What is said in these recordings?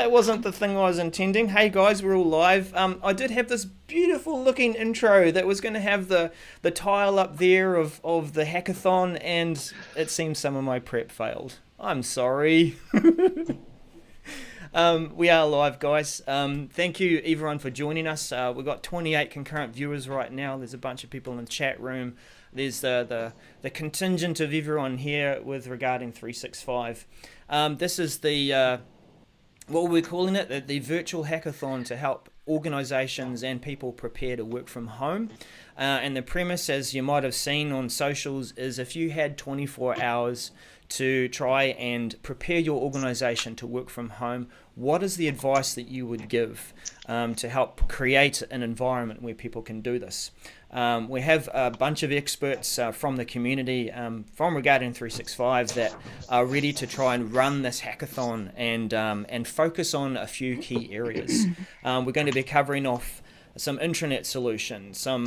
that wasn't the thing I was intending. Hey guys, we're all live. I did have this beautiful looking intro that was going to have the tile up there of the hackathon, and it seems some of my prep failed. I'm sorry. We are live, guys. Thank you everyone for joining us. We've got 28 concurrent viewers right now. There's a bunch of people in the chat room. There's the contingent of everyone here with regarding 365. This is the what we're calling it, the virtual hackathon to help organizations and people prepare to work from home. And the premise, as you might have seen on socials, is if you had 24 hours to try and prepare your organization to work from home, what is the advice that you would give to help create an environment where people can do this? We have a bunch of experts from the community, from Regarding 365, that are ready to try and run this hackathon and focus on a few key areas. We're going to be covering off some intranet solutions, some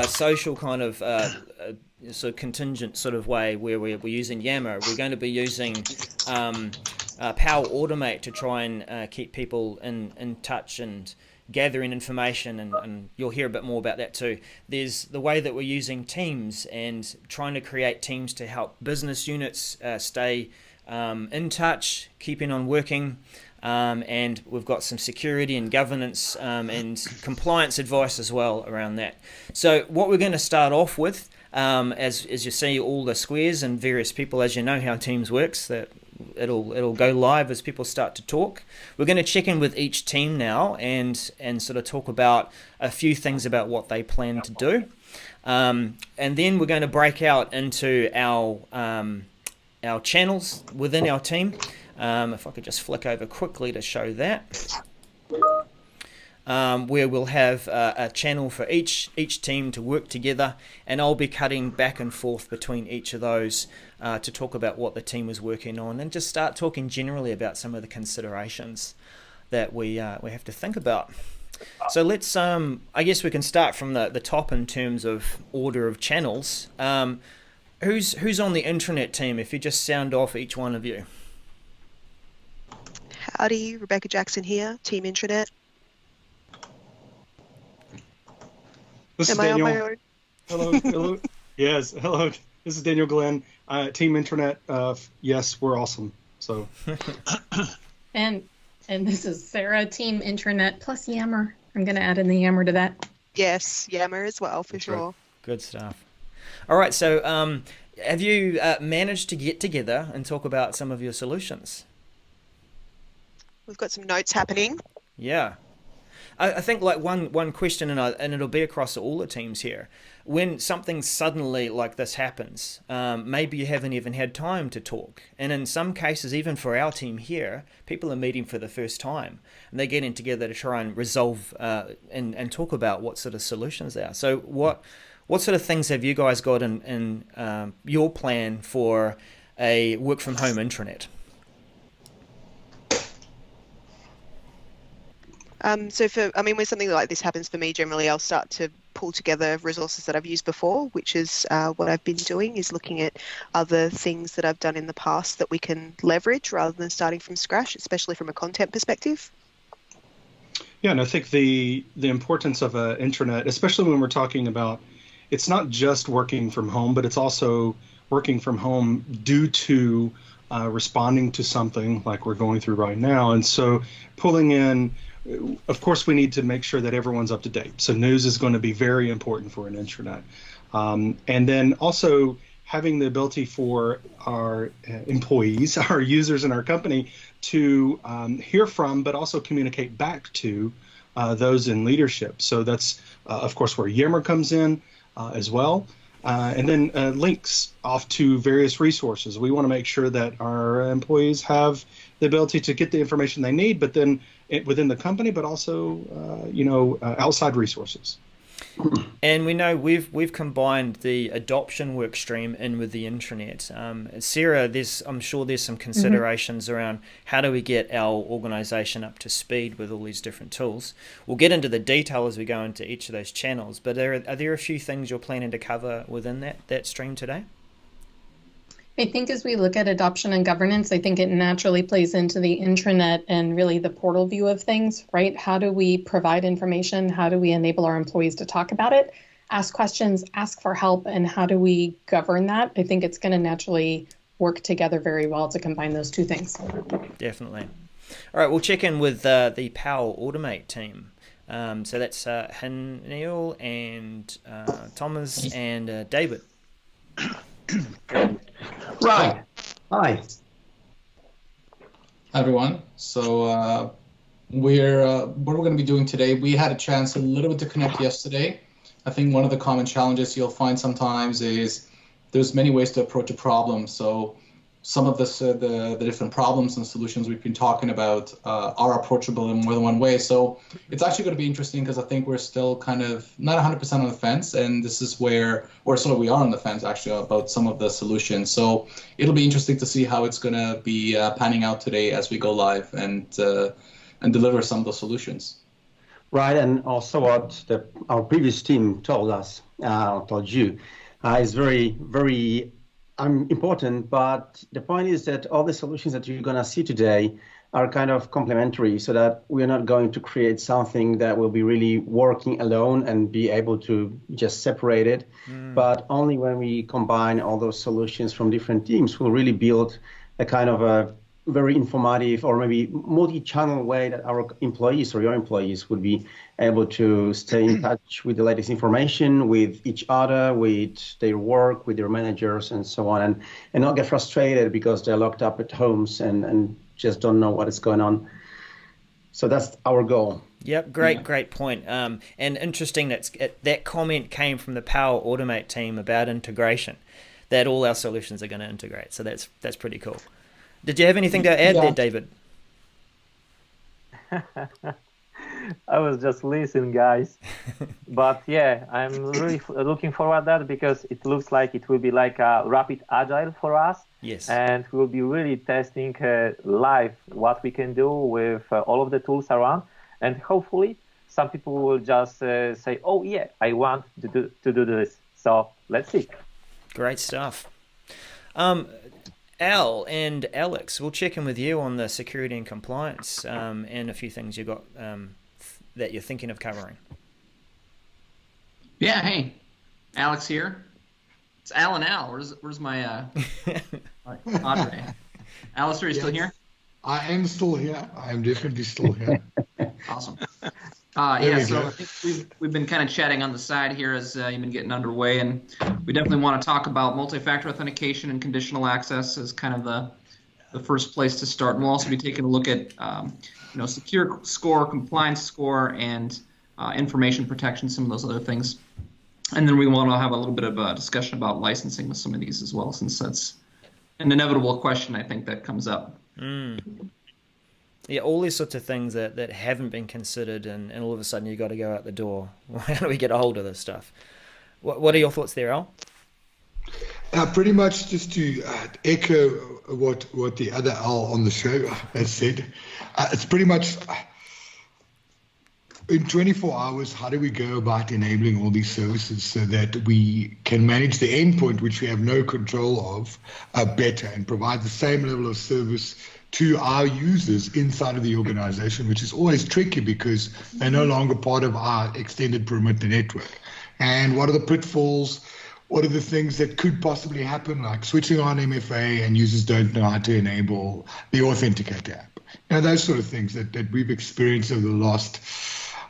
social kind of sort of contingent sort of way where we're using Yammer. We're going to be using Power Automate to try and keep people in touch and gathering information, and you'll hear a bit more about that too. There's the way that we're using Teams and trying to create teams to help business units stay in touch, keeping on working. And we've got some security and governance and compliance advice as well around that. So what we're going to start off with, as you see all the squares and various people, as you know how Teams works, that it'll go live as people start to talk. We're going to check in with each team now and sort of talk about a few things about what they plan to do. And then we're going to break out into our channels within our team. If I could just flick over quickly to show that. Where we'll have a channel for each team to work together, and I'll be cutting back and forth between each of those to talk about what the team is working on, and just start talking generally about some of the considerations that we have to think about. So let's, I guess we can start from the top in terms of order of channels. Who's on the intranet team? If you just sound off, each one of you. Howdy, Rebecca Jackson here, Team Intranet. This is Daniel. On my own? Hello. Yes, hello. This is Daniel Glenn, Team Intranet. Yes, we're awesome. So. and this is Sarah, Team Intranet plus Yammer. I'm going to add in the Yammer to that. Yes, Yammer as well, for sure. Right. Good stuff. All right, so have you managed to get together and talk about some of your solutions? We've got some notes happening. Yeah. I think like one question, and it'll be across all the teams here. When something suddenly like this happens, maybe you haven't even had time to talk. And in some cases, even for our team here, people are meeting for the first time. And they're getting together to try and resolve and talk about what sort of solutions there are. So what sort of things have you guys got in your plan for a work from home intranet? So when something like this happens for me, generally I'll start to pull together resources that I've used before, which is what I've been doing, is looking at other things that I've done in the past that we can leverage rather than starting from scratch, especially from a content perspective. Yeah, and I think the importance of an intranet, especially when we're talking about, it's not just working from home, but it's also working from home due to responding to something like we're going through right now. And so pulling in, of course, we need to make sure that everyone's up to date. So news is going to be very important for an intranet. And then also having the ability for our employees, our users in our company to hear from, but also communicate back to those in leadership. So that's, of course, where Yammer comes in as well. And then links off to various resources. We want to make sure that our employees have the ability to get the information they need, but then within the company, but also, outside resources. And we know we've combined the adoption work stream in with the intranet. Sarah, I'm sure there's some considerations around how do we get our organization up to speed with all these different tools. We'll get into the detail as we go into each of those channels, but are there a few things you're planning to cover within that stream today? I think as we look at adoption and governance, I think it naturally plays into the intranet and really the portal view of things, right? How do we provide information? How do we enable our employees to talk about it, ask questions, ask for help, and how do we govern that? I think it's going to naturally work together very well to combine those two things. Definitely. All right, we'll check in with the Power Automate team. So that's Neil and Thomas and David. Right. Hi. Hi everyone. So what we're going to be doing today, we had a chance a little bit to connect yesterday. I think one of the common challenges you'll find sometimes is there's many ways to approach a problem. So some of the different problems and solutions we've been talking about are approachable in more than one way. So it's actually going to be interesting because I think we're still kind of not 100% on the fence, and this is where, or sort of we are on the fence actually about some of the solutions. So it'll be interesting to see how it's going to be panning out today as we go live and deliver some of the solutions. Right, and also what our previous team told us, told you, is very, very important, but the point is that all the solutions that you're going to see today are kind of complementary, so that we're not going to create something that will be really working alone and be able to just separate it, but only when we combine all those solutions from different teams, we'll really build a kind of a very informative or maybe multi-channel way that our employees or your employees would be able to stay in touch with the latest information, with each other, with their work, with their managers, and so on, and not get frustrated because they're locked up at homes and just don't know what is going on. So that's our goal. Yep, great point. And interesting that comment came from the Power Automate team about integration, that all our solutions are going to integrate. So that's pretty cool. Did you have anything to add there, David? I was just listening, guys. But yeah, I'm really looking forward to that because it looks like it will be like a rapid agile for us. Yes. And we will be really testing live what we can do with all of the tools around. And hopefully some people will just say, oh yeah, I want to do this. So let's see. Great stuff. Al and Alex, we'll check in with you on the security and compliance and a few things you got that you're thinking of covering. Yeah, hey, Alex here. It's Al and Al. Where's my Audrey? Alistair, are you still here? I am still here. I am definitely still here. Awesome. Yeah, so I think we've been kind of chatting on the side here as you've been getting underway, and we definitely want to talk about multi-factor authentication and conditional access as kind of the first place to start. And we'll also be taking a look at secure score, compliance score, and information protection, some of those other things. And then we want to have a little bit of a discussion about licensing with some of these as well, since that's an inevitable question I think that comes up. Yeah, all these sorts of things that haven't been considered, and all of a sudden you got to go out the door. How do we get a hold of this stuff? What are your thoughts there, Al? Pretty much just to echo what the other Al on the show has said. It's pretty much in 24 hours, how do we go about enabling all these services so that we can manage the endpoint, which we have no control of, better and provide the same level of service to our users inside of the organization, which is always tricky because they're no longer part of our extended perimeter network. And what are the pitfalls? What are the things that could possibly happen, like switching on MFA and users don't know how to enable the Authenticator app? Those sort of things that we've experienced over the last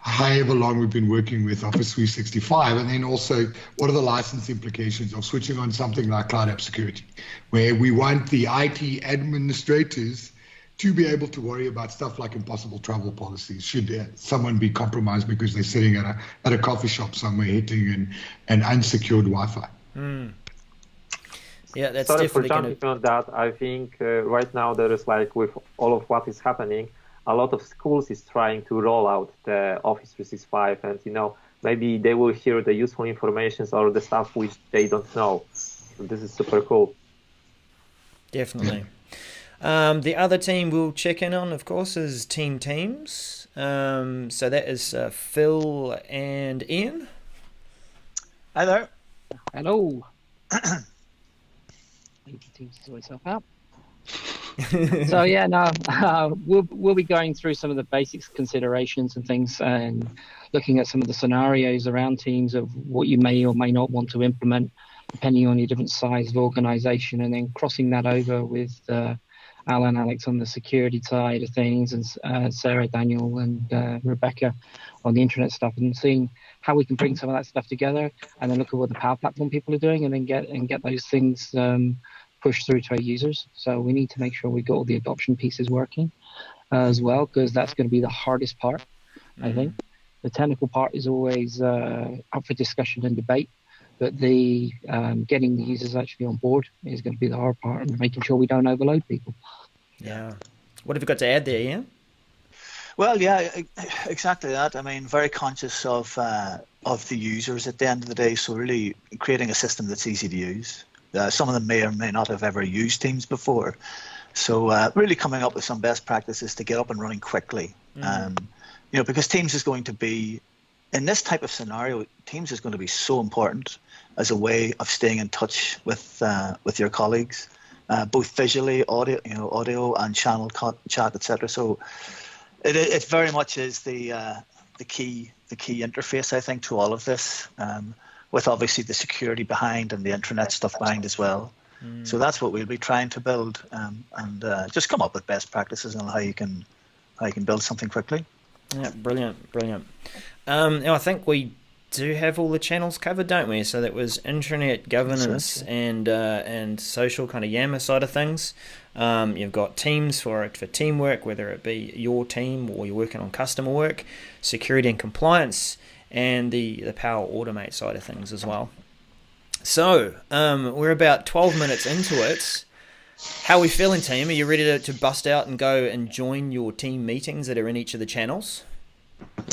however long we've been working with Office 365. And then also, what are the license implications of switching on something like Cloud App Security, where we want the IT administrators to be able to worry about stuff like impossible travel policies. Should someone be compromised because they're sitting at a coffee shop somewhere hitting an unsecured Wi-Fi? Yeah, that's Sorry definitely for jumping on that. I think right now there is, like, with all of what is happening, a lot of schools is trying to roll out the Office 365, and maybe they will hear the useful information or the stuff which they don't know. So this is super cool. Definitely. The other team we'll check in on, of course, is Teams. So that is Phil and Ian. Hello. Hello. Teams to sort itself out. So yeah, no, we'll be going through some of the basics considerations and things, and looking at some of the scenarios around Teams of what you may or may not want to implement, depending on your different size of organization, and then crossing that over with Alan, Alex on the security side of things, and Sarah, Daniel, and Rebecca on the intranet stuff, and seeing how we can bring some of that stuff together, and then look at what the Power Platform people are doing, and then get those things pushed through to our users. So we need to make sure we got all the adoption pieces working as well, because that's going to be the hardest part, I think. The technical part is always up for discussion and debate, but the getting the users actually on board is going to be the hard part, and making sure we don't overload people. Yeah. What have you got to add there, Ian? Well, yeah, exactly that. I mean, very conscious of the users at the end of the day, so really creating a system that's easy to use. Some of them may or may not have ever used Teams before. So really coming up with some best practices to get up and running quickly. Because Teams is going to be, in this type of scenario, Teams is going to be so important as a way of staying in touch with your colleagues, both visually, audio and channel chat, etc. So it very much is the key interface, I think, to all of this. With obviously the security behind and the intranet stuff behind as well. So that's what we'll be trying to build, and just come up with best practices on how you can build something quickly. Yeah, brilliant. Now I think we do have all the channels covered, don't we? So that was intranet, governance, and social kind of Yammer side of things. You've got Teams for teamwork, whether it be your team or you're working on customer work, security and compliance, and the Power Automate side of things as well. So we're about 12 minutes into it. How are we feeling, team? Are you ready to bust out and go and join your team meetings that are in each of the channels?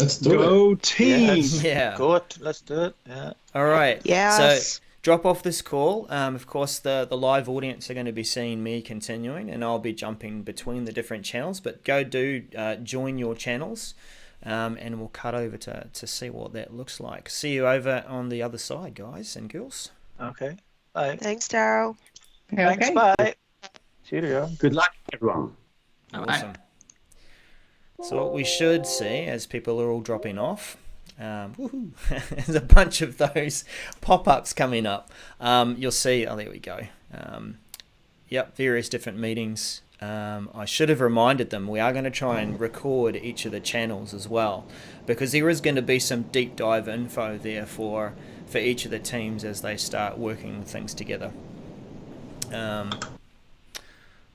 Let's do it. Team! Yeah. Good. Let's do it. Yeah. All right. Yes. So drop off this call. Of course, the live audience are going to be seeing me continuing, and I'll be jumping between the different channels. But go join your channels. And we'll cut over to see what that looks like. See you over on the other side, guys and girls. Okay. Bye. Thanks, Daryl. Thanks. Okay. Bye. Cheerio. Good luck, everyone. Awesome. So what we should see as people are all dropping off, there's a bunch of those pop-ups coming up. You'll see. Oh, there we go. Various different meetings. I should have reminded them we are going to try and record each of the channels as well, because there is going to be some deep dive info there for each of the teams as they start working things together.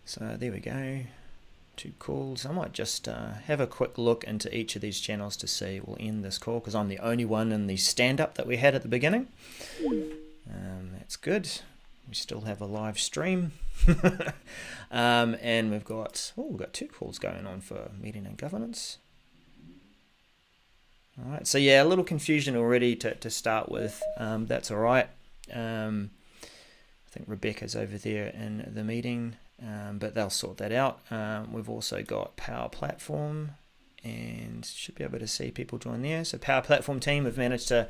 So there we go. 2 calls. I might just have a quick look into each of these channels to see. We'll end this call because I'm the only one in the stand-up that we had at the beginning. That's good. We still have a live stream. And we've got 2 calls going on for meeting and governance. All right, so yeah, a little confusion already to start with. That's all right. I think Rebecca's over there in the meeting, but they'll sort that out. We've also got Power Platform, and should be able to see people join there. So Power Platform team have managed to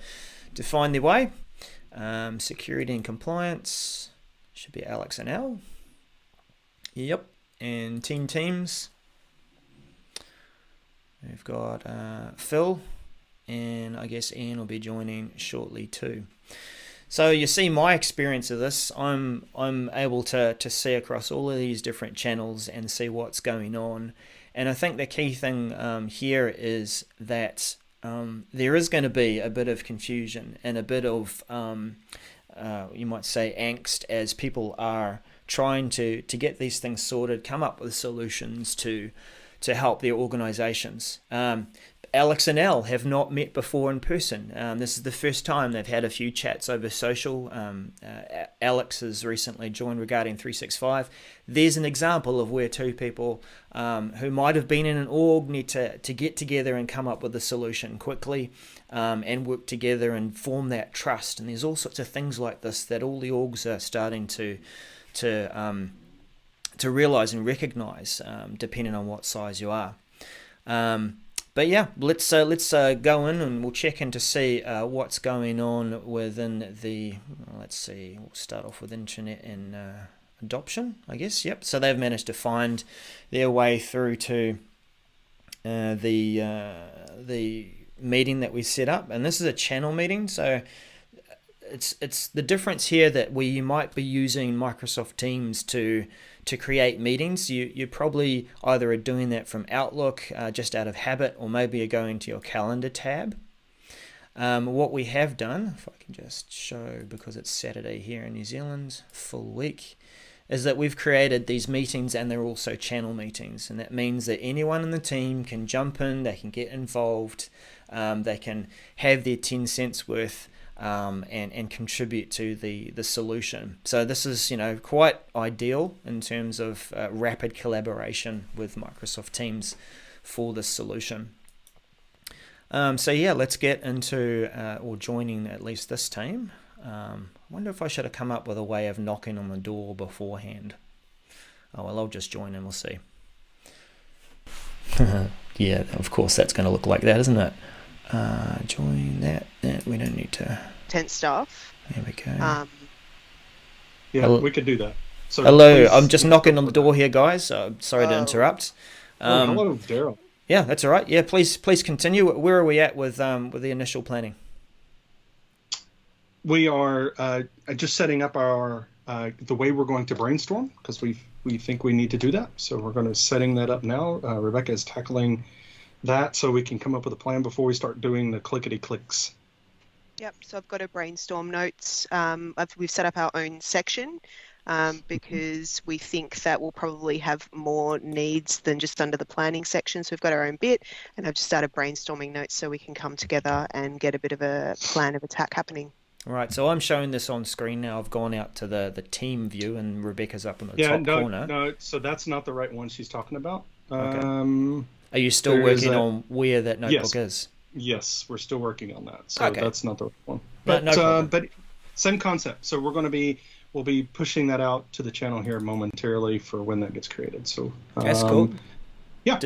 find their way. Security and compliance should be Alex and Al. Yep, and teams. We've got Phil, and I guess Ian will be joining shortly too. So you see my experience of this. I'm able to see across all of these different channels and see what's going on. And I think the key thing here is that there is going to be a bit of confusion and a bit of, you might say, angst as people are trying to get these things sorted, come up with solutions to help their organizations. Alex and Elle have not met before in person. This is the first time they've had a few chats over social. Alex has recently joined regarding 365. There's an example of where 2 people who might have been in an org need to get together and come up with a solution quickly and work together and form that trust. And there's all sorts of things like this that all the orgs are starting to realize and recognize, depending on what size you are. But yeah, let's go in and we'll check in to see what's going on within the. Let's see. We'll start off with Intranet and adoption, I guess. Yep. So they've managed to find their way through to the meeting that we set up, and this is a channel meeting. So it's the difference here that you might be using Microsoft Teams to create meetings. You probably either are doing that from Outlook just out of habit, or maybe you're going to your calendar tab. What we have done, if I can just show, because it's Saturday here in New Zealand, full week, is that we've created these meetings, and they're also channel meetings, and that means that anyone in the team can jump in, they can get involved, they can have their 10 cents worth and contribute to the solution. So this is quite ideal in terms of rapid collaboration with Microsoft Teams for this solution. So yeah, let's get into or joining at least this team. I wonder if I should have come up with a way of knocking on the door beforehand. Oh well, I'll just join and we'll see. Yeah, of course that's going to look like that, isn't it? Join that. We don't need to. Tent staff. There we go. Yeah, we could do that. So hello, please, I'm just knocking on the door here, guys. Sorry to interrupt. Hello, Daryl. Yeah, that's all right. Yeah, please continue. Where are we at with the initial planning? We are just setting up our the way we're going to brainstorm, because we think we need to do that. So we're going to setting that up now. Rebecca is tackling that so we can come up with a plan before we start doing the clickety clicks. Yep. So I've got a brainstorm notes. We've set up our own section because we think that we'll probably have more needs than just under the planning section. So we've got our own bit, and I've just started brainstorming notes so we can come together and get a bit of a plan of attack happening. All right, so I'm showing this on screen now. I've gone out to the team view, and Rebecca's up in the top corner. No, so that's not the right one she's talking about. Okay. Are you still working on where that notebook is? Yes, we're still working on that. So that's not the right one. But, but same concept. So we'll be pushing that out to the channel here momentarily for when that gets created. So that's cool. Yeah.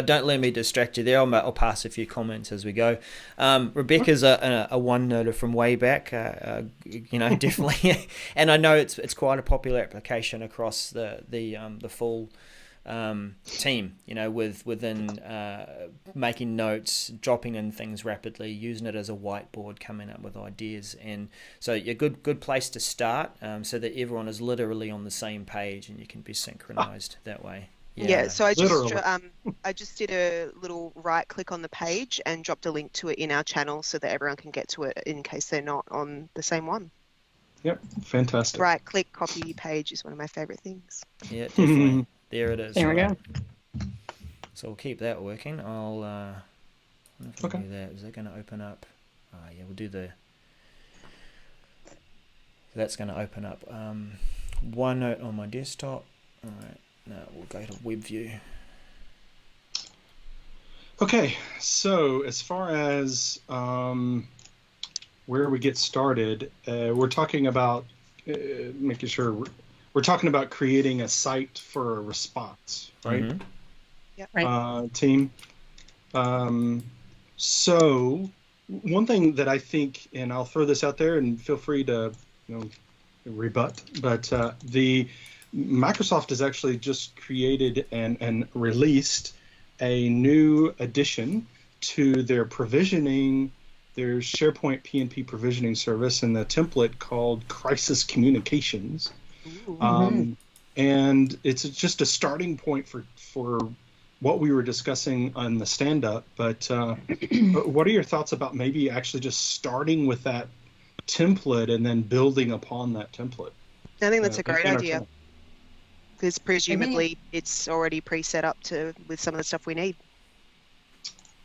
Don't let me distract you there. I'll pass a few comments as we go. Rebecca's a OneNoter from way back, definitely, and I know it's quite a popular application across the full team. Within making notes, dropping in things rapidly, using it as a whiteboard, coming up with ideas, and so a good place to start, so that everyone is literally on the same page and you can be synchronized that way. Yeah, so I just did a little right click on the page and dropped a link to it in our channel so that everyone can get to it in case they're not on the same one. Yep, fantastic. Right click, copy page is one of my favorite things. Yeah, definitely. There it is. There we go. So we'll keep that working. I'll do that. Is that going to open up? Yeah, we'll do that's going to open up OneNote on my desktop. All right. No, we'll go to web view. Okay, so as far as where we get started, we're talking about making sure we're talking about creating a site for a response, right? Mm-hmm. Yeah, right. Team. So one thing that I think, and I'll throw this out there, and feel free to rebut, but the Microsoft has actually just created and released a new addition to their provisioning, their SharePoint PnP provisioning service, and the template called Crisis Communications. And it's just a starting point for what we were discussing on the stand-up. But what are your thoughts about maybe actually just starting with that template and then building upon that template? I think that's a great idea. Because presumably it's already pre-set up with some of the stuff we need.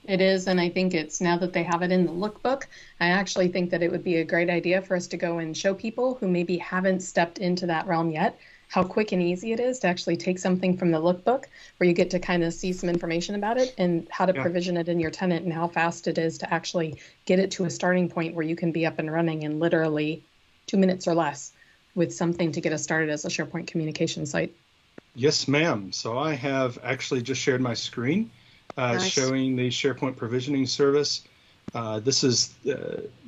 It is, and I think it's now that they have it in the lookbook, I actually think that it would be a great idea for us to go and show people who maybe haven't stepped into that realm yet how quick and easy it is to actually take something from the lookbook where you get to kind of see some information about it and how to provision it in your tenant and how fast it is to actually get it to a starting point where you can be up and running in literally 2 minutes or less with something to get us started as a SharePoint communication site. Yes, ma'am. So I have actually just shared my screen showing the SharePoint provisioning service. This is,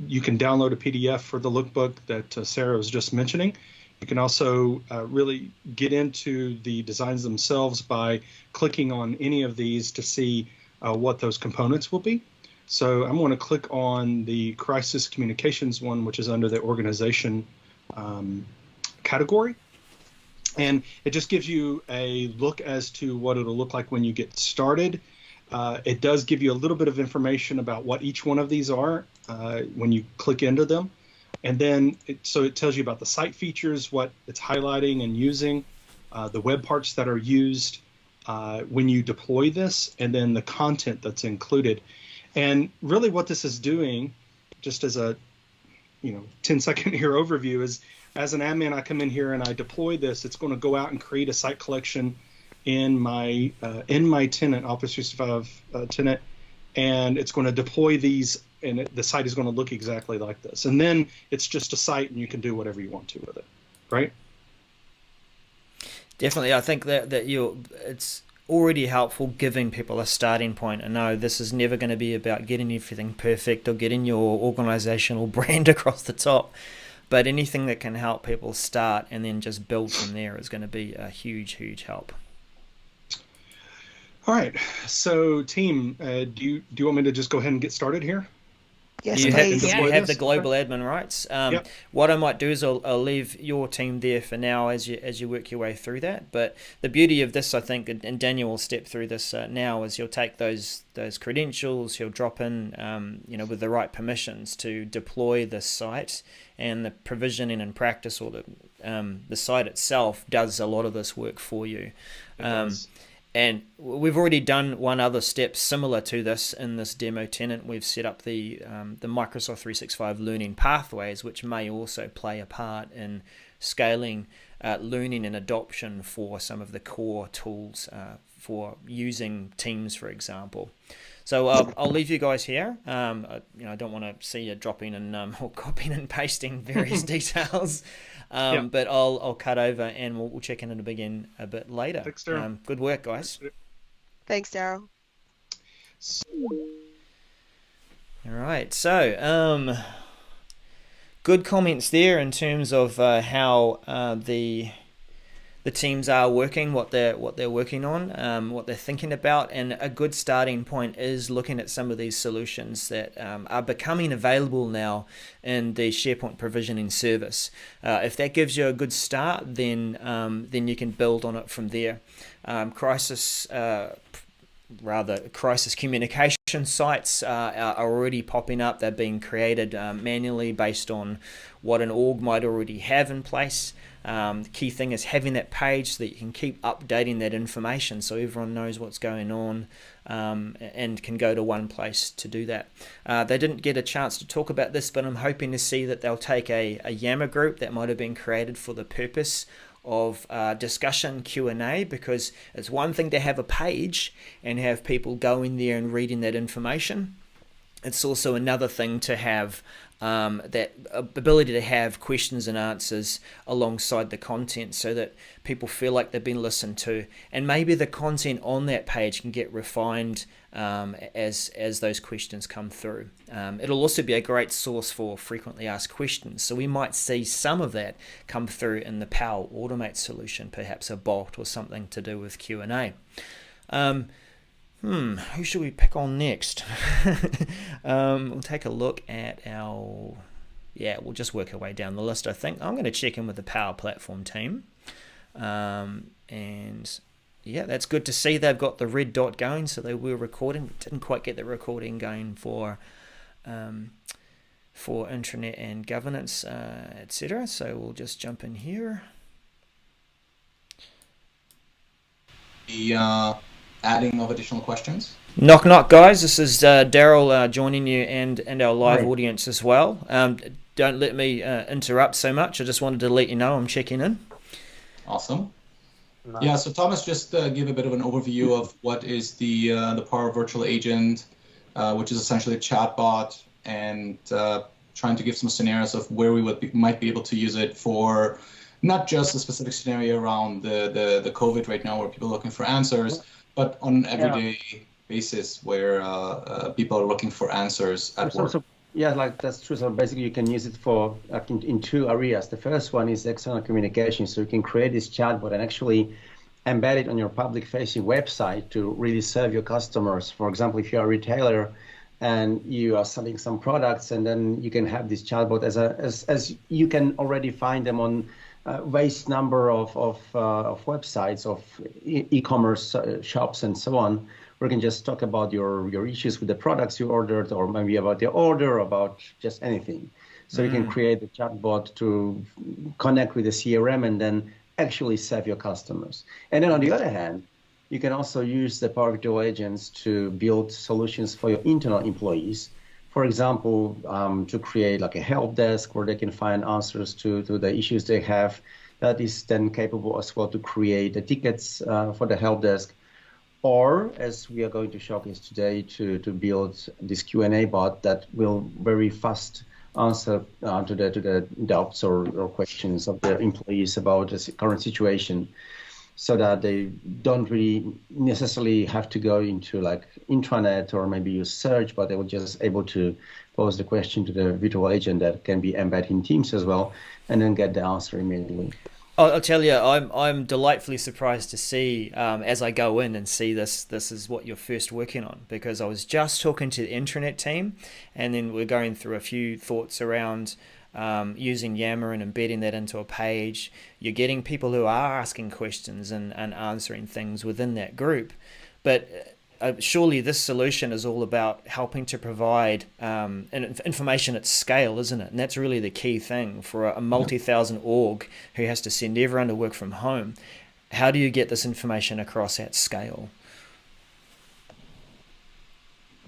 you can download a PDF for the lookbook that Sarah was just mentioning. You can also really get into the designs themselves by clicking on any of these to see what those components will be. So I'm going to click on the crisis communications one, which is under the organization category. And it just gives you a look as to what it'll look like when you get started. It does give you a little bit of information about what each one of these are when you click into them. And then it tells you about the site features, what it's highlighting and using, the web parts that are used when you deploy this, and then the content that's included. And really what this is doing, just as a 10-second here overview, is as an admin, I come in here and I deploy this. It's going to go out and create a site collection in my tenant, Office 365 tenant, and it's going to deploy these, and the site is going to look exactly like this. And then it's just a site, and you can do whatever you want to with it, right? Definitely, I think that it's already helpful giving people a starting point. And no, this is never going to be about getting everything perfect or getting your organizational brand across the top. But anything that can help people start and then just build from there is going to be a huge, huge help. All right. So, team, do you want me to just go ahead and get started here? Yes, you please. have the global admin rights. Yep. What I might do is I'll leave your team there for now as you work your way through that. But the beauty of this, I think, and Daniel will step through this now, is he'll take those credentials, he'll drop in, with the right permissions to deploy the site, and the provisioning and practice, or the site itself does a lot of this work for you. And we've already done one other step similar to this in this demo tenant. We've set up the Microsoft 365 learning pathways, which may also play a part in scaling learning and adoption for some of the core tools for using Teams, for example. So I'll leave you guys here. I don't want to see you dropping and or copying and pasting various details. But I'll cut over and we'll check in again a bit later. Thanks, Daryl. Good work, guys. Thanks, Daryl. All right. So good comments there in terms of how the teams are working, what they're working on, what they're thinking about, and a good starting point is looking at some of these solutions that are becoming available now in the SharePoint provisioning service. If that gives you a good start, then you can build on it from there. Crisis communication sites are already popping up. They're being created manually based on what an org might already have in place. The key thing is having that page so that you can keep updating that information so everyone knows what's going on and can go to one place to do that. They didn't get a chance to talk about this, but I'm hoping to see that they'll take a Yammer group that might have been created for the purpose of discussion Q&A, because it's one thing to have a page and have people go in there and reading that information. It's also another thing to have that ability to have questions and answers alongside the content so that people feel like they've been listened to, and maybe the content on that page can get refined as those questions come through. It'll also be a great source for frequently asked questions, so we might see some of that come through in the Power Automate solution, perhaps a bot or something to do with Q&A. Who should we pick on next? We'll take a look at we'll just work our way down the list, I think. I'm going to check in with the Power Platform team. And yeah, that's good to see they've got the red dot going, so they were recording. Didn't quite get the recording going for intranet and governance, etc. So we'll just jump in here. Adding of additional questions. Knock knock, guys. This is Daryl joining you and our live audience as well. Don't let me interrupt so much. I just wanted to let you know I'm checking in. Awesome. Nice. Yeah, so Thomas, just give a bit of an overview of what is the Power Virtual Agent, which is essentially a chatbot, and trying to give some scenarios of where we might be able to use it for not just a specific scenario around the COVID right now where people are looking for answers, but on an everyday basis where people are looking for answers at work. Yeah, like that's true. So basically, you can use it for like in two areas. The first one is external communication. So you can create this chatbot and actually embed it on your public-facing website to really serve your customers. For example, if you're a retailer and you are selling some products, and then you can have this chatbot as you can already find them on vast number of websites of e-commerce shops and so on. We can just talk about your issues with the products you ordered, or maybe about the order, about just anything. So you can create a chatbot to connect with the CRM and then actually serve your customers. And then on the other hand, you can also use the Power Virtual Agents to build solutions for your internal employees. For example, to create like a help desk where they can find answers to the issues they have. That is then capable as well to create the tickets for the help desk. Or, as we are going to showcase today, to build this Q&A bot that will very fast answer to the doubts or questions of the employees about the current situation, so that they don't really necessarily have to go into like intranet or maybe use search, but they will just able to pose the question to the virtual agent that can be embedded in Teams as well, and then get the answer immediately. I'll tell you, I'm delightfully surprised to see as I go in and see this is what you're first working on, because I was just talking to the Intranet team, and then we're going through a few thoughts around using Yammer and embedding that into a page. You're getting people who are asking questions and answering things within that group, but surely this solution is all about helping to provide information at scale, isn't it? And that's really the key thing for a multi-thousand org who has to send everyone to work from home. How do you get this information across at scale?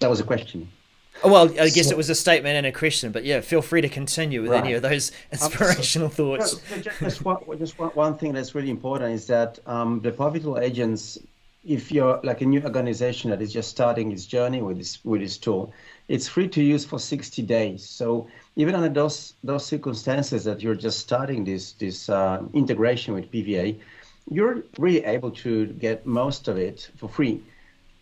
That was a question. Oh, well, I guess it was a statement and a question, but yeah, feel free to continue with any of those inspirational thoughts. Just one thing that's really important is that the Power Virtual Agents, if you're like a new organization that is just starting its journey with this tool, it's free to use for 60 days. So even under those circumstances that you're just starting this integration with PVA, you're really able to get most of it for free.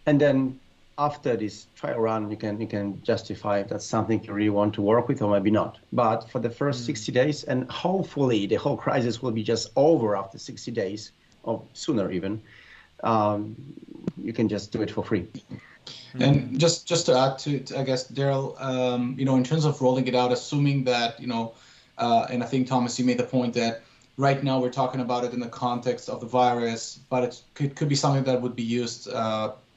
And then after this trial run, you can justify if that's something you really want to work with or maybe not. But for the first 60 days, and hopefully the whole crisis will be just over after 60 days or sooner even, you can just do it for free. And just to add to I guess, Daryl, in terms of rolling it out, assuming that, and I think, Thomas, you made the point that right now we're talking about it in the context of the virus, but it could be something that would be used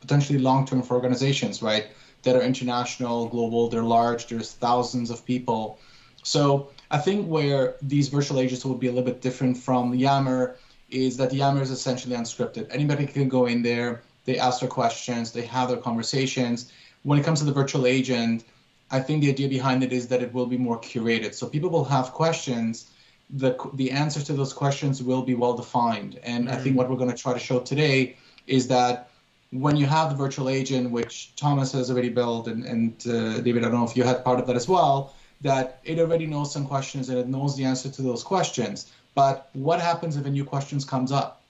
potentially long-term for organizations, right, that are international, global, they're large, there's thousands of people. So I think where these virtual agents will be a little bit different from Yammer is that Yammer is essentially unscripted. Anybody can go in there, they ask their questions, they have their conversations. When it comes to the virtual agent, I think the idea behind it is that it will be more curated. So people will have questions, the answers to those questions will be well defined. And I think what we're going to try to show today is that when you have the virtual agent, which Thomas has already built, and David, I don't know if you had part of that as well, that it already knows some questions and it knows the answer to those questions. But what happens if a new question comes up?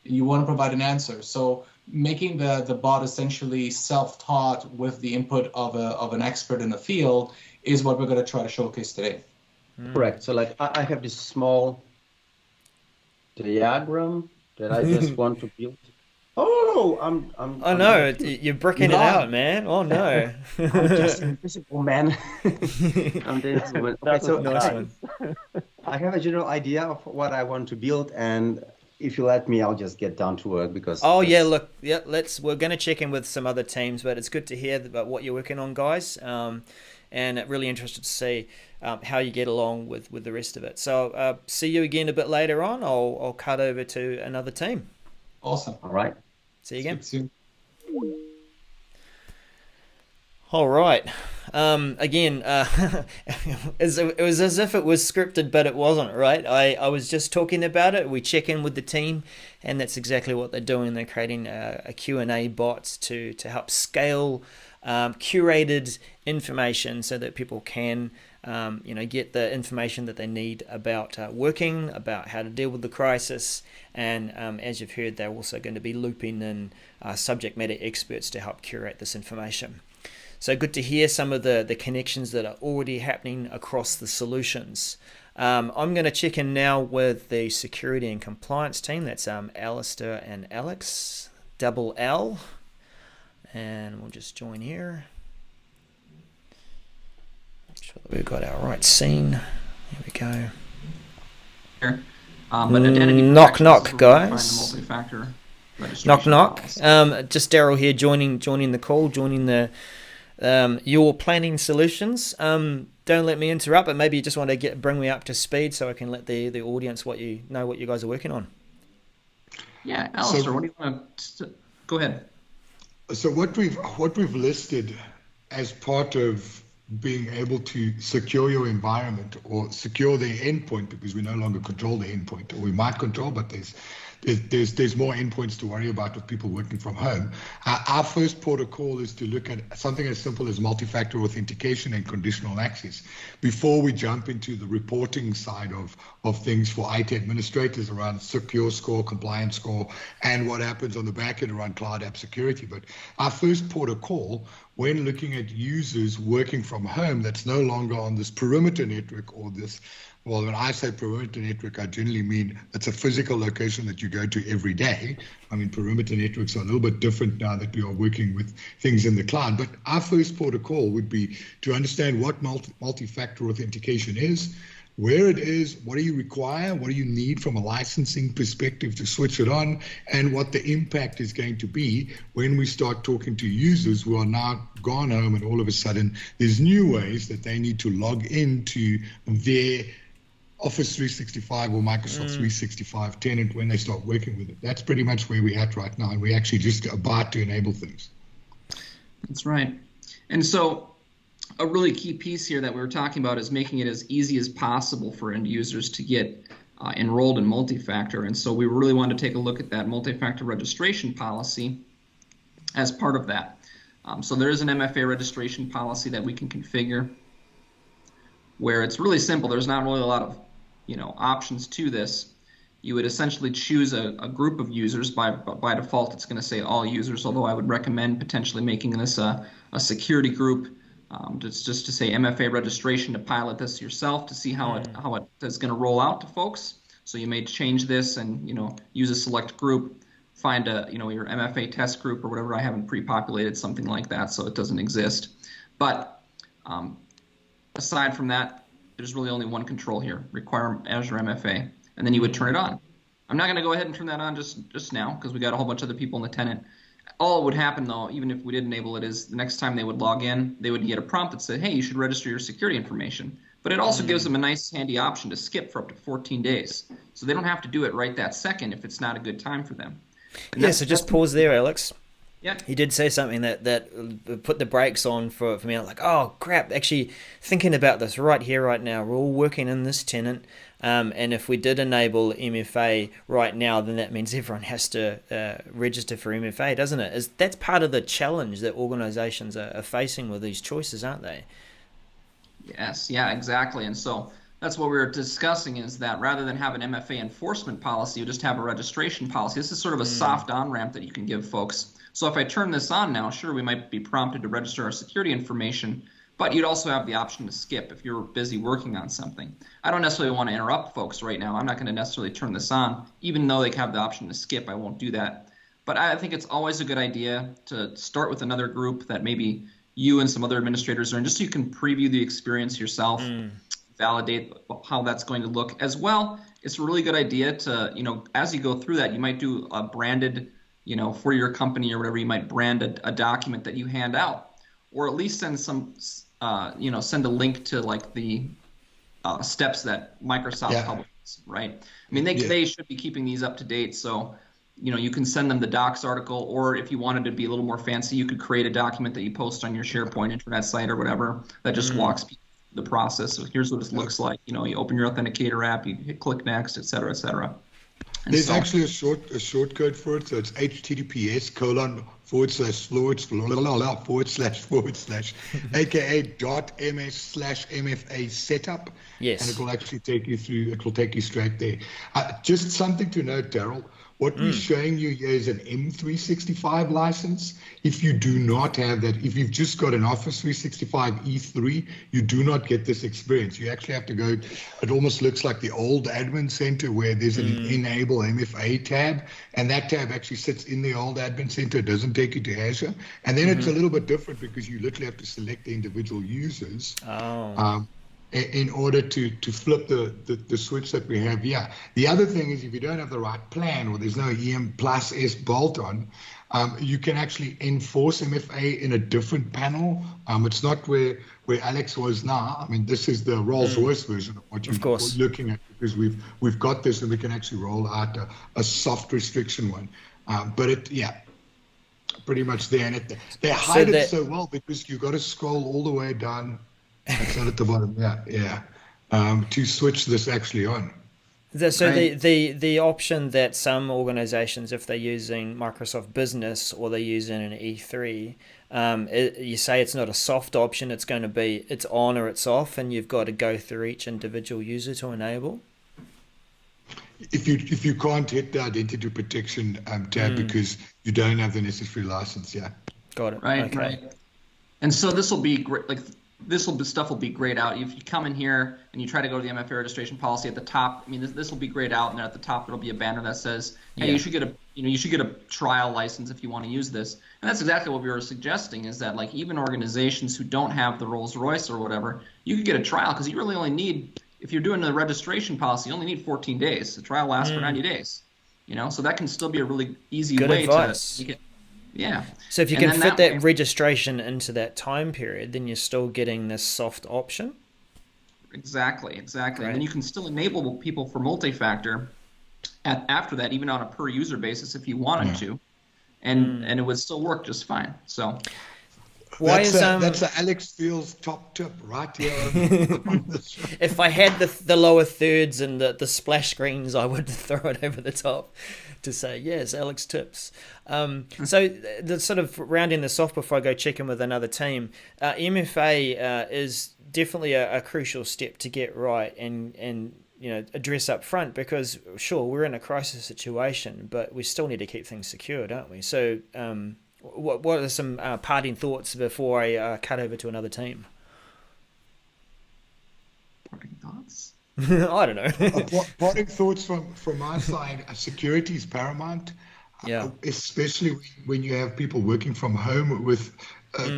You want to provide an answer. So making the bot essentially self-taught with the input of an expert in the field is what we're going to try to showcase today. Correct. So like I have this small diagram that I just want to build. Oh, Oh no, you're bricking it out, man. Oh no. I'm just invisible, man. I'm the invisible. Okay, so nice one. I have a general idea of what I want to build, and if you let me, I'll just get down to work because. Oh yeah, look, yeah. We're going to check in with some other teams, but it's good to hear about what you're working on, guys. And really interested to see how you get along with the rest of it. So see you again a bit later on. I'll cut over to another team. Awesome. All right. See you again. Soon. All right. Again, it was as if it was scripted, but it wasn't, right? I was just talking about it. We check in with the team, and that's exactly what they're doing. They're creating a Q&A bots to help scale curated information so that people can get the information that they need about working, about how to deal with the crisis, and as you've heard, they're also going to be looping in subject matter experts to help curate this information. So good to hear some of the connections that are already happening across the solutions. I'm going to check in now with the security and compliance team. That's Alistair and Alex, double L. And we'll just join here. Make sure that we've got our right scene. Here we go. Here. But identity knock, knock, is guys. the multi-factor Knock, knock. policy. Just Daryl here joining the call, joining the your planning solutions. Don't let me interrupt, but maybe you just want to bring me up to speed so I can let the audience what you guys are working on. Yeah, Alistair, what do you want to go ahead? So what we've listed as part of being able to secure your environment or secure the endpoint, because we no longer control the endpoint, or we might control, but there's more endpoints to worry about with people working from home. Our first port of call is to look at something as simple as multi-factor authentication and conditional access before we jump into the reporting side of things for IT administrators around secure score, compliance score, and what happens on the back end around cloud app security. But our first port of call, when looking at users working from home that's no longer on this perimeter network or this, well, when I say perimeter network, I generally mean it's a physical location that you go to every day. I mean, perimeter networks are a little bit different now that we are working with things in the cloud. But our first port of call would be to understand what multi-factor authentication is, where it is, what do you require, what do you need from a licensing perspective to switch it on, and what the impact is going to be when we start talking to users who are now gone home and all of a sudden there's new ways that they need to log into their Office 365 or Microsoft 365 tenant when they start working with it. That's pretty much where we're at right now, and we're actually just about to enable things. That's right. And so a really key piece here that we were talking about is making it as easy as possible for end users to get enrolled in multi-factor. And so we really wanted to take a look at that multi-factor registration policy as part of that. So there is an MFA registration policy that we can configure where it's really simple. There's not really a lot of options to this. You would essentially choose a group of users. By default, it's going to say all users, although I would recommend potentially making this a security group, just to say MFA registration, to pilot this yourself to see how it is going to roll out to folks. So you may change this and use a select group, find your MFA test group or whatever. I haven't pre-populated something like that, so it doesn't exist. But aside from that, there's really only one control here: require Azure MFA, and then you would turn it on. I'm not going to go ahead and turn that on just now because we got a whole bunch of other people in the tenant. All that would happen though, even if we did enable it, is the next time they would log in, they would get a prompt that said, hey, you should register your security information. But it also gives them a nice handy option to skip for up to 14 days. So they don't have to do it right that second if it's not a good time for them. And so just pause there, Alex. Yeah. He did say something that put the brakes on for me. I'm like, oh crap, actually thinking about this right here, right now. We're all working in this tenant. And if we did enable MFA right now, then that means everyone has to register for MFA, doesn't it? That's part of the challenge that organizations are facing with these choices, aren't they? Yes, yeah, exactly. And so that's what we were discussing, is that rather than have an MFA enforcement policy, you just have a registration policy. This is sort of a soft on-ramp that you can give folks. So if I turn this on now, sure, we might be prompted to register our security information, but you'd also have the option to skip if you're busy working on something. I don't necessarily want to interrupt folks right now. I'm not going to necessarily turn this on. Even though they have the option to skip, I won't do that. But I think it's always a good idea to start with another group that maybe you and some other administrators are in, just so you can preview the experience yourself, validate how that's going to look. As well, it's a really good idea to, as you go through that, you might do a branded, for your company or whatever, you might brand a document that you hand out, or at least send some, send a link to like the steps that Microsoft publishes, right? I mean, they should be keeping these up to date. So, you can send them the docs article, or if you wanted to be a little more fancy, you could create a document that you post on your SharePoint intranet site or whatever that just walks people through the process. So here's what it looks like. You open your authenticator app, you hit click next, et cetera, et cetera. There's actually a short code for it, so it's https:// aka.ms/MFA setup. Yes. And it will actually take you through, it will take you straight there. Just something to note, Daryl. What we're showing you here is an M365 license. If you do not have that, if you've just got an Office 365 E3, you do not get this experience. You actually have to go, it almost looks like the old admin center where there's an enable MFA tab, and that tab actually sits in the old admin center. It doesn't take you to Azure. And then it's a little bit different because you literally have to select the individual users. In order to flip the switch that we have here. The other thing is if you don't have the right plan or there's no EM plus S bolt-on, you can actually enforce MFA in a different panel. It's not where Alex was now. I mean, this is the Rolls-Royce version of what you're looking at, because we've got this and we can actually roll out a soft restriction one. But pretty much there. And they hide it so well because you've got to scroll all the way down. That's not at the bottom. To switch this actually on. So the option that some organizations, if they're using Microsoft Business or they're using an E3, you say it's not a soft option. It's going to be it's on or it's off, and you've got to go through each individual user to enable. If you can't hit the identity protection tab because you don't have the necessary license, got it. Right. And so this will be great. Stuff will be grayed out. If you come in here and you try to go to the MFA registration policy at the top, I mean, this will be grayed out, and there at the top it'll be a banner that says, "Hey, you should get a trial license if you want to use this." And that's exactly what we were suggesting, is that like even organizations who don't have the Rolls-Royce or whatever, you could get a trial because you really only need, if you're doing the registration policy, you only need 14 days. The trial lasts for 90 days. So that can still be a really easy way to make it. Yeah. So if you can fit that registration into that time period, then you're still getting this soft option. Exactly. Right. And then you can still enable people for multi-factor after that, even on a per user basis if you wanted to, and it would still work just fine. So that's Alex Field's top tip right here. If I had the lower thirds and the splash screens, I would throw it over the top to say, yes, Alex tips. So the sort of rounding this off before I go check in with another team, MFA is definitely a crucial step to get right and address up front, because sure, we're in a crisis situation, but we still need to keep things secure, don't we? So what are some parting thoughts before I cut over to another team? Parting thoughts? I don't know. Parting thoughts from my side, security is paramount. Especially when you have people working from home with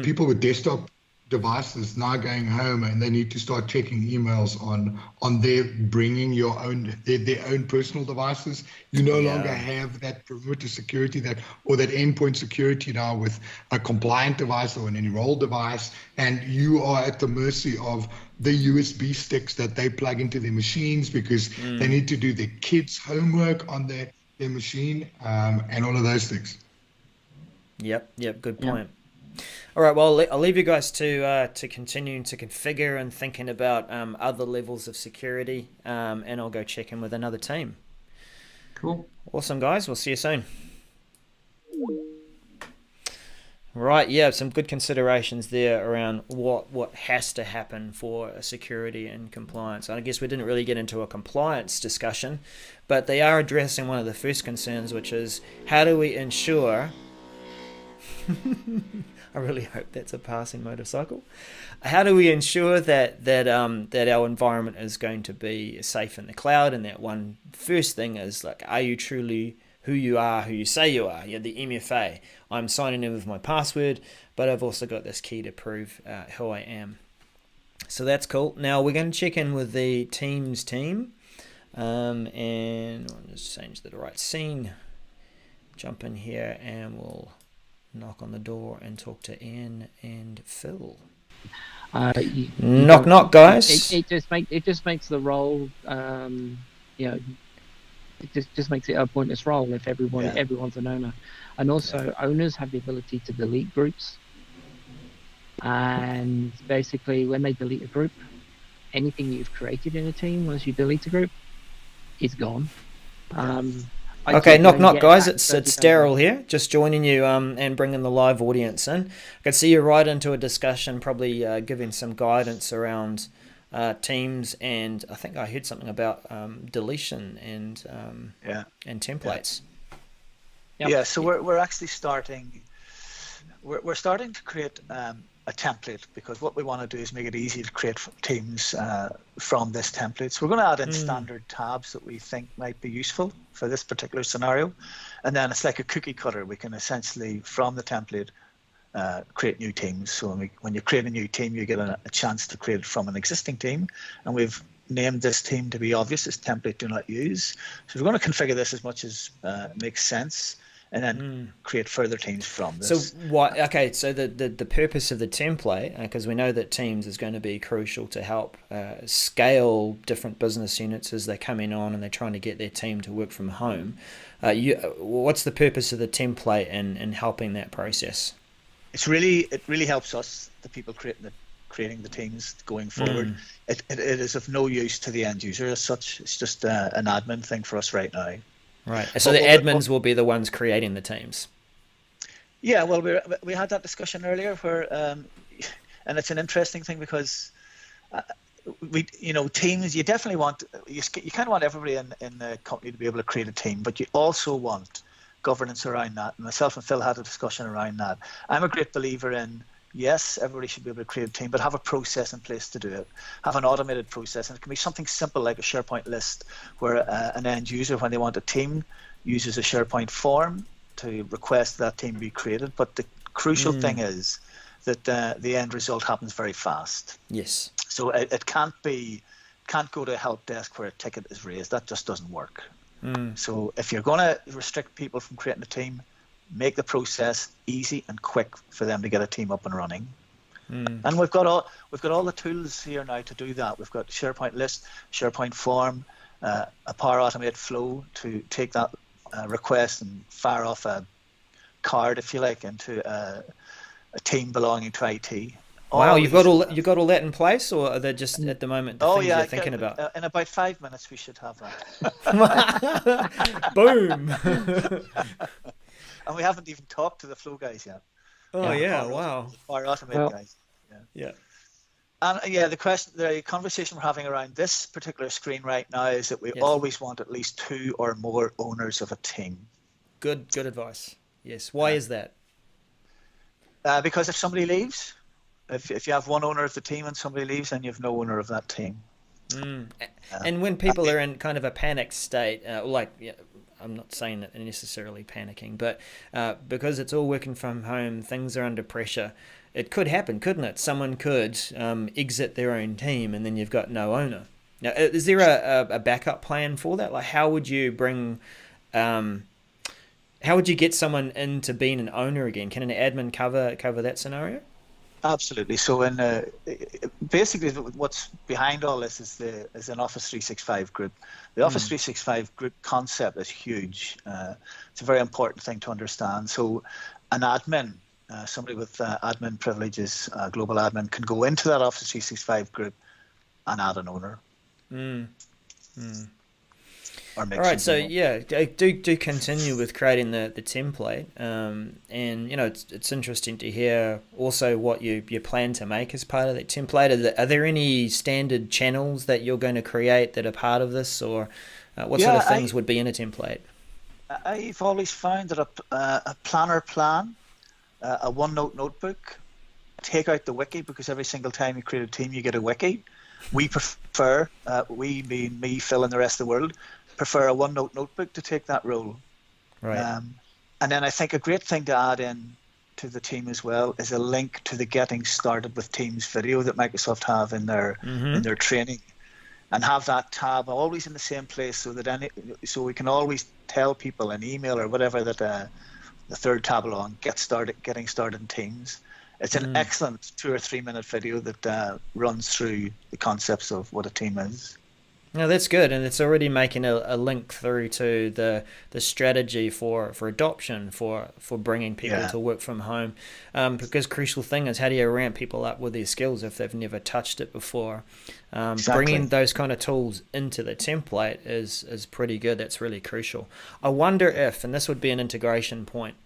people with desktop devices now going home, and they need to start checking emails on their bringing their own personal devices. You no longer have that perimeter security or that endpoint security now with a compliant device or an enrolled device, and you are at the mercy of the USB sticks that they plug into their machines because they need to do their kids' homework on their machine, and all of those things. Yep, good point. All right, well, I'll leave you guys to continue to configure and thinking about other levels of security, and I'll go check in with another team. Cool. Awesome, guys. We'll see you soon. Right, some good considerations there around what has to happen for security and compliance. I guess we didn't really get into a compliance discussion, but they are addressing one of the first concerns, which is how do we ensure... I really hope that's a passing motorcycle. How do we ensure that our environment is going to be safe in the cloud? And that one first thing is like, are you truly who you are, who you say you are? You're the MFA. I'm signing in with my password, but I've also got this key to prove who I am. So that's cool. Now we're going to check in with the Teams team, and I'll just change to the right scene. Jump in here, and we'll knock on the door and talk to Ian and Phil. Knock, guys. It just makes the role, it just makes it a pointless role if everyone's an owner, and also owners have the ability to delete groups. And basically, when they delete a group, anything you've created in a team, once you delete a group, is gone. Okay, knock knock, guys. It's Daryl here, just joining you and bringing the live audience in. I can see you right into a discussion, probably giving some guidance around teams, and I think I heard something about deletion and templates. Yeah, so we're actually starting. We're starting to create a template, because what we want to do is make it easy to create teams from this template. So we're going to add in standard tabs that we think might be useful for this particular scenario, and then it's like a cookie cutter. We can essentially, from the template, create new teams. So when you create a new team, you get a chance to create it from an existing team, and we've named this team to be obvious as template do not use. So we're going to configure this as much as makes sense, and then create further teams from this. So what? Okay, so the purpose of the template, because we know that Teams is going to be crucial to help scale different business units as they're coming on and they're trying to get their team to work from home. What's the purpose of the template in helping that process? It really helps us, the people creating the teams going forward. It is of no use to the end user as such. It's just an admin thing for us right now. Right. So the admins will be the ones creating the teams. Yeah. Well, we had that discussion earlier, where, and it's an interesting thing, because teams, you definitely want, you kind of want everybody in the company to be able to create a team, but you also want governance around that. And myself and Phil had a discussion around that. I'm a great believer in, yes, everybody should be able to create a team, but have a process in place to do it. Have an automated process, and it can be something simple like a SharePoint list, where an end user, when they want a team, uses a SharePoint form to request that team be created. But the crucial thing is that the end result happens very fast. Yes. So it can't go to a help desk where a ticket is raised. That just doesn't work. So if you're going to restrict people from creating a team, make the process easy and quick for them to get a team up and running. And we've got all the tools here now to do that. We've got SharePoint list, SharePoint form, a Power Automate flow to take that request and fire off a card, if you like, into a team belonging to IT. Wow, you've got all that in place, or are they just at the moment the things you're thinking about? In about 5 minutes we should have that. Boom. And we haven't even talked to the flow guys yet. Oh yeah, wow. Power Automate guys. Yeah. And the conversation we're having around this particular screen right now is that we always want at least 2 or more owners of a team. Good advice. Yes. Why is that? Because if somebody leaves, if you have one owner of the team and somebody leaves, then you have no owner of that team. And when people are in kind of a panic state, I'm not saying that they're necessarily panicking, but because it's all working from home, things are under pressure. It could happen, couldn't it? Someone could exit their own team, and then you've got no owner. Now, is there a backup plan for that? Like, how would you get someone into being an owner again? Can an admin cover that scenario? Absolutely. So, basically, what's behind all this is an Office 365 group. The Office 365 group concept is huge. It's a very important thing to understand. So, an admin, somebody with admin privileges, global admin, can go into that Office 365 group and add an owner. All right, so do continue with creating the template, and it's interesting to hear also what you plan to make as part of that template. Are there any standard channels that you're going to create that are part of this, or what sort of things would be in a template? I've always found that a planner plan, a OneNote notebook, take out the wiki, because every single time you create a team, you get a wiki. We prefer, we being me, Phil, and the rest of the world, prefer a OneNote notebook to take that role. Right. And then I think a great thing to add in to the team as well is a link to the Getting Started with Teams video that Microsoft have in their training, and have that tab always in the same place, so we can always tell people in email or whatever that the third tab along, Getting Started in Teams. It's an excellent 2 or 3 minute video that runs through the concepts of what a team is. No, that's good, and it's already making a link through to the strategy for adoption, for bringing people to work from home, because crucial thing is, how do you ramp people up with their skills if they've never touched it before? Exactly. Bringing those kind of tools into the template is pretty good. That's really crucial. I wonder if, and this would be an integration point,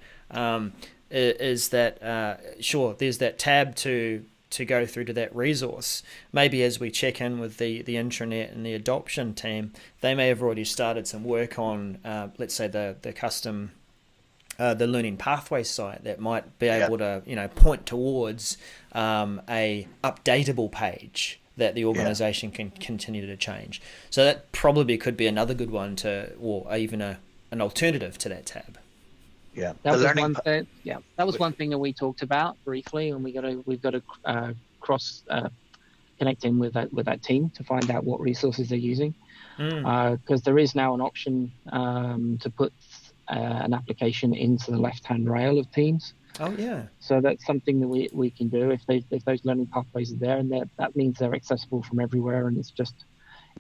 is that sure, there's that tab to go through to that resource. Maybe as we check in with the intranet and the adoption team, they may have already started some work on, let's say, the custom, the learning pathway site that might be able to, point towards a updatable page that the organization can continue to change. So that probably could be another good one or even an alternative to that tab. Yeah, that was one thing. Yeah, that was one thing that we talked about briefly, and we've got to cross connect in with that team to find out what resources they're using, because there is now an option to put an application into the left-hand rail of Teams. Oh yeah. So that's something that we can do if those learning pathways are there, and that means they're accessible from everywhere, and it's just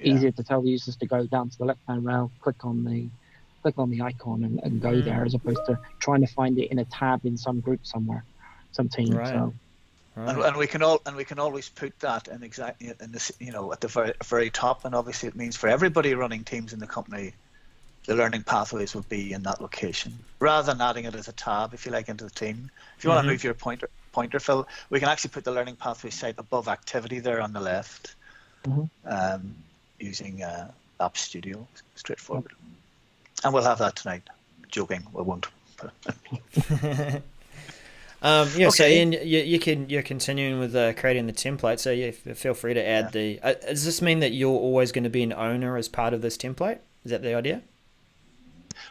easier to tell the users to go down to the left-hand rail, click on the icon and go there, as opposed to trying to find it in a tab in some group somewhere, some team. Right. So. Right. And we can always put that in exactly in this, at the very top, and obviously it means for everybody running Teams in the company, the learning pathways will be in that location, rather than adding it as a tab, if you like, into the team. If you want to move your pointer, Phil, we can actually put the learning pathway site above activity there on the left, using App Studio, straightforward. And we'll have that tonight. Joking, we won't. So Ian, you're continuing with creating the template. So feel free to add the. Does this mean that you're always going to be an owner as part of this template? Is that the idea?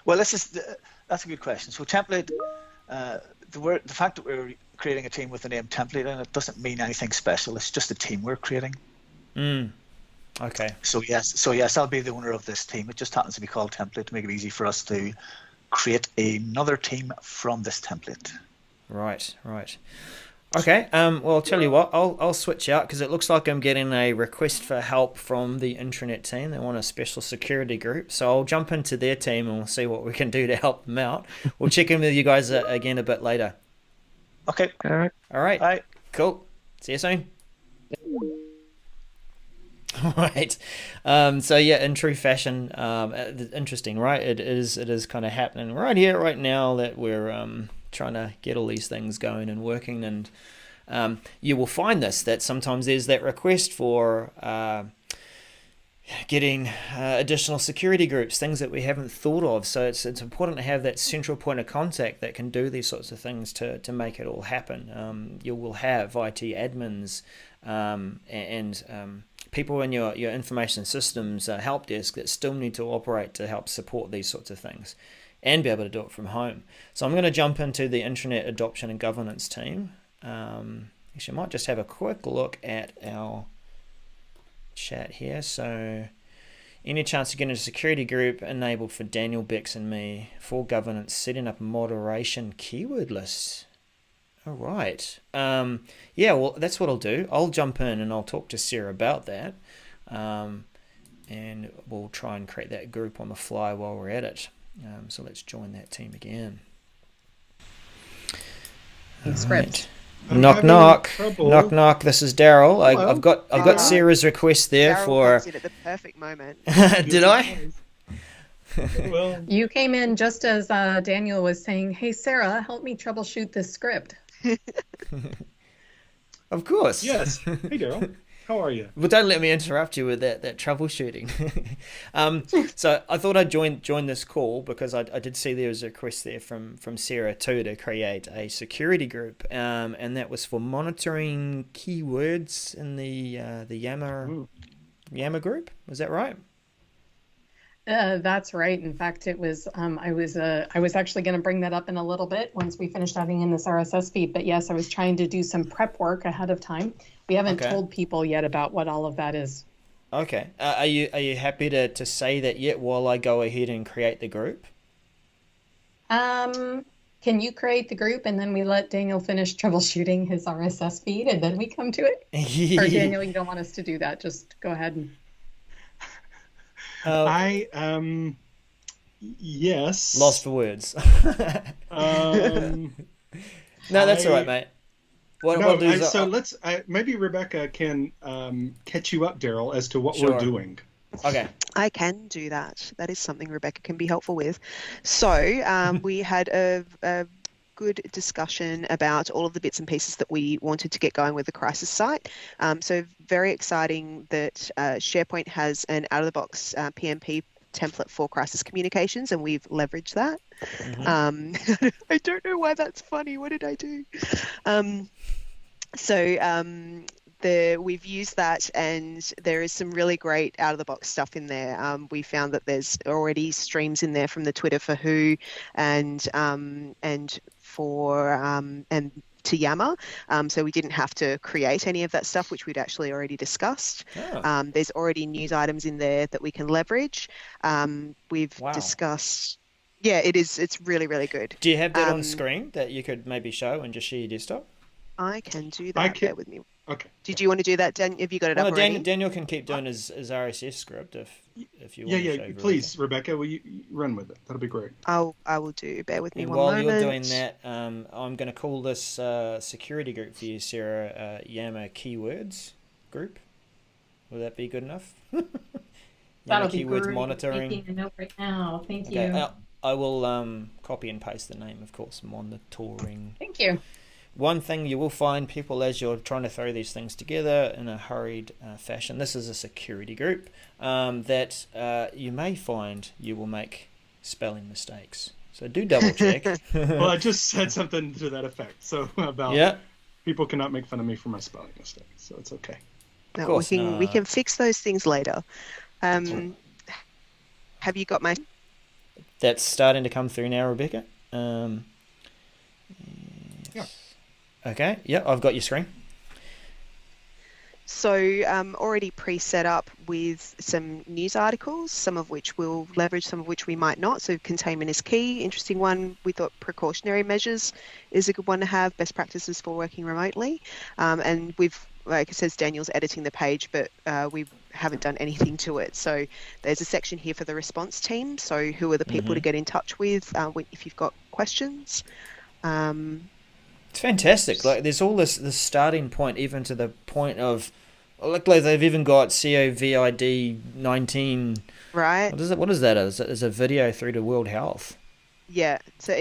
Well, that's a good question. So template, the fact that we're creating a team with the name template in it doesn't mean anything special. It's just a team we're creating. Okay. So yes, I'll be the owner of this team. It just happens to be called template to make it easy for us to create another team from this template. Right. Okay. Well, I'll tell you what. I'll switch out because it looks like I'm getting a request for help from the Intranet team. They want a special security group, so I'll jump into their team and we'll see what we can do to help them out. We'll check in with you guys again a bit later. Okay. All right. Bye. Cool. See you soon. Right. So yeah, in true fashion, interesting, right? It is kind of happening right here, right now, that we're trying to get all these things going and working, and you will find that sometimes there's that request for getting additional security groups, things that we haven't thought of. So it's important to have that central point of contact that can do these sorts of things to make it all happen. You will have IT admins and people in your information systems help desk that still need to operate to help support these sorts of things and be able to do it from home. So I'm going to jump into the Intranet adoption and governance team. Actually, I might just have a quick look at our chat here. So any chance to get a security group enabled for Daniel, Bex and me for governance, setting up moderation keyword lists. All right. Yeah, well, that's what I'll do. I'll jump in and I'll talk to Sarah about that. And we'll try and create that group on the fly while we're at it. So let's join that team again. Script. Knock knock. Knock knock. This is Daryl. I've got Sarah's request there Daryl for. comes in at the perfect moment. Did I? Well, You came in just as Daniel was saying, "Hey Sarah, help me troubleshoot this script." Of course. yes. Hey, Daryl. How are you? Well, don't let me interrupt you with that troubleshooting. So I thought I'd join this call because I did see there was a request there from Sarah too to create a security group, and that was for monitoring keywords in the Yammer group. Was that right? That's right. In fact, it was. I was actually going to bring that up in a little bit once we finished adding in this RSS feed. But yes, I was trying to do some prep work ahead of time. We haven't told people yet about what all of that is. Okay. Are you happy to say that yet while I go ahead and create the group? Can you create the group and then we let Daniel finish troubleshooting his RSS feed and then we come to it? Or Daniel, you don't want us to do that? Just go ahead and. Yes. Lost for words. No, that's all right, mate. Let's maybe Rebecca can catch you up, Daryl, as to what Sure. we're doing. Okay. I can do that. That is something Rebecca can be helpful with. So we had a good discussion about all of the bits and pieces that we wanted to get going with the crisis site. So very exciting that SharePoint has an out-of-the-box PMP template for crisis communications, and we've leveraged that. I don't know why that's funny. What did I do? We've used that, and there is some really great out-of-the-box stuff in there. We found that there's already streams in there from the Twitter for Who and to Yammer, so we didn't have to create any of that stuff, which we'd actually already discussed. There's already news items in there that we can leverage. We've discussed. Yeah, it's really, really good. Do you have that on screen that you could maybe show and just share your desktop? I can do that. Bear with me. Okay. Did you want to do that, Dan? Have you got it up already? Daniel can keep doing his RSS script if you want. Yeah. Please, Rebecca, will you run with it? That'll be great. I will do. Bear with me and one while moment. You're doing that, I'm going to call this security group for you, Sarah, Yammer keywords group. Will that be good enough? That'll be keywords great. monitoring. Making a note right now. Thank you. I will copy and paste the name, of course, monitoring. Thank you. One thing you will find, people, as you're trying to throw these things together in a hurried fashion, this is a security group, that you may find you will make spelling mistakes. So do double check. Well, I just said something to that effect. So about people cannot make fun of me for my spelling mistakes. So it's okay. No, we can fix those things later. Have you got my... That's starting to come through now, Rebecca. Okay, I've got your screen. So already pre-set up with some news articles, some of which we'll leverage, some of which we might not. So containment is key. Interesting one. We thought precautionary measures is a good one to have, best practices for working remotely. And we've, like it says, Daniel's editing the page, but we haven't done anything to it. So there's a section here for the response team. So who are the people to get in touch with if you've got questions. It's fantastic. Like there's all this starting point, even to the point of, like they've even got COVID-19. Right. What is that? Is a video through to World Health? Yeah, so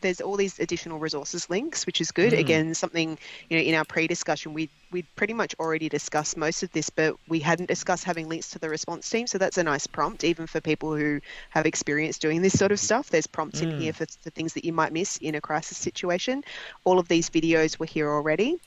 there's all these additional resources links, which is good. Again, something, in our pre-discussion, we'd pretty much already discussed most of this, but we hadn't discussed having links to the response team. So that's a nice prompt, even for people who have experience doing this sort of stuff. There's prompts in here for things that you might miss in a crisis situation. All of these videos were here already.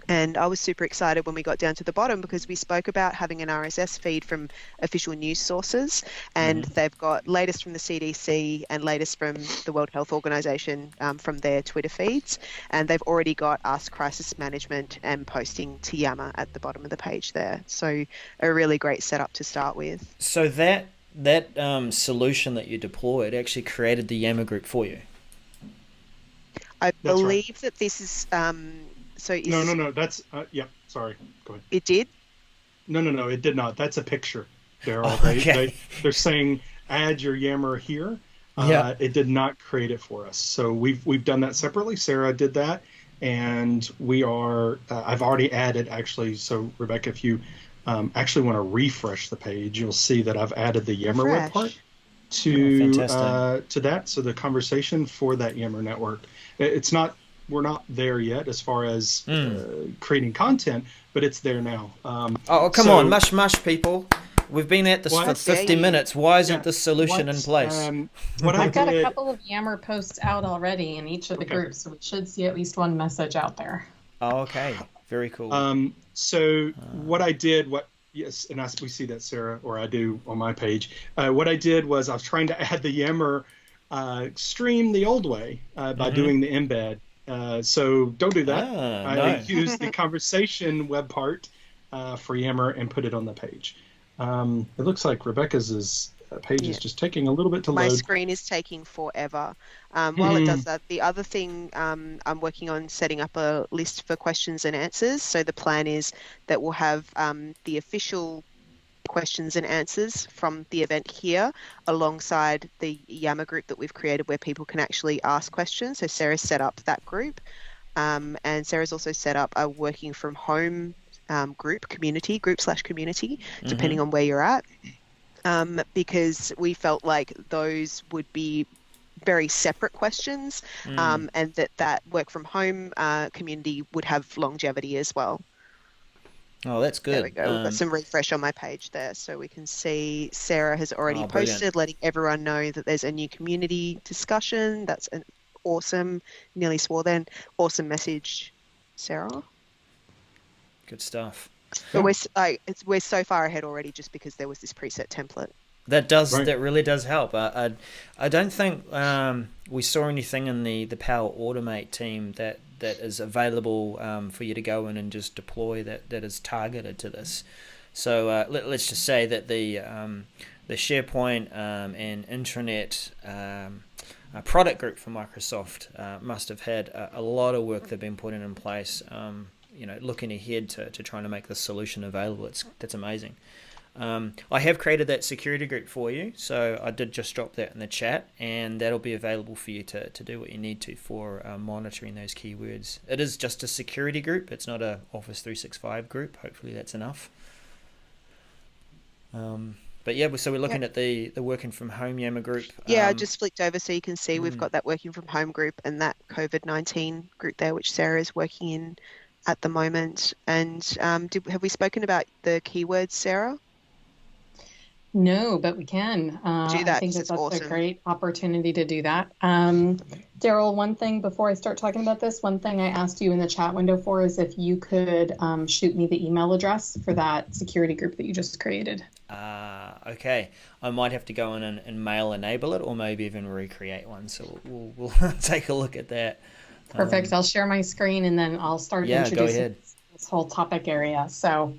And I was super excited when we got down to the bottom because we spoke about having an RSS feed from official news sources, and they've got latest from the CDC and latest from the World Health Organization from their Twitter feeds, and they've already got Ask Crisis Management and posting to Yammer at the bottom of the page there. So a really great setup to start with. So that solution that you deployed actually created the Yammer group for you? I believe that this is... No. That's sorry. Go ahead. It did? No. It did not. That's a picture, Daryl. They're saying add your Yammer here. It did not create it for us. So we've done that separately. Sarah did that, and we are. I've already added actually. So Rebecca, if you actually want to refresh the page, you'll see that I've added the Yammer web part to that. So the conversation for that Yammer network. It's not. We're not there yet as far as creating content, but it's there now. Come on, mush, people. We've been at this for 50 minutes. Why isn't this solution in place? I've got a couple of Yammer posts out already in each of the groups, so we should see at least one message out there. Oh, okay. Very cool. So what I did, we see that, Sarah, or I do on my page. What I did was I was trying to add the Yammer stream the old way by doing the embed. So don't do that. I use the conversation web part for Yammer and put it on the page. It looks like Rebecca's page is just taking a little bit to load. My screen is taking forever. While it does that, the other thing I'm working on setting up a list for questions and answers. So the plan is that we'll have the official questions and answers from the event here alongside the Yammer group that we've created where people can actually ask questions. So Sarah's set up that group, and Sarah's also set up a working from home group / community, depending on where you're at, because we felt like those would be very separate questions, and that work from home community would have longevity as well. Oh, that's good. There we go. We've got some refresh on my page there, so we can see Sarah has already posted, letting everyone know that there's a new community discussion. That's an awesome, nearly swore then, awesome message, Sarah. Good stuff. But we're so far ahead already just because there was this preset template. That really does help. I don't think we saw anything in the Power Automate team that is available for you to go in and just deploy that is targeted to this. So let's just say that the SharePoint and Intranet product group for Microsoft must have had a lot of work they've been putting in place. Looking ahead to trying to make this solution available. That's amazing. I have created that security group for you, so I did just drop that in the chat, and that'll be available for you to do what you need to for monitoring those keywords. It is just a security group. It's not a Office 365 group. Hopefully that's enough. But yeah, so we're looking at the working from home Yammer group. Yeah, I just flicked over so you can see we've got that working from home group and that COVID-19 group there, which Sarah is working in at the moment. And have we spoken about the keywords, Sarah? No, but we can. Do that. I think that's awesome. A great opportunity to do that. Daryl, one thing before I start talking about this, one thing I asked you in the chat window for is if you could shoot me the email address for that security group that you just created. Okay. I might have to go in and mail enable it or maybe even recreate one. So we'll take a look at that. Perfect. I'll share my screen and then I'll start introducing this whole topic area. So,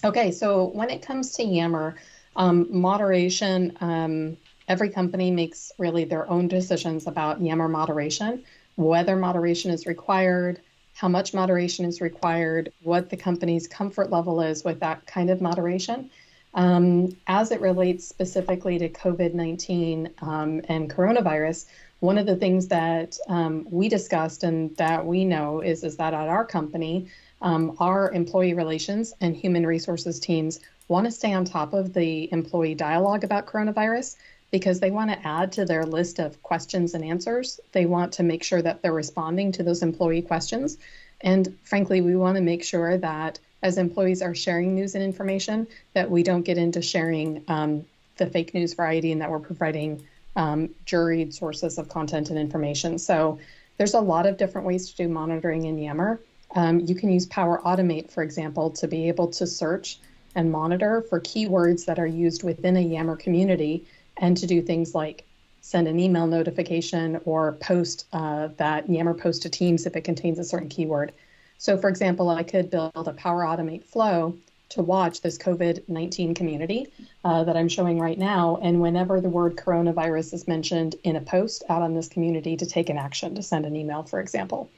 okay. So when it comes to Yammer, moderation, every company makes really their own decisions about Yammer moderation, whether moderation is required, how much moderation is required, what the company's comfort level is with that kind of moderation. As it relates specifically to COVID-19 and coronavirus, one of the things that we discussed and that we know is that at our company, our employee relations and human resources teams want to stay on top of the employee dialogue about coronavirus because they want to add to their list of questions and answers. They want to make sure that they're responding to those employee questions. And frankly, we want to make sure that as employees are sharing news and information, that we don't get into sharing the fake news variety and that we're providing juried sources of content and information. So there's a lot of different ways to do monitoring in Yammer. You can use Power Automate, for example, to be able to search and monitor for keywords that are used within a Yammer community and to do things like send an email notification or post that Yammer post to Teams if it contains a certain keyword. So for example, I could build a Power Automate flow to watch this COVID-19 community that I'm showing right now. And whenever the word coronavirus is mentioned in a post out on this community, to take an action, to send an email, for example.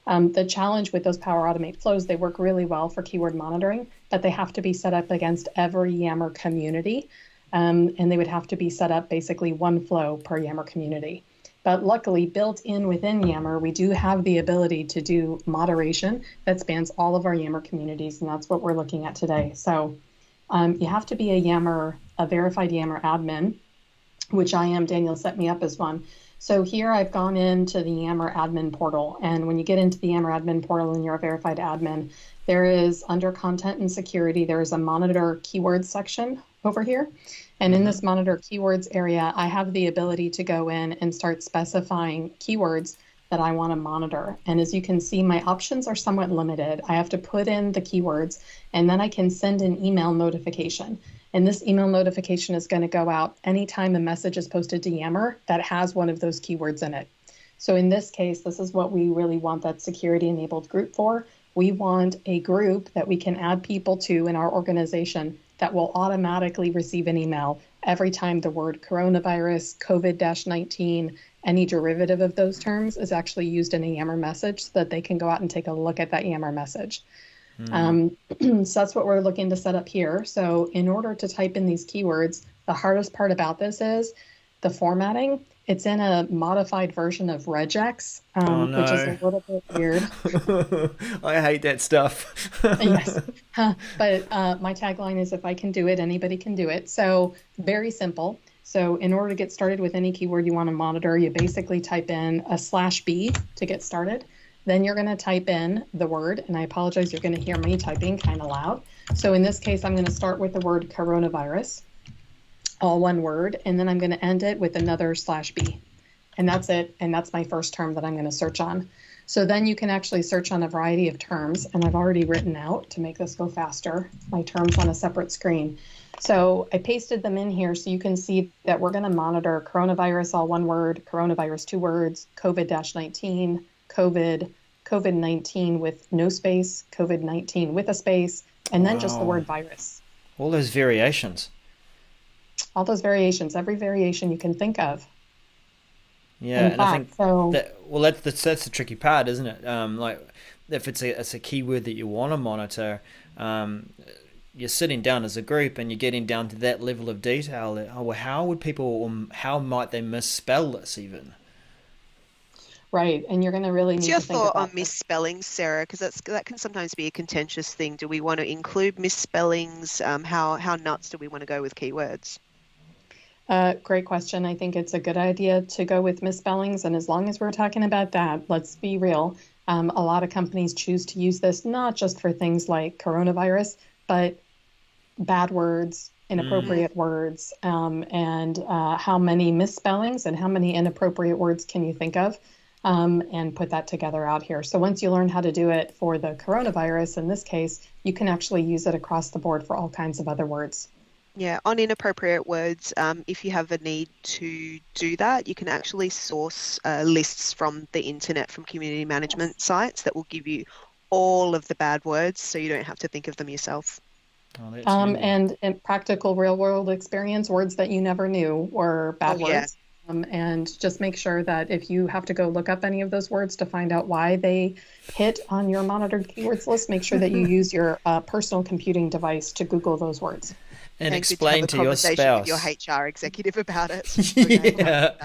The challenge with those Power Automate flows, they work really well for keyword monitoring, but they have to be set up against every Yammer community. And they would have to be set up basically one flow per Yammer community. But luckily, built in within Yammer, we do have the ability to do moderation that spans all of our Yammer communities, and that's what we're looking at today. So you have to be a verified Yammer admin, which I am. Daniel set me up as one. So here I've gone into the Yammer admin portal, and when you get into the Yammer admin portal and you're a verified admin, there is under content and security, there is a monitor keywords section over here. And in this monitor keywords area, I have the ability to go in and start specifying keywords that I want to monitor. And as you can see, my options are somewhat limited. I have to put in the keywords, and then I can send an email notification. And this email notification is going to go out anytime a message is posted to Yammer that has one of those keywords in it. So in this case, this is what we really want that security-enabled group for. We want a group that we can add people to in our organization that will automatically receive an email every time the word coronavirus, COVID-19, any derivative of those terms is actually used in a Yammer message so that they can go out and take a look at that Yammer message. So that's what we're looking to set up here. So in order to type in these keywords, the hardest part about this is the formatting. It's in a modified version of regex, which is a little bit weird. I hate that stuff. Yes. But my tagline is, if I can do it, anybody can do it. So very simple. So in order to get started with any keyword you want to monitor, you basically type in a /B to get started. Then you're going to type in the word, and I apologize, you're going to hear me typing kind of loud. So in this case, I'm going to start with the word coronavirus, all one word, and then I'm going to end it with another /B. And that's it, and that's my first term that I'm going to search on. So then you can actually search on a variety of terms, and I've already written out, to make this go faster, my terms on a separate screen. So I pasted them in here so you can see that we're going to monitor coronavirus, all one word, coronavirus, 2 words, COVID-19, COVID, COVID-19 with no space, COVID-19 with a space, and then just the word virus. All those variations. All those variations, every variation you can think of. Yeah, and I think that's the tricky part, isn't it? Like if it's a keyword that you want to monitor, you're sitting down as a group and you're getting down to that level of detail. How might they misspell this even? Right, and you're going to really need to think about. What's your thought on misspellings, Sarah? Because that can sometimes be a contentious thing. Do we want to include misspellings? How nuts do we want to go with keywords? Great question. I think it's a good idea to go with misspellings, and as long as we're talking about that, let's be real. A lot of companies choose to use this not just for things like coronavirus, but bad words, inappropriate words, and how many misspellings and how many inappropriate words can you think of? And put that together out here. So once you learn how to do it for the coronavirus, in this case, you can actually use it across the board for all kinds of other words. Yeah, on inappropriate words, if you have a need to do that, you can actually source lists from the internet, from community management sites that will give you all of the bad words, so you don't have to think of them yourself. And in practical real world experience, words that you never knew were bad words. Yeah. And just make sure that if you have to go look up any of those words to find out why they hit on your monitored keywords list, make sure that you use your personal computing device to Google those words. And explain to your spouse. With your HR executive about it. Yeah.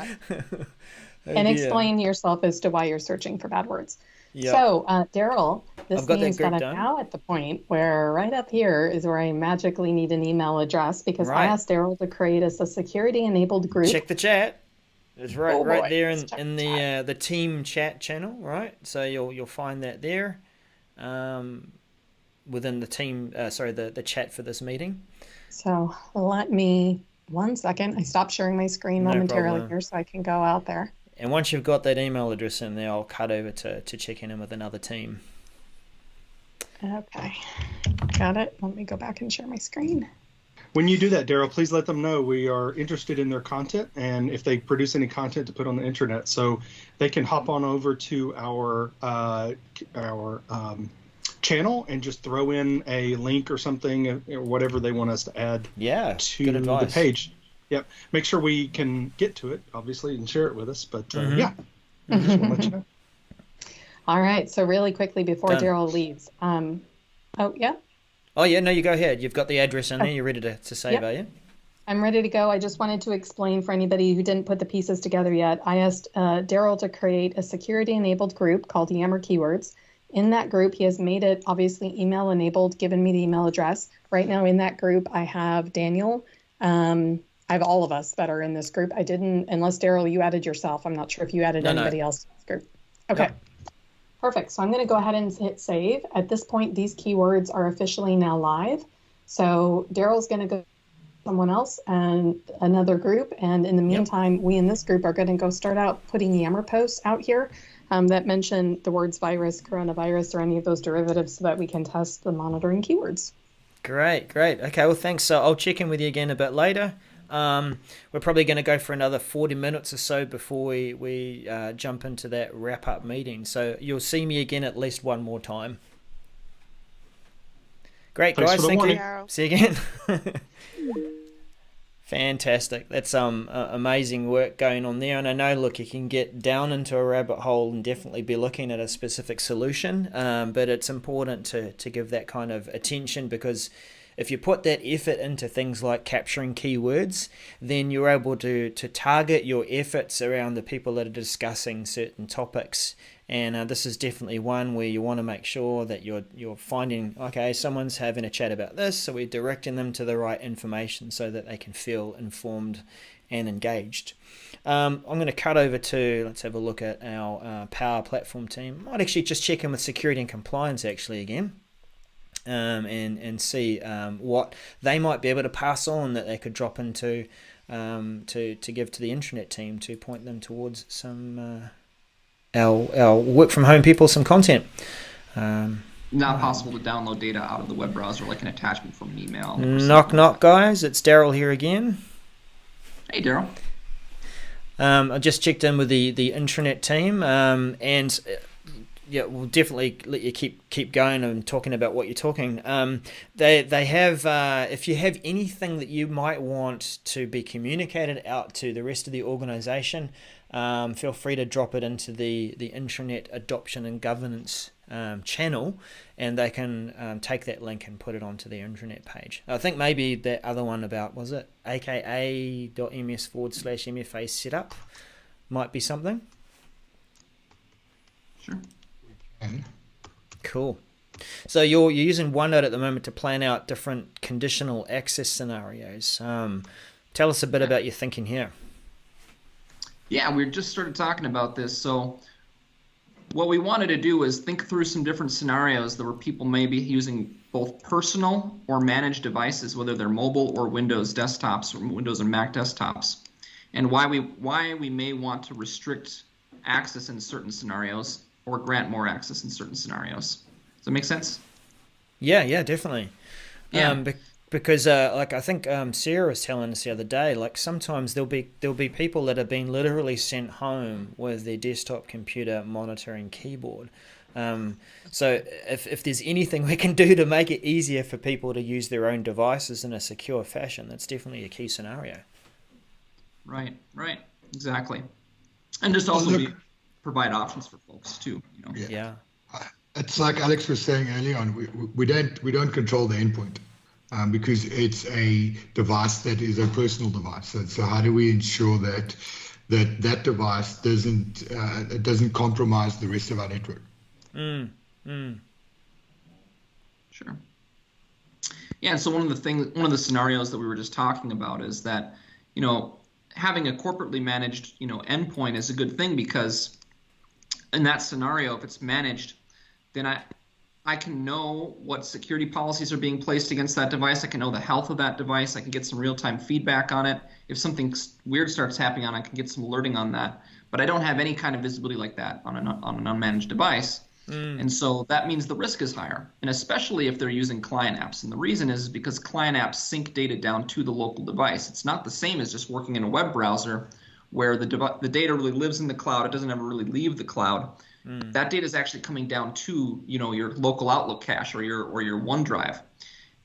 And explain yourself as to why you're searching for bad words. Yep. So, Daryl, this means that I'm now at the point where right up here is where I magically need an email address, because I asked Daryl to create us a security-enabled group. Check the chat. It's right there in the team chat channel, right? So you'll find that there, within the team. The chat for this meeting. So let me 1 second. I stopped sharing my screen momentarily here, so I can go out there. And once you've got that email address in there, I'll cut over to checking in with another team. Okay, got it. Let me go back and share my screen. When you do that, Daryl, please let them know we are interested in their content and if they produce any content to put on the intranet, so they can hop on over to our channel and just throw in a link or something or whatever they want us to add to the page. Yep. Make sure we can get to it, obviously, and share it with us. But I just want to let you know. All right. So really quickly before Daryl leaves. Oh, yeah, no, you go ahead. You've got the address in there. You're ready to save, are you? I'm ready to go. I just wanted to explain for anybody who didn't put the pieces together yet. I asked Daryl to create a security-enabled group called Yammer Keywords. In that group, he has made it obviously email-enabled, given me the email address. Right now in that group, I have Daniel. I have all of us that are in this group. I didn't, unless Daryl, you added yourself. I'm not sure if you added anybody else to this group. Okay. Yep. Perfect. So I'm going to go ahead and hit save. At this point, these keywords are officially now live. So Daryl's going to go to someone else and another group. And in the meantime, we in this group are going to go start out putting Yammer posts out here that mention the words virus, coronavirus, or any of those derivatives so that we can test the monitoring keywords. Great. Okay, well, thanks. So I'll check in with you again a bit later. We're probably going to go for another 40 minutes or so before we jump into that wrap-up meeting. So you'll see me again at least one more time. Great, guys. Thank you. See you again. Fantastic. That's amazing work going on there. And I know, look, you can get down into a rabbit hole and definitely be looking at a specific solution, but it's important to give that kind of attention, because if you put that effort into things like capturing keywords, then you're able to target your efforts around the people that are discussing certain topics. And this is definitely one where you want to make sure that you're finding, okay, someone's having a chat about this, so we're directing them to the right information so that they can feel informed and engaged. I'm going to cut over to, let's have a look at our Power Platform team. Might actually just check in with security and compliance actually again. And see what they might be able to pass on that they could drop into to give to the Intranet team to point them towards some our work from home people some content. Not possible to download data out of the web browser like an attachment from an email. Knock knock, guys. It's Daryl here again. Hey, Daryl. I just checked in with the Intranet team, and yeah, we'll definitely let you keep going and talking about what you're talking. They have, if you have anything that you might want to be communicated out to the rest of the organization, feel free to drop it into the Intranet Adoption and Governance channel, and they can take that link and put it onto their Intranet page. I think maybe that other one about, was it aka.ms/MFA setup might be something. Sure. Cool. So you're using OneNote at the moment to plan out different conditional access scenarios. Tell us a bit about your thinking here. Yeah, we just started talking about this. So what we wanted to do is think through some different scenarios that where people may be using both personal or managed devices, whether they're mobile or Windows desktops or Windows and Mac desktops, and why we may want to restrict access in certain scenarios or grant more access in certain scenarios. Does that make sense? Yeah, definitely. Yeah. Because like I think Sarah was telling us the other day, like sometimes there'll be people that have been literally sent home with their desktop computer monitoring keyboard. So if there's anything we can do to make it easier for people to use their own devices in a secure fashion, that's definitely a key scenario. Right, exactly. And just also provide options for folks too. You know. Yeah. It's like Alex was saying earlier on. We don't control the endpoint. Because it's a device that is a personal device. So how do we ensure that device doesn't compromise the rest of our network? Sure. Yeah. So one of the scenarios that we were just talking about is that, you know, having a corporately managed, you know, endpoint is a good thing, because in that scenario, if it's managed, then I can know what security policies are being placed against that device. I can know the health of that device. I can get some real-time feedback on it. If something weird starts happening on it, I can get some alerting on that. But I don't have any kind of visibility like that on an unmanaged device. And so that means the risk is higher, and especially if they're using client apps. And the reason is because client apps sync data down to the local device. It's not the same as just working in a web browser where the data really lives in the cloud. It doesn't ever really leave the cloud. That data is actually coming down to, you know, your local Outlook cache or your OneDrive.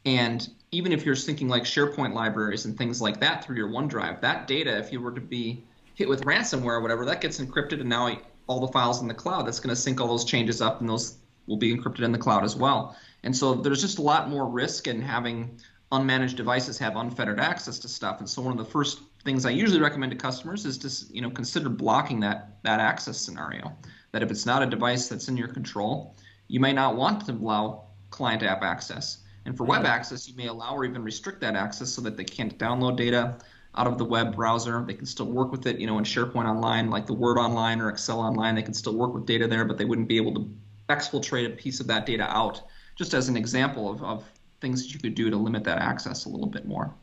And even if you're syncing like SharePoint libraries and things like that through your OneDrive, that data, if you were to be hit with ransomware or whatever, that gets encrypted, and now all the files in the cloud, that's going to sync all those changes up, and those will be encrypted in the cloud as well. And so there's just a lot more risk in having unmanaged devices have unfettered access to stuff. And so one of the first things I usually recommend to customers is to, you know, consider blocking that access scenario. That if it's not a device that's in your control, you may not want to allow client app access. And for web access, you may allow or even restrict that access so that they can't download data out of the web browser. They can still work with it, you know, in SharePoint Online, like the Word Online or Excel Online. They can still work with data there, but they wouldn't be able to exfiltrate a piece of that data out, just as an example of things that you could do to limit that access a little bit more.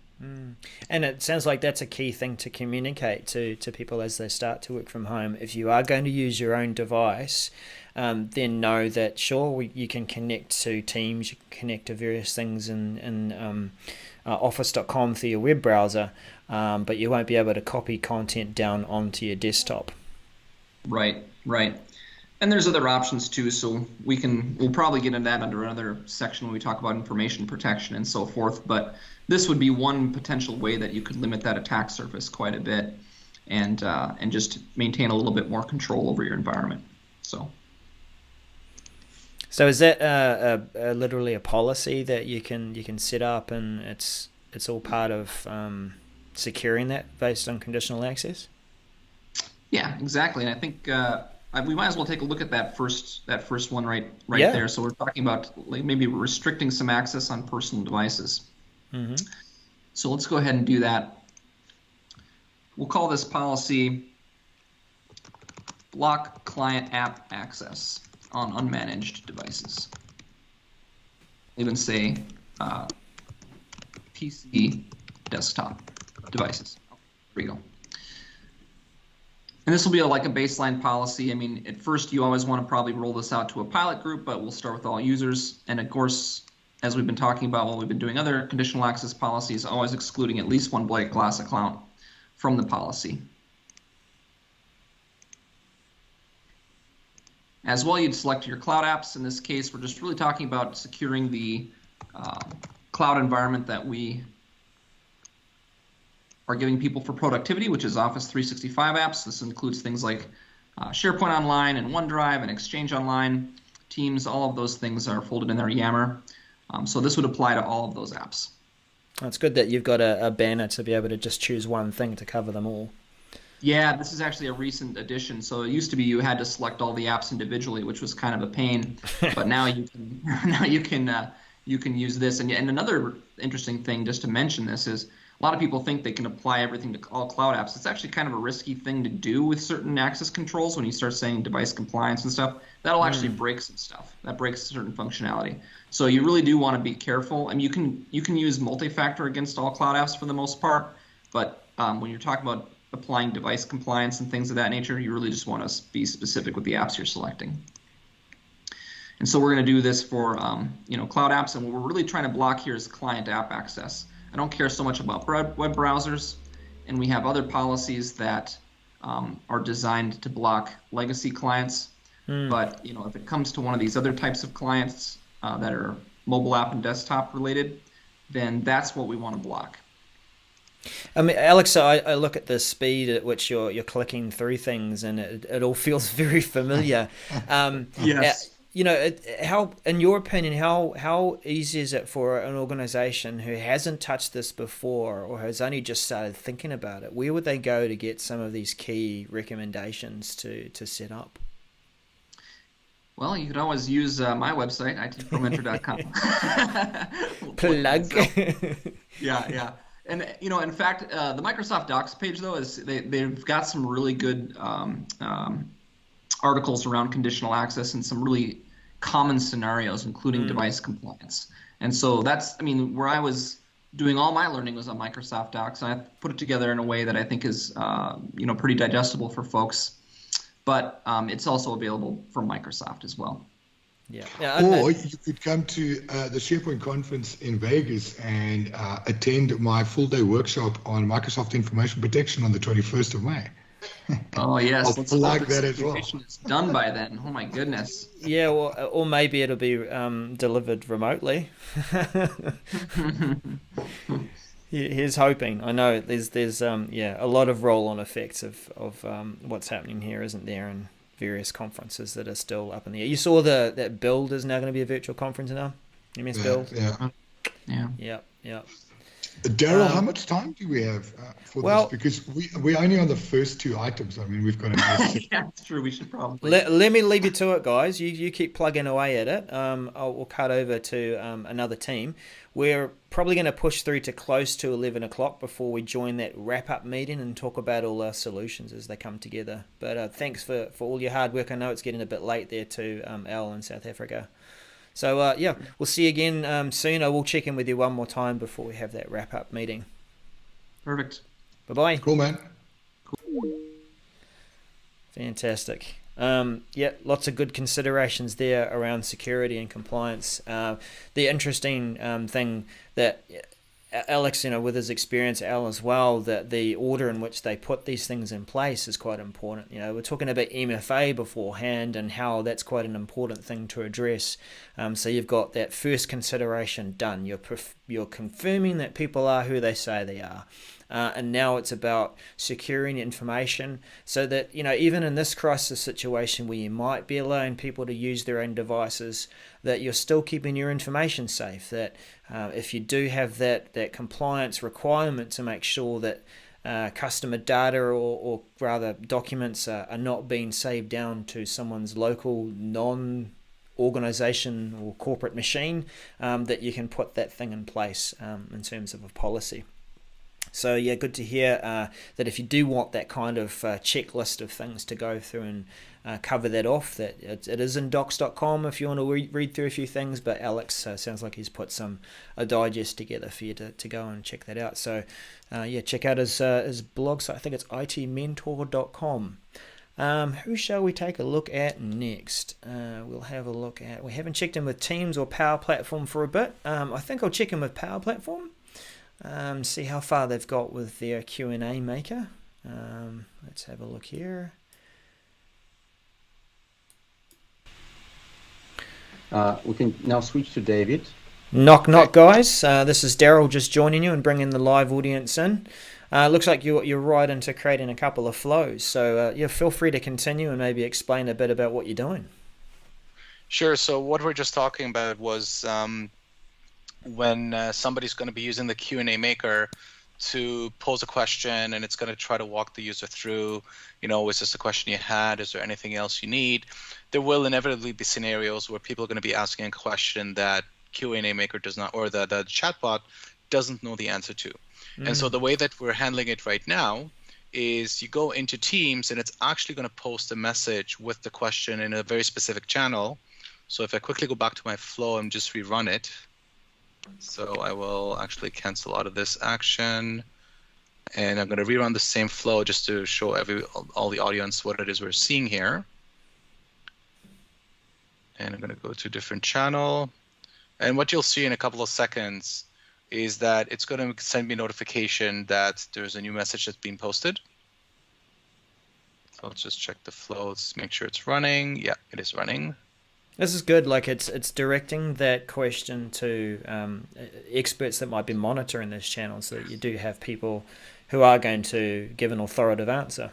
And it sounds like that's a key thing to communicate to people as they start to work from home. If you are going to use your own device, then know that, sure, you can connect to Teams, you can connect to various things in office.com through your web browser, but you won't be able to copy content down onto your desktop. Right. And there's other options too, so we'll probably get into that under another section when we talk about information protection and so forth, but this would be one potential way that you could limit that attack surface quite a bit and just maintain a little bit more control over your environment. So is that literally a policy that you can set up, and it's all part of securing that based on conditional access? Yeah, exactly. And I think we might as well take a look at that first one right Yeah. there. So we're talking about like maybe restricting some access on personal devices. Mm-hmm. So let's go ahead and do that. We'll call this policy block client app access on unmanaged devices. Even say PC desktop devices. Here we go. And this will be like a baseline policy. I mean, at first you always want to probably roll this out to a pilot group, but we'll start with all users. And of course, as we've been talking about while we've been doing other conditional access policies, always excluding at least one blade class account from the policy. As well, you'd select your cloud apps. In this case, we're just really talking about securing the cloud environment that we are giving people for productivity, which is Office 365 apps. This includes things like SharePoint Online and OneDrive and Exchange Online, Teams. All of those things are folded in their Yammer. So this would apply to all of those apps. It's good that you've got a banner to be able to just choose one thing to cover them all. Yeah, this is actually a recent addition. So it used to be you had to select all the apps individually, which was kind of a pain. But now you can use this. And another interesting thing, just to mention this, is a lot of people think they can apply everything to all cloud apps. It's actually kind of a risky thing to do with certain access controls when you start saying device compliance and stuff. That'll actually break some stuff. That breaks certain functionality. So you really do want to be careful. I mean, you can use multi-factor against all cloud apps for the most part, but when you're talking about applying device compliance and things of that nature, you really just want to be specific with the apps you're selecting. And so we're going to do this for cloud apps, and what we're really trying to block here is client app access. I don't care so much about web browsers, and we have other policies that are designed to block legacy clients. But if it comes to one of these other types of clients that are mobile app and desktop related, then that's what we want to block. I mean, Alex, I look at the speed at which you're clicking through things, and it all feels very familiar. Yes. How, in your opinion, how easy is it for an organization who hasn't touched this before or has only just started thinking about it? Where would they go to get some of these key recommendations to set up? Well, you could always use my website, itpromentor.com. Plug. Yeah. And in fact, the Microsoft Docs page though is they've got some really good articles around conditional access and some really common scenarios, including device compliance. And so that's, where I was doing all my learning was on Microsoft Docs, and I put it together in a way that I think is pretty digestible for folks. But it's also available from Microsoft as well. Yeah. Or you could come to the SharePoint conference in Vegas and attend my full-day workshop on Microsoft Information Protection on the 21st of May. Oh, yes. I'll plug that as well. It's done by then. Oh, my goodness. Yeah, or maybe it'll be delivered remotely. Here's hoping. I know there's a lot of roll-on effects of what's happening here, isn't there, and various conferences that are still up in the air. You saw that Build is now going to be a virtual conference now? MS Build? Yeah. Daryl, how much time do we have for this? Because we're only on the first two items. We've got to yeah, that's true. We should probably... Let me leave you to it, guys. You keep plugging away at it. We'll cut over to another team. We're probably going to push through to close to 11 o'clock before we join that wrap-up meeting and talk about all our solutions as they come together. But thanks for all your hard work. I know it's getting a bit late there too, Al in South Africa. So, we'll see you again soon. I will check in with you one more time before we have that wrap-up meeting. Perfect. Bye-bye. Cool, man. Cool. Fantastic. Lots of good considerations there around security and compliance. The interesting thing that Alex, with his experience, Al as well, that the order in which they put these things in place is quite important. We're talking about MFA beforehand and how that's quite an important thing to address. So you've got that first consideration done. You're confirming that people are who they say they are. And now it's about securing information so that, even in this crisis situation where you might be allowing people to use their own devices, that you're still keeping your information safe, that if you do have that compliance requirement to make sure that customer data or rather documents are not being saved down to someone's local non-organization or corporate machine, that you can put that thing in place in terms of a policy. So yeah, good to hear that if you do want that kind of checklist of things to go through and cover that off, that it is in docs.com if you want to read through a few things, but Alex sounds like he's put a digest together for you to go and check that out. So check out his blog site. I think it's itmentor.com. Who shall we take a look at next? We'll have a look at, we haven't checked in with Teams or Power Platform for a bit. I think I'll check in with Power Platform. See how far they've got with their Q&A maker. Let's have a look here. We can now switch to David. Knock, guys. This is Daryl just joining you and bringing the live audience in. Looks like you're right into creating a couple of flows. So feel free to continue and maybe explain a bit about what you're doing. Sure. So what we're just talking about was when somebody's going to be using the Q&A maker to pose a question, and it's going to try to walk the user through, is this a question you had? Is there anything else you need? There will inevitably be scenarios where people are going to be asking a question that Q&A maker does not, or the chatbot doesn't know the answer to. And so the way that we're handling it right now is you go into Teams, and it's actually going to post a message with the question in a very specific channel. So if I quickly go back to my flow and just rerun it, so I will actually cancel out of this action, and I'm going to rerun the same flow just to show all the audience what it is we're seeing here. And I'm going to go to a different channel. And what you'll see in a couple of seconds is that it's going to send me a notification that there's a new message that's being posted. So let's just check the flow. Let's make sure it's running. Yeah, it is running. This is good. Like it's directing that question to experts that might be monitoring this channel, so that you do have people who are going to give an authoritative answer.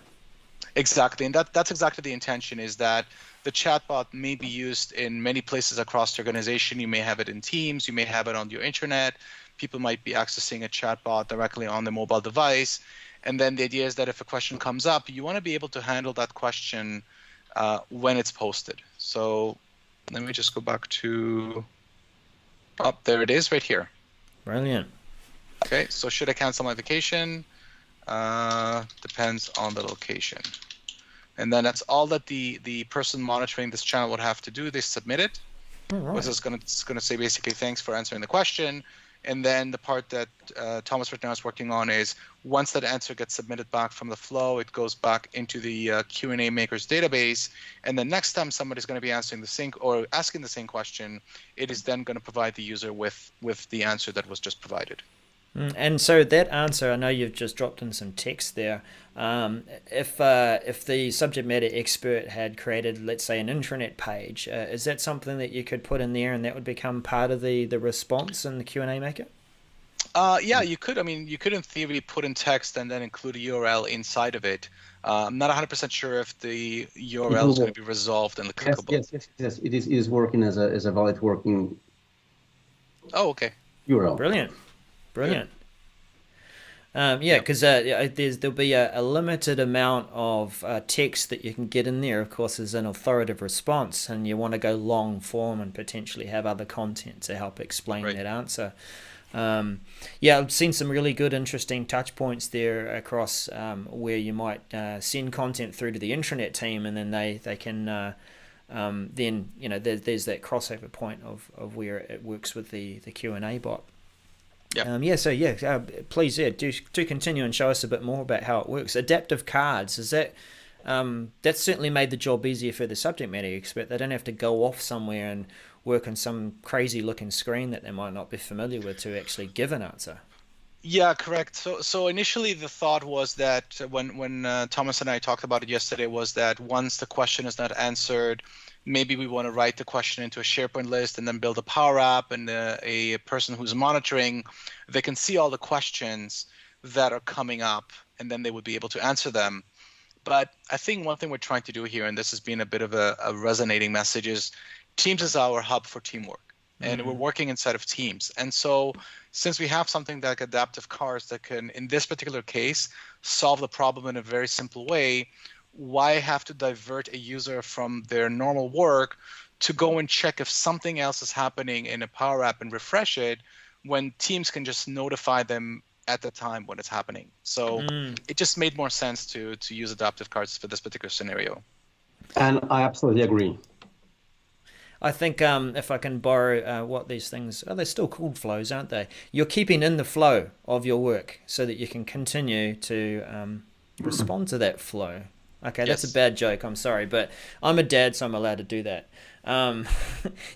Exactly, and that's exactly the intention, is that the chatbot may be used in many places across the organization. You may have it in Teams, you may have it on your intranet. People might be accessing a chatbot directly on their mobile device. And then the idea is that if a question comes up, you want to be able to handle that question when it's posted. So let me just go back to, there it is right here. Brilliant. Okay, so should I cancel my vacation? Depends on the location. And then that's all that the person monitoring this channel would have to do. They submit it. All right. It's going to say basically, thanks for answering the question. And then the part that Thomas right now is working on is once that answer gets submitted back from the flow, it goes back into the Q&A maker's database. And then next time somebody's going to be answering the same or asking the same question, it is then going to provide the user with the answer that was just provided. And so that answer, I know you've just dropped in some text there. If the subject matter expert had created, let's say, an intranet page, is that something that you could put in there and that would become part of the response in the Q&A maker? Yeah, you could. I mean, you could in theory put in text and then include a URL inside of it. I'm not 100% sure if the URL is going to be resolved and clickable. Yes. It is working as a valid working. Oh, okay. URL. Brilliant. Because there'll be a limited amount of text that you can get in there, of course, as an authoritative response, and you want to go long form and potentially have other content to help explain that answer. I've seen some really good, interesting touch points there across where you might send content through to the intranet team, and then they can there's that crossover point of where it works with the Q&A bot. Please do continue and show us a bit more about how it works. Adaptive cards, is that that's certainly made the job easier for the subject matter expert. They don't have to go off somewhere and work on some crazy looking screen that they might not be familiar with to actually give an answer. Yeah, correct. So initially the thought was that when Thomas and I talked about it yesterday was that once the question is not answered, maybe we want to write the question into a SharePoint list and then build a Power App, and a person who's monitoring, they can see all the questions that are coming up, and then they would be able to answer them. But I think one thing we're trying to do here, and this has been a bit of a resonating message, is Teams is our hub for teamwork. And we're working inside of Teams. And so since we have something like adaptive cards that can, in this particular case, solve the problem in a very simple way, why have to divert a user from their normal work to go and check if something else is happening in a Power App and refresh it when Teams can just notify them at the time when it's happening? So it just made more sense to use adaptive cards for this particular scenario. And I absolutely agree. I think if I can borrow what these things are, they're still called flows, aren't they? You're keeping in the flow of your work so that you can continue to respond to that flow. Okay, that's a bad joke. I'm sorry, but I'm a dad, so I'm allowed to do that.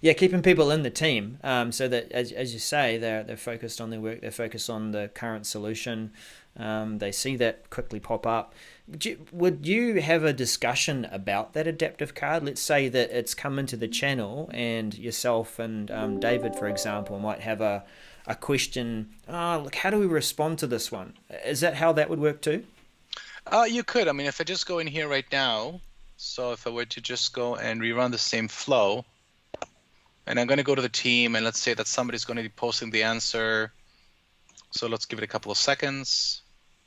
Yeah, keeping people in the team so that, as you say, they're focused on their work. They're focused on the current solution. They see that quickly pop up. Would you have a discussion about that adaptive card? Let's say that it's come into the channel and yourself and David, for example, might have a question. Oh, look, how do we respond to this one? Is that how that would work too? You could. I mean, if I just go in here right now, so if I were to just go and rerun the same flow, and I'm going to go to the team, and let's say that somebody's going to be posting the answer. So let's give it a couple of seconds.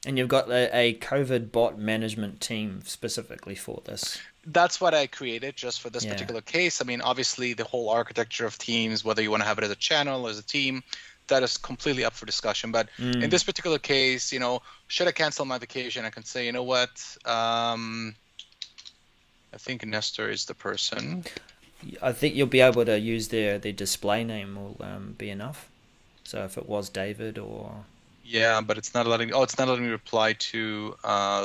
And you've got a COVID bot management team specifically for this. That's what I created just for this particular case. I mean, obviously, the whole architecture of Teams, whether you want to have it as a channel or as a team, that is completely up for discussion. But in this particular case, should I cancel my vacation? I can say, you know what? I think Nestor is the person. I think you'll be able to use their display name will be enough. So if it was David or... Yeah, but it's not letting me reply to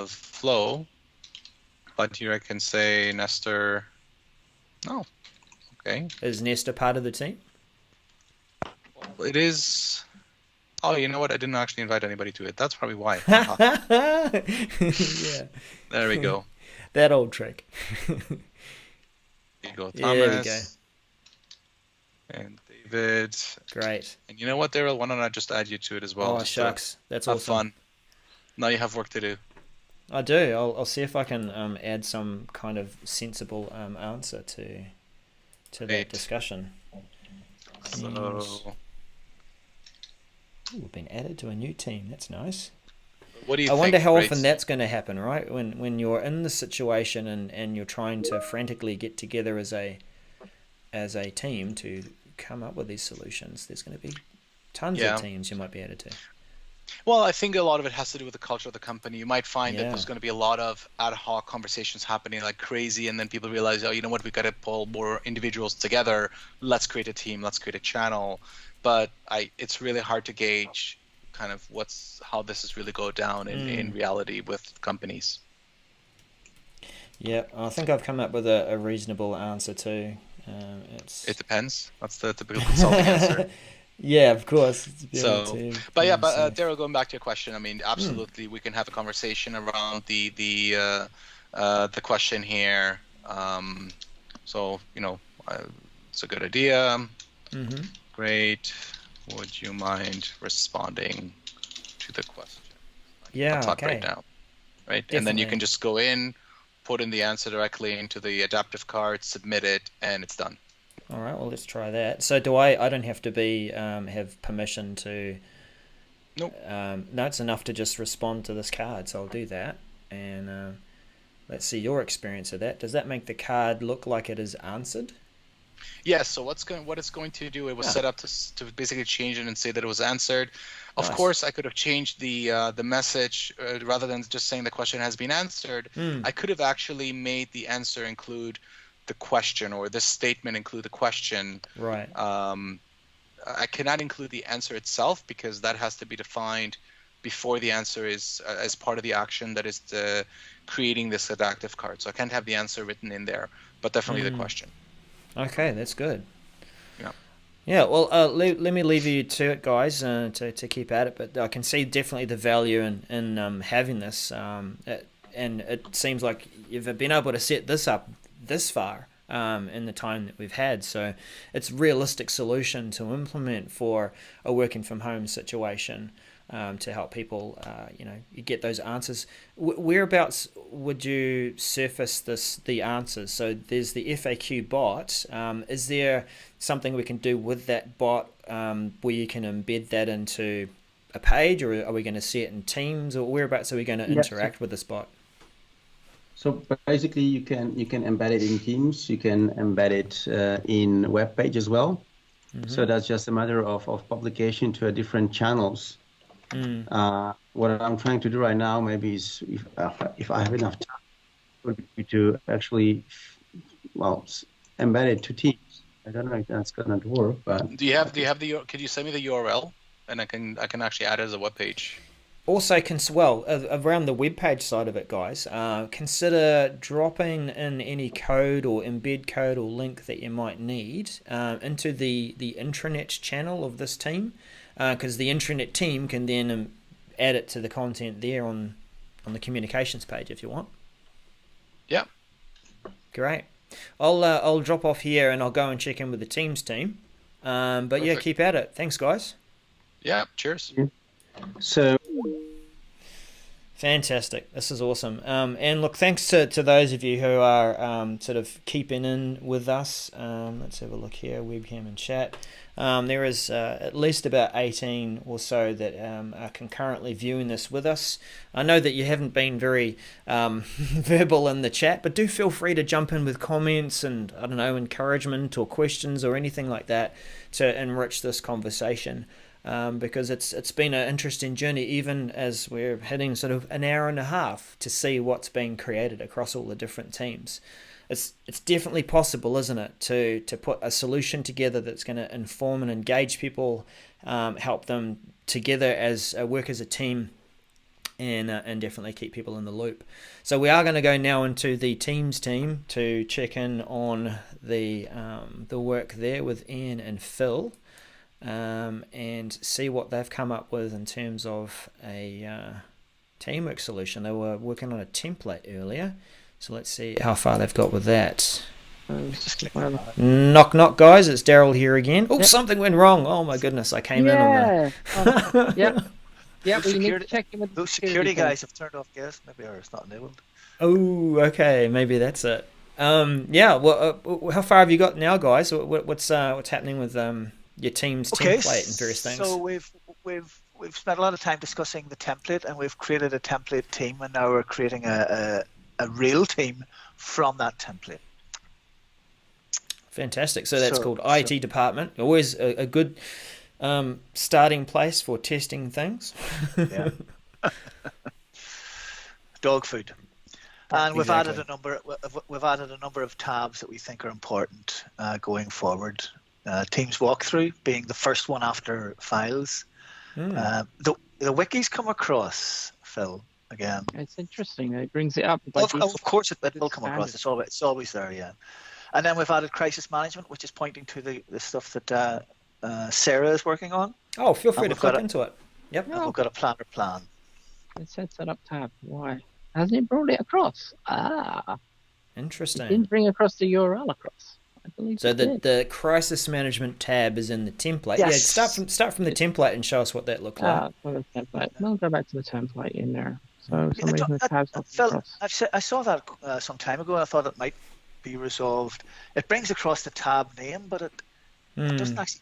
flow. But here I can say Nestor. Oh, okay. Is Nestor part of the team? Well, it is. Oh, you know what? I didn't actually invite anybody to it. That's probably why. Yeah. There we go. That old trick. There you go, Thomas. Yeah, there we go. And David. Great. And you know what, Daryl? Why don't I just add you to it as well? Oh, shucks. That's have awesome. fun. Now you have work to do. I do. I'll see if I can add some kind of sensible answer to that discussion. So... we've been added to a new team. That's nice. What do you I think, wonder how Grace? often that's going to happen, right? When you're in the situation and you're trying to frantically get together as a team to come up with these solutions, there's going to be tons of teams you might be added to. Well, I think a lot of it has to do with the culture of the company. You might find that Yeah. there's going to be a lot of ad hoc conversations happening like crazy, and then people realize, oh, you know what, we've got to pull more individuals together. Let's create a team. Let's create a channel. But it's really hard to gauge kind of how this is really go down in reality with companies. Yeah, I think I've come up with a reasonable answer too. It depends. That's the typical consulting answer. Yeah, of course. Daryl, going back to your question, I mean, absolutely, we can have a conversation around the question here. So it's a good idea. Mm-hmm. Great. Would you mind responding to the question? Yeah. I'll talk Okay. right now. Right, Definitely. and then you can just go in, put in the answer directly into the adaptive card, submit it, and it's done. All right. Well, let's try that. So, do I don't have to be have permission to? Nope. No, it's enough to just respond to this card. So I'll do that, and let's see your experience of that. Does that make the card look like it is answered? Yes. So what it's going to do? It was set up to basically change it and say that it was answered. Of Nice. course, I could have changed the message rather than just saying the question has been answered. I could have actually made the answer include the question, or this statement include the question. Right. I cannot include the answer itself because that has to be defined before the answer is as part of the action that is creating this adaptive card. So I can't have the answer written in there, but definitely the question. Okay, that's good. Yeah. Yeah, well, let me leave you to it, guys, to keep at it. But I can see definitely the value in having this, and it seems like you've been able to set this up this far in the time that we've had. So it's a realistic solution to implement for a working from home situation. To help people, you get those answers. Whereabouts would you surface the answers? So there's the FAQ bot. Is there something we can do with that bot where you can embed that into a page, or are we going to see it in Teams, or whereabouts are we going to interact with this bot? So basically, you can embed it in Teams. You can embed it in web page as well. Mm-hmm. So that's just a matter of publication to a different channels. What I'm trying to do right now, maybe is if I have enough time, would be to actually, embed it to Teams. I don't know if that's gonna work, but do you have the? Could you send me the URL, and I can actually add it as a web page. Also, around the web page side of it, guys, consider dropping in any code or embed code or link that you might need into the intranet channel of this team. Because the intranet team can then add it to the content there on the communications page if you want. Yeah. Great. I'll drop off here and I'll go and check in with the Teams team. But perfect. Yeah, keep at it. Thanks, guys. Yeah. Cheers. So. Fantastic. This is awesome. And look, thanks to those of you who are sort of keeping in with us. Let's have a look here, webcam and chat. There is at least about 18 or so that are concurrently viewing this with us. I know that you haven't been very verbal in the chat, but do feel free to jump in with comments and, I don't know, encouragement or questions or anything like that to enrich this conversation. Because it's been an interesting journey, even as we're hitting sort of an hour and a half to see what's being created across all the different teams. It's definitely possible, isn't it, to put a solution together that's going to inform and engage people, help them together as work as a team, and definitely keep people in the loop. So we are going to go now into the Teams team to check in on the work there with Ian and Phil. And see what they've come up with in terms of a teamwork solution. They were working on a template earlier, so let's see how far they've got with that. Knock knock, guys, it's Daryl here again. Oh, something went wrong. Oh my goodness, I came in on the Those security guys have turned off gas, maybe, or it's not enabled. Oh, okay, maybe that's it. Well, how far have you got now, guys? What's happening with your team's template and various things? So we've spent a lot of time discussing the template, and we've created a template team, and now we're creating a real team from that template. Fantastic. So that's called IT department. Always a good starting place for testing things. Yeah. Dog food. And we've added a number of tabs that we think are important going forward. Teams walkthrough being the first one after files. The wikis come across, Phil, again. It's interesting. It brings it up. Of course it will come across. It's always there, yeah. And then we've added crisis management, which is pointing to the stuff that Sarah is working on. Oh, feel free to click into it. Yep. And we've got a planner plan. It sets that up tab. Why? Hasn't it brought it across? Interesting. It didn't bring across the URL across. I believe so. The crisis management tab is in the template. Yes. Yeah, start from the template and show us what that looked like. The template. We'll go back to the template in there. So some reason the tab's not across. I saw that some time ago, and I thought it might be resolved. It brings across the tab name, but it doesn't actually.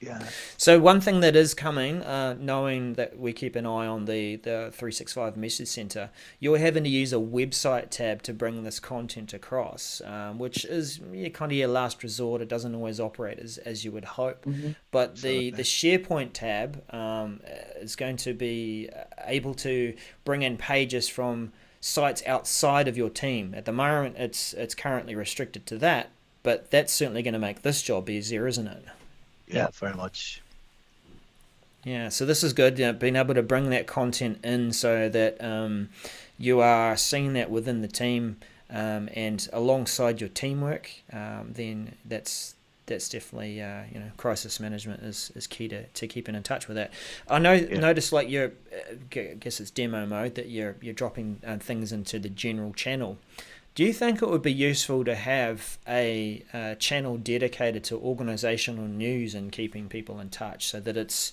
Yeah. So one thing that is coming, knowing that we keep an eye on the 365 Message Center, you're having to use a website tab to bring this content across, which is kind of your last resort. It doesn't always operate as you would hope. Mm-hmm. But the SharePoint tab is going to be able to bring in pages from sites outside of your team. At the moment, it's currently restricted to that, but that's certainly going to make this job easier, isn't it? Yeah, very much. Yeah, so this is good, being able to bring that content in so that you are seeing that within the team and alongside your teamwork, then that's that's definitely crisis management is key to keeping in touch with that. I noticed like I guess it's demo mode that you're dropping things into the general channel. Do you think it would be useful to have a channel dedicated to organizational news and keeping people in touch, so that it's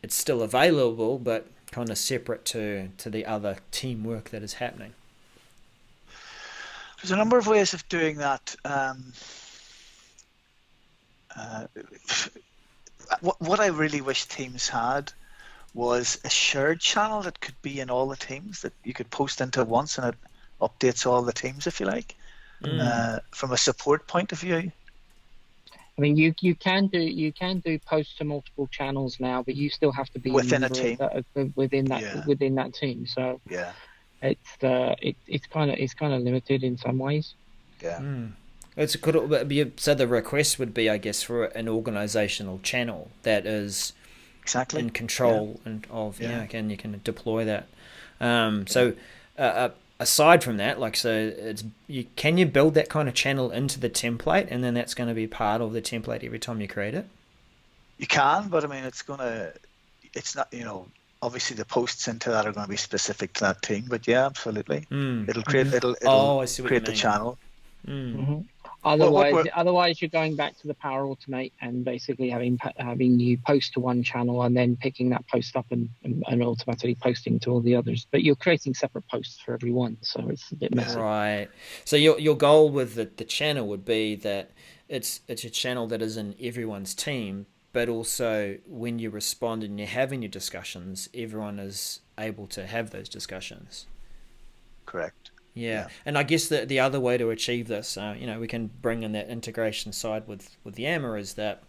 still available but kind of separate to the other teamwork that is happening? There's a number of ways of doing that. What I really wish teams had was a shared channel that could be in all the teams, that you could post into once and it updates all the teams, if you like, from a support point of view. I mean, you can do posts to multiple channels now, but you still have to be within a team, within that team. So yeah, it's kind of limited in some ways. Yeah. So the request would be, I guess, for an organizational channel that is exactly in control of and you can deploy that. Aside from that, can you build that kind of channel into the template, and then that's going to be part of the template every time you create it? You can, but I mean, it's not, obviously the posts into that are going to be specific to that team, but yeah, absolutely. It'll create the channel. Mm-hmm. Otherwise, you're going back to the Power Automate and basically having you post to one channel and then picking that post up and automatically posting to all the others. But you're creating separate posts for every one, so it's a bit messy. Right. So your goal with the channel would be that it's a channel that is in everyone's team, but also when you respond and you're having your discussions, everyone is able to have those discussions. Correct. Yeah, and I guess the other way to achieve this, we can bring in that integration side with Yammer, is that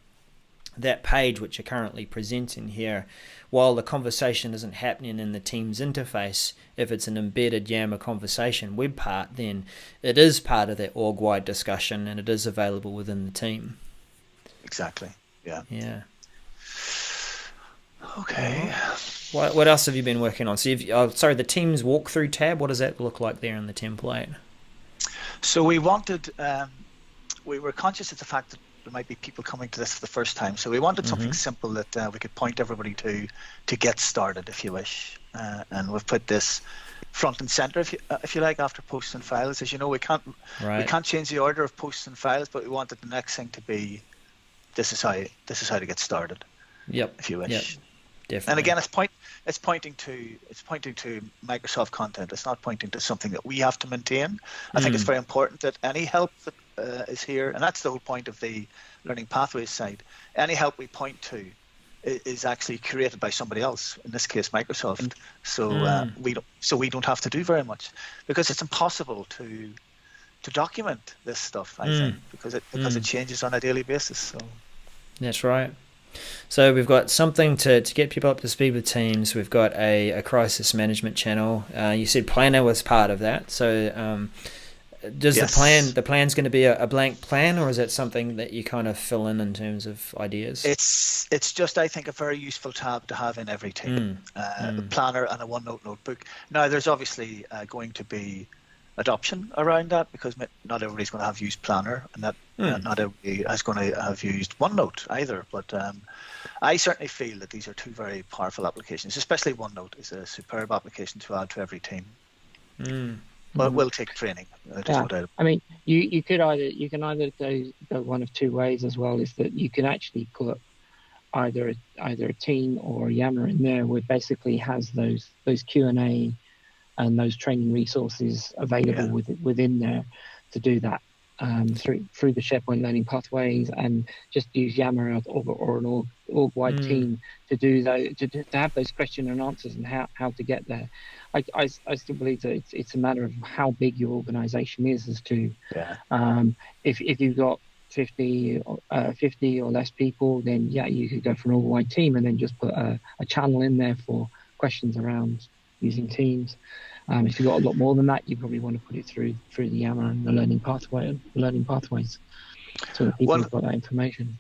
page which you're currently presenting here, while the conversation isn't happening in the Teams interface, if it's an embedded Yammer conversation web part, then it is part of that org-wide discussion and it is available within the team. Exactly, yeah. Yeah. Okay. What else have you been working on? So the Teams walkthrough tab, what does that look like there in the template? So we were conscious of the fact that there might be people coming to this for the first time. So we wanted something simple that we could point everybody to get started, if you wish. And we've put this front and center, if you like, after posts and files. As you know, we can't change the order of posts and files, but we wanted the next thing to be this is how to get started. Yep. If you wish. Yep. Definitely. And again, it's pointing to Microsoft content. It's not pointing to something that we have to maintain. I think it's very important that any help that is here, and that's the whole point of the Learning Pathways side. Any help we point to is actually created by somebody else. In this case, Microsoft. So we don't have to do very much, because it's impossible to document this stuff. I think because it changes on a daily basis. So that's right. So we've got something to get people up to speed with Teams. We've got a crisis management channel. You said Planner was part of that. So does the plan's going to be a blank plan, or is that something that you kind of fill in terms of ideas? It's just, I think, a very useful tab to have in every team. A planner and a OneNote notebook. Now, there's obviously going to be adoption around that, because not everybody's going to have used Planner, and that not everybody is going to have used OneNote either. But I certainly feel that these are two very powerful applications. Especially OneNote is a superb application to add to every team. But it will take training. I mean, you can either go one of two ways as well. Is that you can actually put either a team or a Yammer in there, where it basically has those Q&A and those training resources available within there to do that through the SharePoint Learning Pathways, and just use Yammer or an org-wide team to do to have those question and answers and how to get there. I still believe that it's a matter of how big your organization is as to if you've got 50 or less people, then you could go for an org-wide team and then just put a channel in there for questions around using Teams. If you've got a lot more than that, you probably want to put it through the Yammer and the learning pathways, so that people have got that information.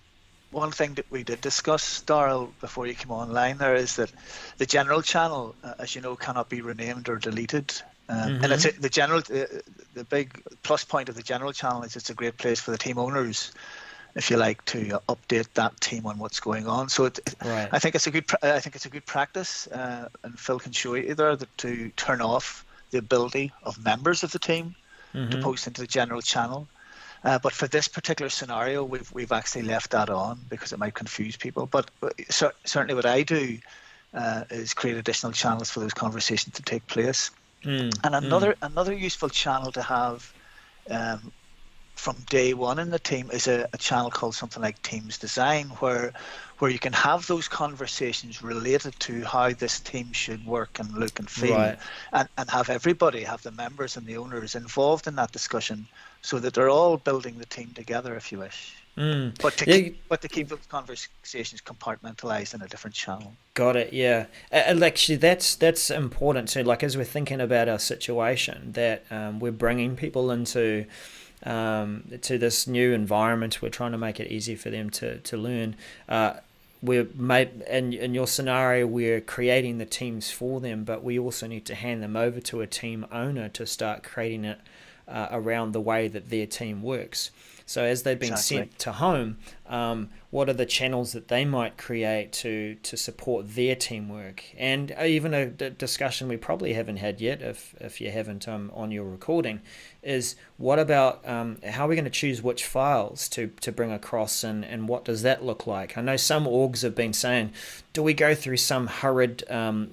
One thing that we did discuss, Darryl, before you came online there, is that the general channel, as you know, cannot be renamed or deleted. And it's the big plus point of the general channel is it's a great place for the team owners if you like, to update that team on what's going on. So Right. I think it's a good practice, and Phil can show you there, to turn off the ability of members of the team to post into the general channel. But for this particular scenario, we've actually left that on because it might confuse people. But certainly what I do is create additional channels for those conversations to take place. And another useful channel to have from day one in the team is a channel called something like Teams Design, where you can have those conversations related to how this team should work and look and feel, Right. and have everybody, have the members and the owners involved in that discussion, so that they're all building the team together, if you wish. But to keep those conversations compartmentalized in a different channel. Got it. Yeah, and actually, that's important. So, like, as we're thinking about our situation, that we're bringing people into to this new environment, we're trying to make it easy for them to learn. In your scenario, we're creating the teams for them, but we also need to hand them over to a team owner to start creating it around the way that their team works. So as they've been sent to home, what are the channels that they might create to support their teamwork? And even a discussion we probably haven't had yet, if you haven't on your recording, is what about how are we going to choose which files to bring across, and what does that look like? I know some orgs have been saying, do we go through some hurried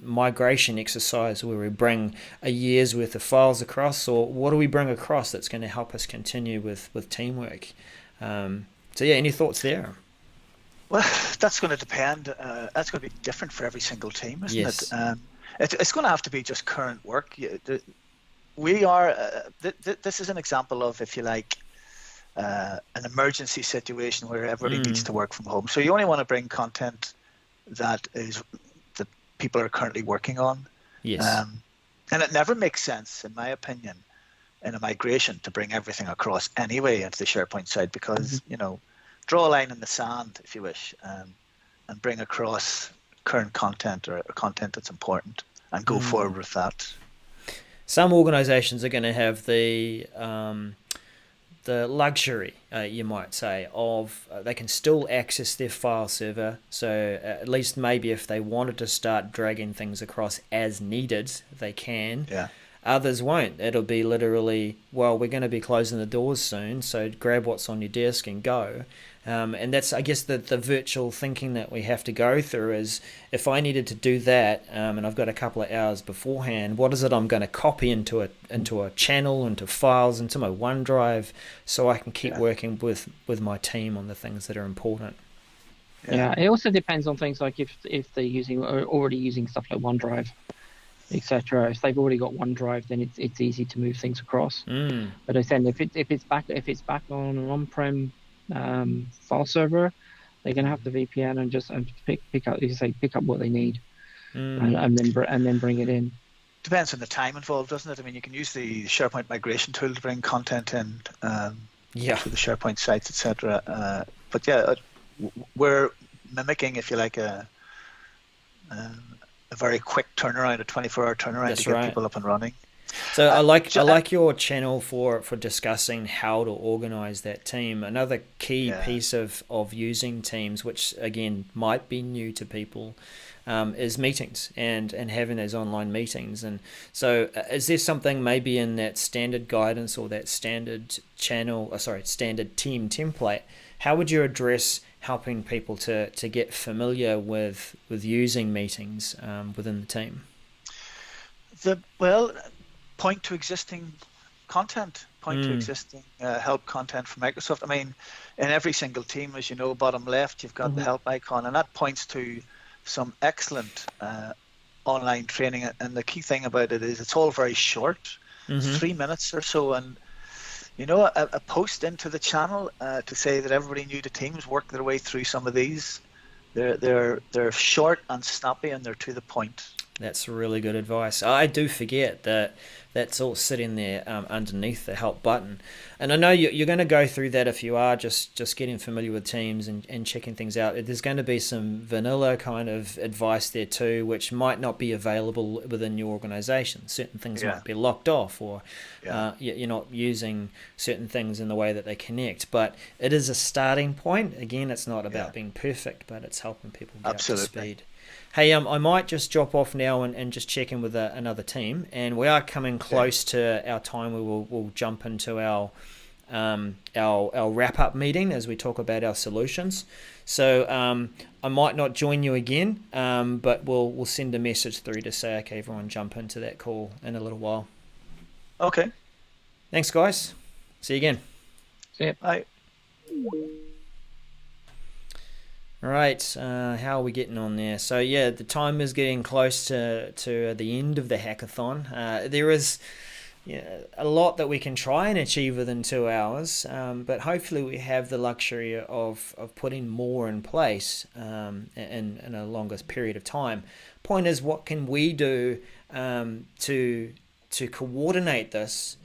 migration exercise where we bring a year's worth of files across, or what do we bring across that's going to help us continue with teamwork? So yeah, any thoughts there? Well, that's going to depend. That's going to be different for every single team, isn't it? It's going to have to be just current work. We are. This is an example of, if you like, an emergency situation where everybody needs to work from home. So you only want to bring content that people are currently working on. Yes. And it never makes sense, in my opinion, in a migration to bring everything across anyway into the SharePoint side, because draw a line in the sand, if you wish, and bring across current content or content that's important, and go forward with that. Some organizations are going to have the luxury, you might say, of they can still access their file server. So at least maybe if they wanted to start dragging things across as needed, they can. Yeah. Others won't. It'll be literally, well, we're going to be closing the doors soon, so grab what's on your desk and go. And that's, I guess, the virtual thinking that we have to go through is, if I needed to do that, and I've got a couple of hours beforehand, what is it I'm going to copy into a channel, into files, into my OneDrive, so I can keep working with my team on the things that are important. Yeah, it also depends on things like if they're already using stuff like OneDrive, etc. If they've already got OneDrive, then it's easy to move things across. But then if it's back on an on-prem file server, they're going to have the VPN and just pick up what they need, and then bring it in. Depends on the time involved, doesn't it? I mean, you can use the SharePoint migration tool to bring content in to the SharePoint sites, etc. But yeah, we're mimicking, if you like, a very quick turnaround, a 24-hour turnaround to get people up and running. So I like your channel for discussing how to organize that team. Another key piece of using Teams, which again might be new to people, is meetings and having those online meetings. And so is there something maybe in that standard guidance or that standard standard team template? How would you address helping people to get familiar with using meetings within the team? Point to existing content, to existing help content from Microsoft. I mean, in every single team, as you know, bottom left, you've got the help icon, and that points to some excellent online training. And the key thing about it is it's all very short, 3 minutes or so. And, a post into the channel to say that everybody new to Teams work their way through some of these. They're short and snappy, and they're to the point. That's really good advice. I do forget that that's all sitting there underneath the help button. And I know you're going to go through that if you are just getting familiar with Teams and checking things out. There's going to be some vanilla kind of advice there too, which might not be available within your organization. Certain things might be locked off, or you're not using certain things in the way that they connect. But it is a starting point. Again, it's not about being perfect, but it's helping people get up to speed. Hey, I might just drop off now and just check in with another team, and we are coming close to our time. We'll jump into our wrap up meeting as we talk about our solutions. So I might not join you again, but we'll send a message through to say, okay, everyone jump into that call in a little while. Okay. Thanks, guys. See you again. See you. Bye. All right, how are we getting on there? So yeah, the time is getting close to the end of the hackathon. There is a lot that we can try and achieve within 2 hours, but hopefully we have the luxury of putting more in place in a longer period of time. Point is, what can we do to coordinate this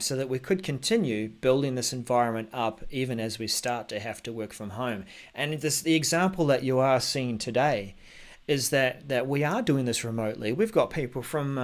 so that we could continue building this environment up even as we start to have to work from home. And the example that you are seeing today is that we are doing this remotely. We've got people from,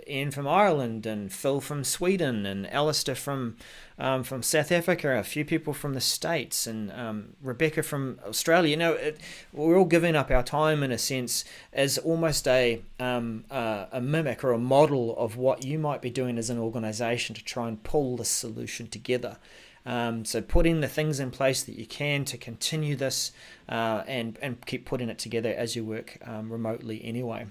Ian from Ireland, and Phil from Sweden, and Alistair from South Africa, a few people from the States, and Rebecca from Australia. We're all giving up our time in a sense as almost a mimic or a model of what you might be doing as an organization to try and pull this solution together. So putting the things in place that you can to continue this and keep putting it together as you work remotely anyway.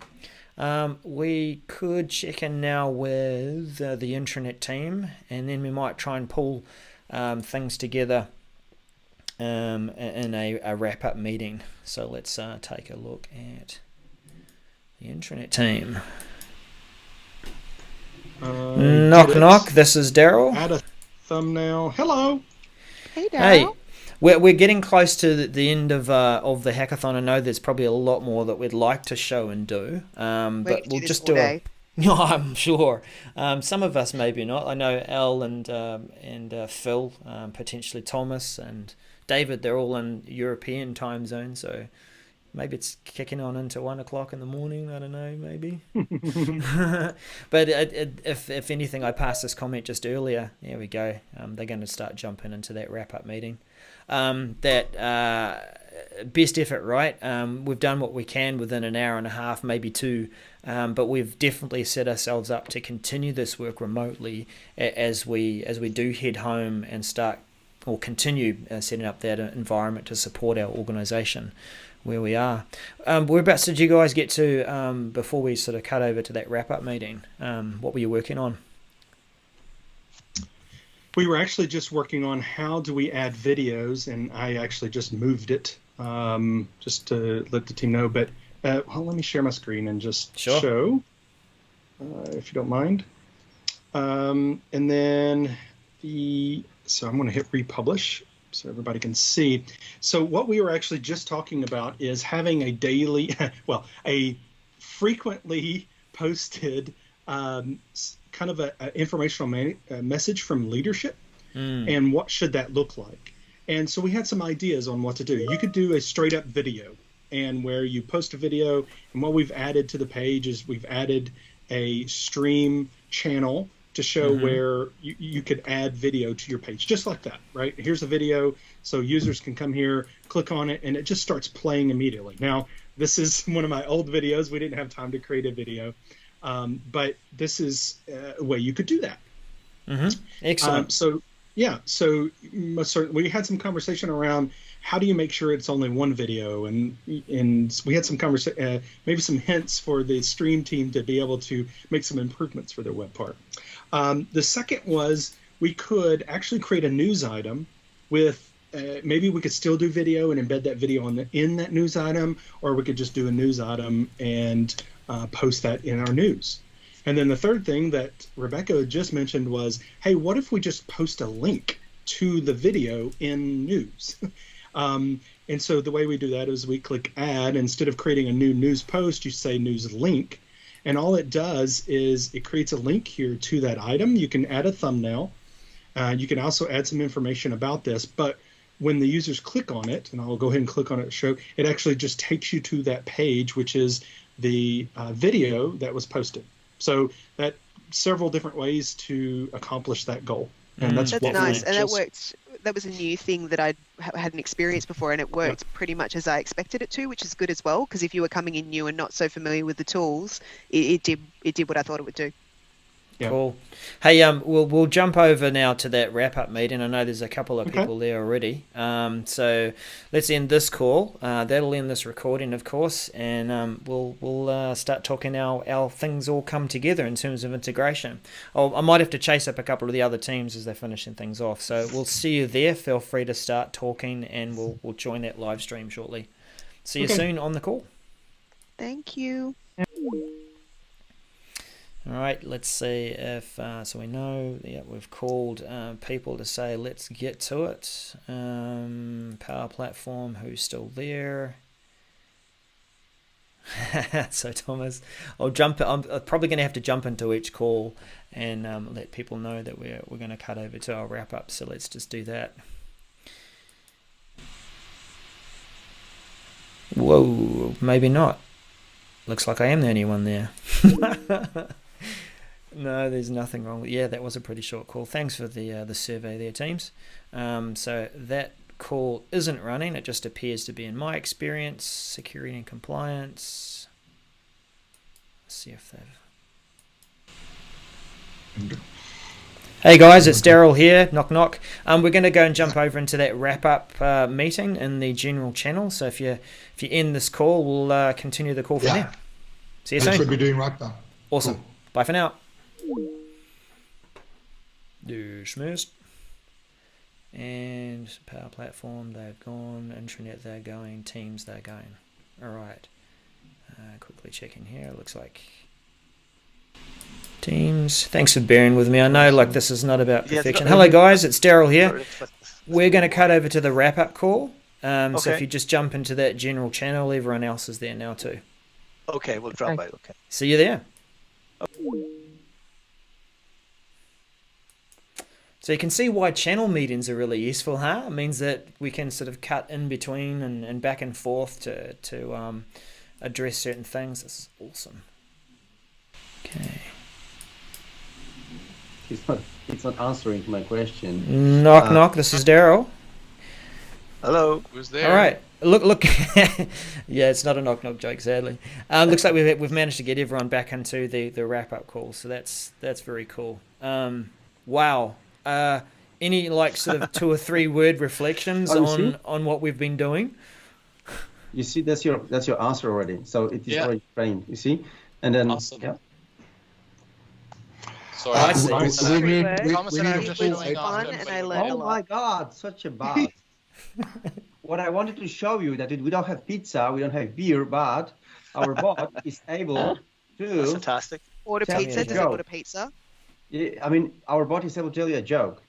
We could check in now with the Intranet team, and then we might try and pull things together in a wrap-up meeting. So let's take a look at the Intranet team. Knock. This is Daryl. Add a thumbnail. Hello. Hey, Daryl. Hey. We're getting close to the end of the hackathon. I know there's probably a lot more that we'd like to show and do, but we'll just do it. No, I'm sure. Some of us maybe not. I know Al and Phil, potentially Thomas and David. They're all in European time zone, so maybe it's kicking on into 1 o'clock in the morning. I don't know, maybe. But if anything, I passed this comment just earlier. There we go. They're going to start jumping into that wrap-up meeting. Best effort, right? We've done what we can within an hour and a half, maybe 2, but we've definitely set ourselves up to continue this work remotely as we do head home and start or continue setting up that environment to support our organisation where we are. Whereabouts did you guys get to before we sort of cut over to that wrap-up meeting? What were you working on? We were actually just working on how do we add videos, and I actually just moved it just to let the team know. But let me share my screen and just show, if you don't mind. And then so I'm going to hit republish so everybody can see. So what we were actually just talking about is having a daily, a frequently posted kind of an informational message from leadership, and what should that look like. And so we had some ideas on what to do. You could do a straight up video, and where you post a video, and what we've added to the page is we've added a stream channel to show where you could add video to your page, just like that, right? Here's a video, so users can come here, click on it, and it just starts playing immediately. Now, this is one of my old videos. We didn't have time to create a video. But this is a way you could do that. Excellent. So we had some conversation around how do you make sure it's only one video, and we had some maybe some hints for the stream team to be able to make some improvements for their web part. The second was we could actually create a news item with maybe we could still do video and embed that video in that news item, or we could just do a news item and post that in our news. And then the third thing that Rebecca just mentioned was, hey, what if we just post a link to the video in news? And so the way we do that is we click add. Instead of creating a new news post, you say news link, And all it does is it creates a link here to that item. You can add a thumbnail. You can also add some information about this, but when the users click on it, and I'll go ahead and click on it to show, it actually just takes you to that page, which is the video that was posted. So that several different ways to accomplish that goal. And that's nice. And that worked. That was a new thing that I hadn't experienced before, and it worked pretty much as I expected it to, which is good as well. Because if you were coming in new and not so familiar with the tools, it did what I thought it would do. Yeah. Cool. Hey, we'll jump over now to that wrap-up meeting. I know there's a couple of people there already. So let's end this call. That'll end this recording, of course, and we'll start talking how things all come together in terms of integration. I might have to chase up a couple of the other teams as they're finishing things off. So we'll see you there. Feel free to start talking, and we'll join that live stream shortly. See you soon on the call. Thank you. All right, let's see if, so we know, we've called people to say, let's get to it. Power Platform, who's still there? So Thomas, I'm probably going to have to jump into each call and let people know that we're going to cut over to our wrap up. So let's just do that. Whoa, maybe not. Looks like I am the only one there. No, there's nothing wrong with. Yeah, that was a pretty short call. Thanks for the survey there, teams. So that call isn't running. It just appears to be, in my experience, security and compliance. Let's see if they've. Hey guys, it's Daryl here. Knock knock. We're going to go and jump over into that wrap up meeting in the general channel. So if you end this call, we'll continue the call from there. See you soon. That's what we're doing right now. Awesome. Cool. Bye for now. Dismissed. And Power Platform, they've gone. Intranet, they're going. Teams, they're going. All right. Quickly checking here. It looks like Teams. Thanks for bearing with me. I know this is not about perfection. Hello guys, it's Daryl here. We're going to cut over to the wrap-up call. So if you just jump into that general channel, everyone else is there now too. Okay, we'll drop out. Okay. See you there. So you can see why channel meetings are really useful, huh? It means that we can sort of cut in between and back and forth to address certain things. This is awesome. Okay. It's not answering my question. Knock knock. This is Daryl. Hello. Who's there? All right. Look. Yeah, it's not a knock knock joke, sadly. Looks like we've managed to get everyone back into the wrap up call. So that's very cool. Wow. Any sort of 2 or 3 word reflections on what we've been doing? You see, that's your answer already. So it is already framed. You see, and then awesome. Yeah. Sorry, Thomas and I are just showing off. Oh my God, such a bad. What I wanted to show you that we don't have pizza, we don't have beer, but our bot is able to. That's fantastic. Order pizza? Does it order pizza? Yeah, I mean, our bot is able to tell you a joke.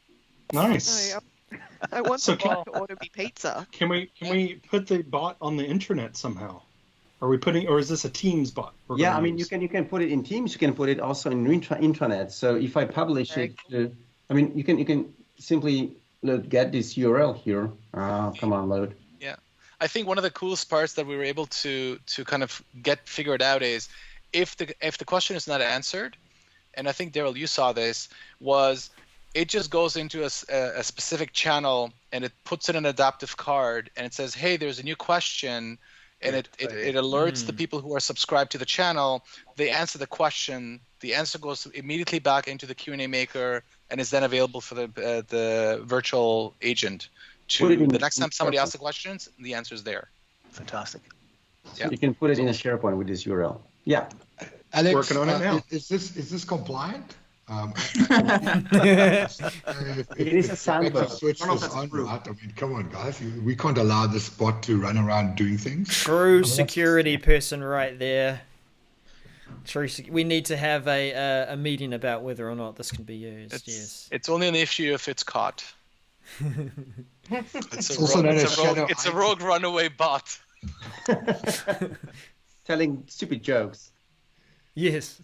Nice. No, I want the bot to order me pizza. Can we put the bot on the intranet somehow? Are we putting, or is this a Teams bot? Yeah, I mean, you can put it in Teams. You can put it also in intranet. So if I publish it, I mean, you can simply get this URL here. Come on, load. Yeah, I think one of the coolest parts that we were able to kind of get figured out is if the question is not answered, and I think Daryl, you saw this, was it just goes into a specific channel and it puts in an adaptive card and it says, hey, there's a new question. And it alerts the people who are subscribed to the channel. They answer the question. The answer goes immediately back into the Q&A maker and is then available for the virtual agent. The next time somebody asks the questions, the answer is there. Fantastic. Yeah. You can put it in a SharePoint with this URL. Yeah. Alex, working on it now. Is this compliant? It is a sandbox. Switch this on, right? I mean, come on, guys. We can't allow this bot to run around doing things. True security person right there. We need to have a meeting about whether or not this can be used. It's only an issue if it's caught. It's a rogue runaway bot. Telling stupid jokes. Yes.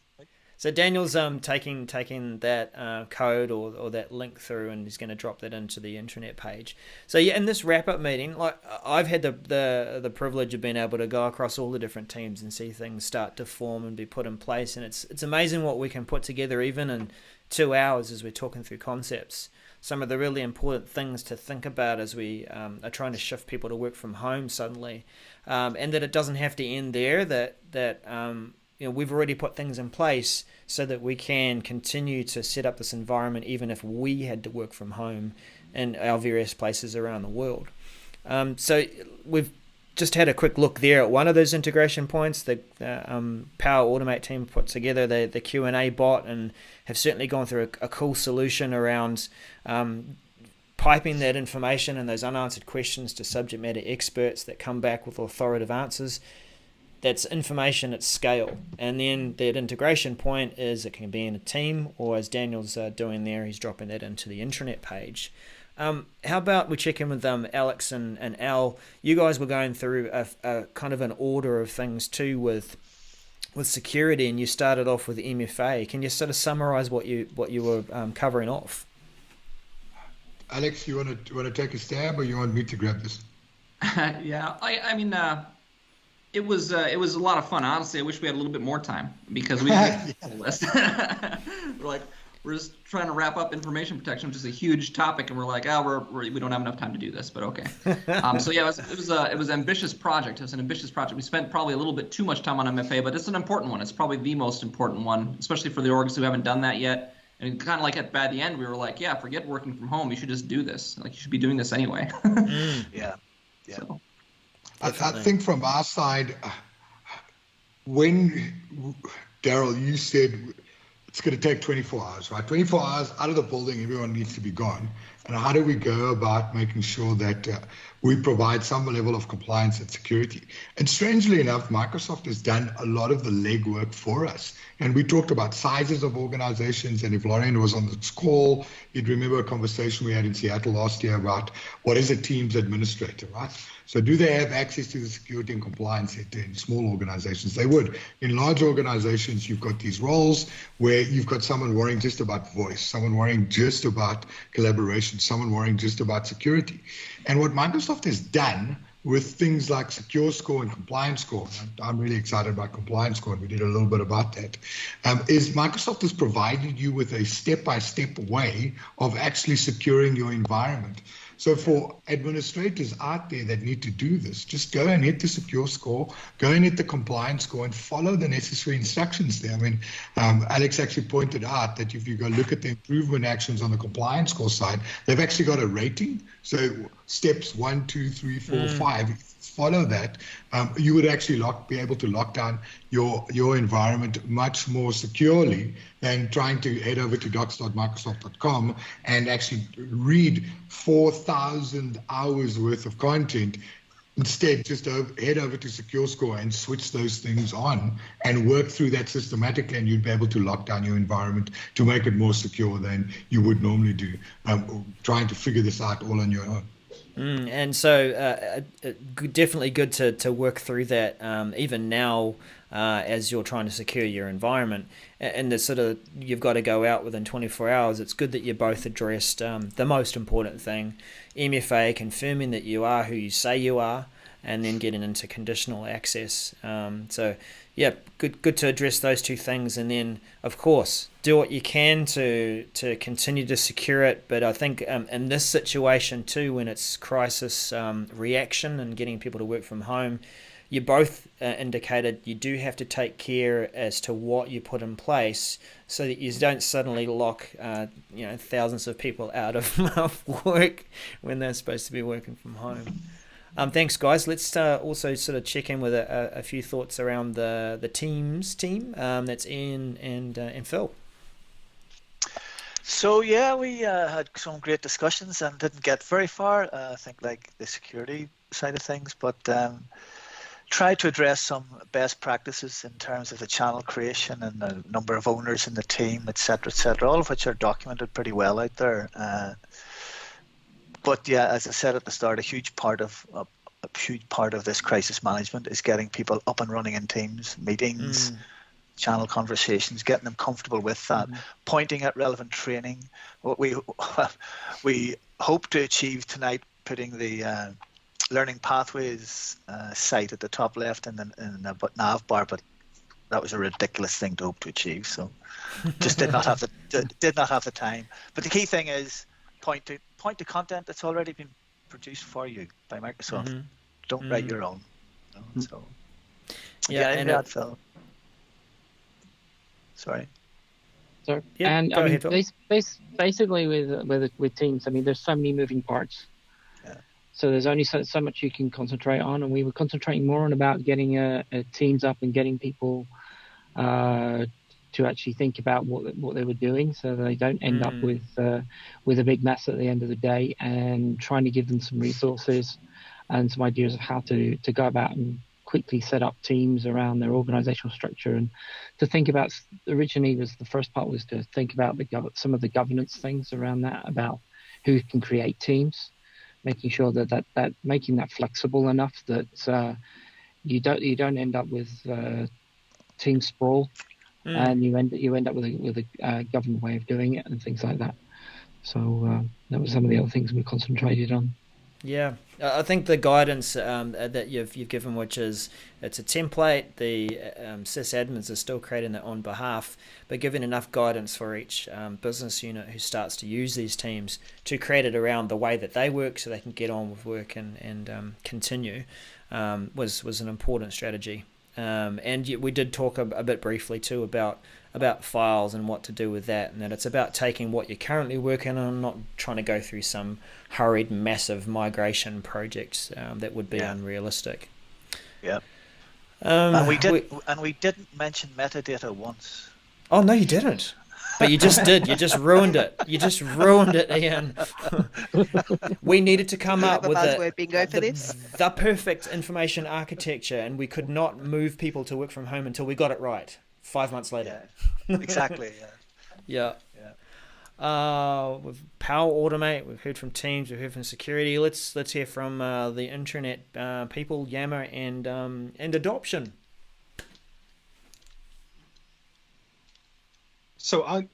So Daniel's taking that code or that link through, and he's going to drop that into the intranet page. So yeah, in this wrap up meeting, like I've had the privilege of being able to go across all the different teams and see things start to form and be put in place, and it's amazing what we can put together even in 2 hours as we're talking through concepts. Some of the really important things to think about as we are trying to shift people to work from home suddenly, and that it doesn't have to end there. That we've already put things in place so that we can continue to set up this environment even if we had to work from home in our various places around the world. So we've just had a quick look there at one of those integration points. The Power Automate team put together the Q&A bot and have certainly gone through a cool solution around piping that information and those unanswered questions to subject matter experts that come back with authoritative answers. That's information at scale. And then that integration point is it can be in a team, or as Daniel's doing there, he's dropping that into the intranet page. How about we check in with Alex and Al? You guys were going through a kind of an order of things too with security, and you started off with MFA. Can you sort of summarize what you were covering off? Alex, you want to take a stab, or you want me to grab this? Yeah, I mean. It was a lot of fun. Honestly, I wish we had a little bit more time because we had a list. we're just trying to wrap up information protection, which is a huge topic, and we're like, we don't have enough time to do this, but okay. So yeah, it was an ambitious project. It was an ambitious project. We spent probably a little bit too much time on MFA, but it's an important one. It's probably the most important one, especially for the orgs who haven't done that yet. And kind of like by the end, we were like, yeah, forget working from home. You should just do this. Like, you should be doing this anyway. Yeah. So. I think from our side, when Daryl, you said it's going to take 24 hours, right? 24 hours out of the building, everyone needs to be gone. And how do we go about making sure that we provide some level of compliance and security? And strangely enough, Microsoft has done a lot of the legwork for us. And we talked about sizes of organizations. And if Lauren was on this call, you'd remember a conversation we had in Seattle last year about what is a Teams administrator, right? So do they have access to the security and compliance in small organizations? They would. In large organizations, you've got these roles where you've got someone worrying just about voice, someone worrying just about collaboration, someone worrying just about security. And what Microsoft has done with things like Secure Score and Compliance Score, I'm really excited about Compliance Score, and we did a little bit about that, is Microsoft has provided you with a step-by-step way of actually securing your environment. So for administrators out there that need to do this, just go and hit the Secure Score, go and hit the Compliance Score, and follow the necessary instructions there. I mean, Alex actually pointed out that if you go look at the improvement actions on the Compliance Score side, they've actually got a rating. So steps 1, 2, 3, 4, 5. Follow that, you would actually be able to lock down your environment much more securely than trying to head over to docs.microsoft.com and actually read 4,000 hours worth of content. Instead, just head over to Secure Score and switch those things on and work through that systematically, and you'd be able to lock down your environment to make it more secure than you would normally do, trying to figure this out all on your own. And so definitely good to work through that even now as you're trying to secure your environment. And the sort of you've got to go out within 24 hours. It's good that you both addressed the most important thing, MFA, confirming that you are who you say you are, and then getting into conditional access. So yeah, good to address those two things, and then of course do what you can to continue to secure it. But I think in this situation too, when it's crisis reaction and getting people to work from home, you both indicated you do have to take care as to what you put in place so that you don't suddenly lock thousands of people out of work when they're supposed to be working from home. Thanks, guys. Let's also sort of check in with a few thoughts around the Teams team. That's Ian and Phil. So yeah, we had some great discussions and didn't get very far. I think like the security side of things, but tried to address some best practices in terms of the channel creation and the number of owners in the team, etc., all of which are documented pretty well out there. But yeah, as I said at the start, a huge part of this crisis management is getting people up and running in Teams, meetings, channel conversations, getting them comfortable with that, pointing at relevant training. What we hope to achieve tonight, putting the Learning Pathways site at the top left in the nav bar, but that was a ridiculous thing to hope to achieve. So just did not have the time. But the key thing is point to content that's already been produced for you by Microsoft. Don't write your own. So yeah, Phil. Sorry. So, yeah, and I mean, basically with Teams, I mean, there's so many moving parts. Yeah. So there's only so much you can concentrate on, and we were concentrating more on about getting a Teams up and getting people to actually think about what they were doing, so they don't end up with a big mess at the end of the day, and trying to give them some resources and some ideas of how to go about and quickly set up teams around their organizational structure, and to think about, originally the first part was to think about some of the governance things around that, about who can create teams, making sure that making that flexible enough that you don't end up with team sprawl, and you end up with a governed way of doing it and things like that. So that was some of the other things we concentrated on. Yeah, I think the guidance that you've given, which is it's a template, the sysadmins are still creating that on behalf, but giving enough guidance for each business unit who starts to use these teams to create it around the way that they work, so they can get on with work and continue, was an important strategy. And we did talk a bit briefly too about files and what to do with that, and that it's about taking what you're currently working on, not trying to go through some hurried massive migration projects that would be unrealistic. Yeah. And we didn't mention metadata once. Oh no, you didn't. But you just did. You just ruined it. You just ruined it, Ian. We needed to come up with the perfect information architecture, and we could not move people to work from home until we got it right. 5 months later. Yeah, exactly. Yeah. With Power Automate, we've heard from Teams, we've heard from security. Let's hear from the Intranet people, Yammer, and adoption. So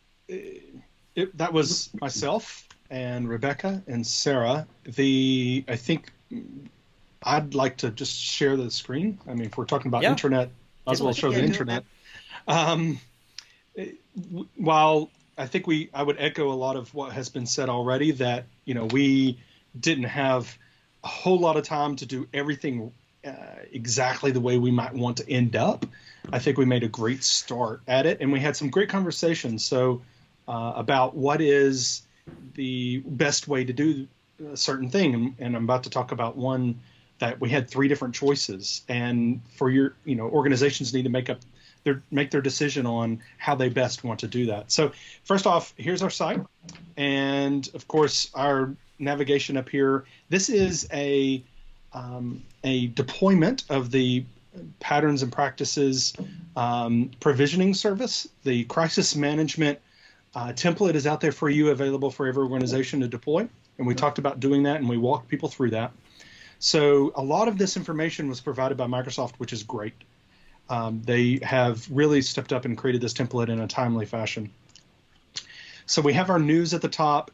that was myself and Rebecca and Sarah. I think I'd like to just share the screen. I mean, if we're talking about Intranet, might as well show the Intranet. While I think I would echo a lot of what has been said already, that we didn't have a whole lot of time to do everything exactly the way we might want to end up. I think we made a great start at it, and we had some great conversations. So about what is the best way to do a certain thing, and I'm about to talk about one that we had 3 different choices, and for your organizations need to make their decision on how they best want to do that. So first off, here's our site, and of course our navigation up here. This is a deployment of the patterns and practices provisioning service. The crisis management template is out there for you, available for every organization to deploy, and we talked about doing that, and we walked people through that. So a lot of this information was provided by Microsoft, which is great. They have really stepped up and created this template in a timely fashion. So we have our news at the top.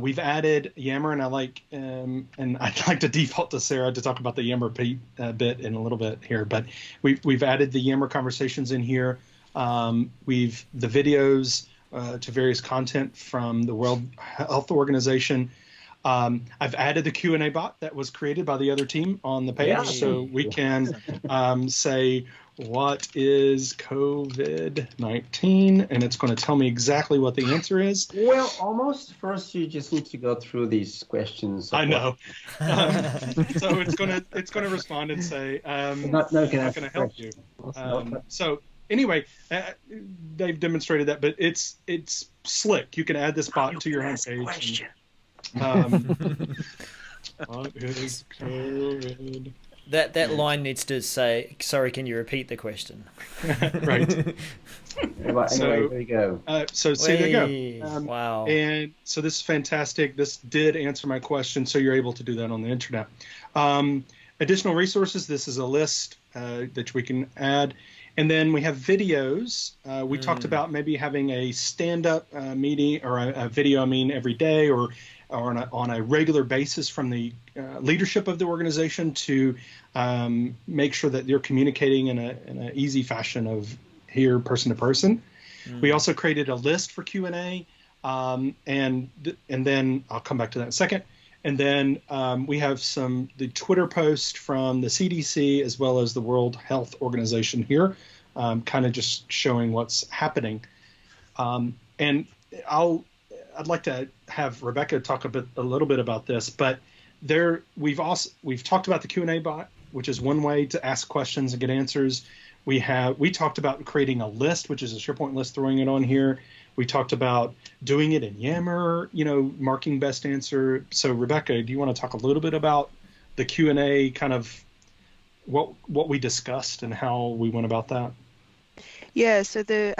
We've added Yammer, and I'd like to default to Sarah to talk about the Yammer bit in a little bit here. But we've added the Yammer conversations in here. The videos to various content from the World Health Organization. I've added the Q&A bot that was created by the other team on the page, so we can say, what is COVID-19? And it's going to tell me exactly what the answer is. Well, almost. First, you just need to go through these questions. I know. So it's going to respond and say, not going to help you. So anyway, they've demonstrated that, but it's slick. You can add this bot to your homepage. What is COVID? That line needs to say, sorry, can you repeat the question? Right. Anyway, there you go. So there you go. Wow. And so this is fantastic. This did answer my question, so you're able to do that on the Intranet. Additional resources, this is a list that we can add. And then we have videos. We talked about maybe having a stand-up meeting or a video, every day or on a regular basis from the leadership of the organization to make sure that you're communicating in an easy fashion of here, person to person. We also created a list for Q&A, and then I'll come back to that in a second. And then we have the Twitter post from the CDC as well as the World Health Organization here, kind of just showing what's happening. And I'd like to have Rebecca talk a little bit about this, but we've talked about the Q&A bot, which is one way to ask questions and get answers. We talked about creating a list, which is a SharePoint list, throwing it on here. We talked about doing it in Yammer, marking best answer. So Rebecca, do you want to talk a little bit about the Q&A, kind of what we discussed and how we went about that? Yeah, so the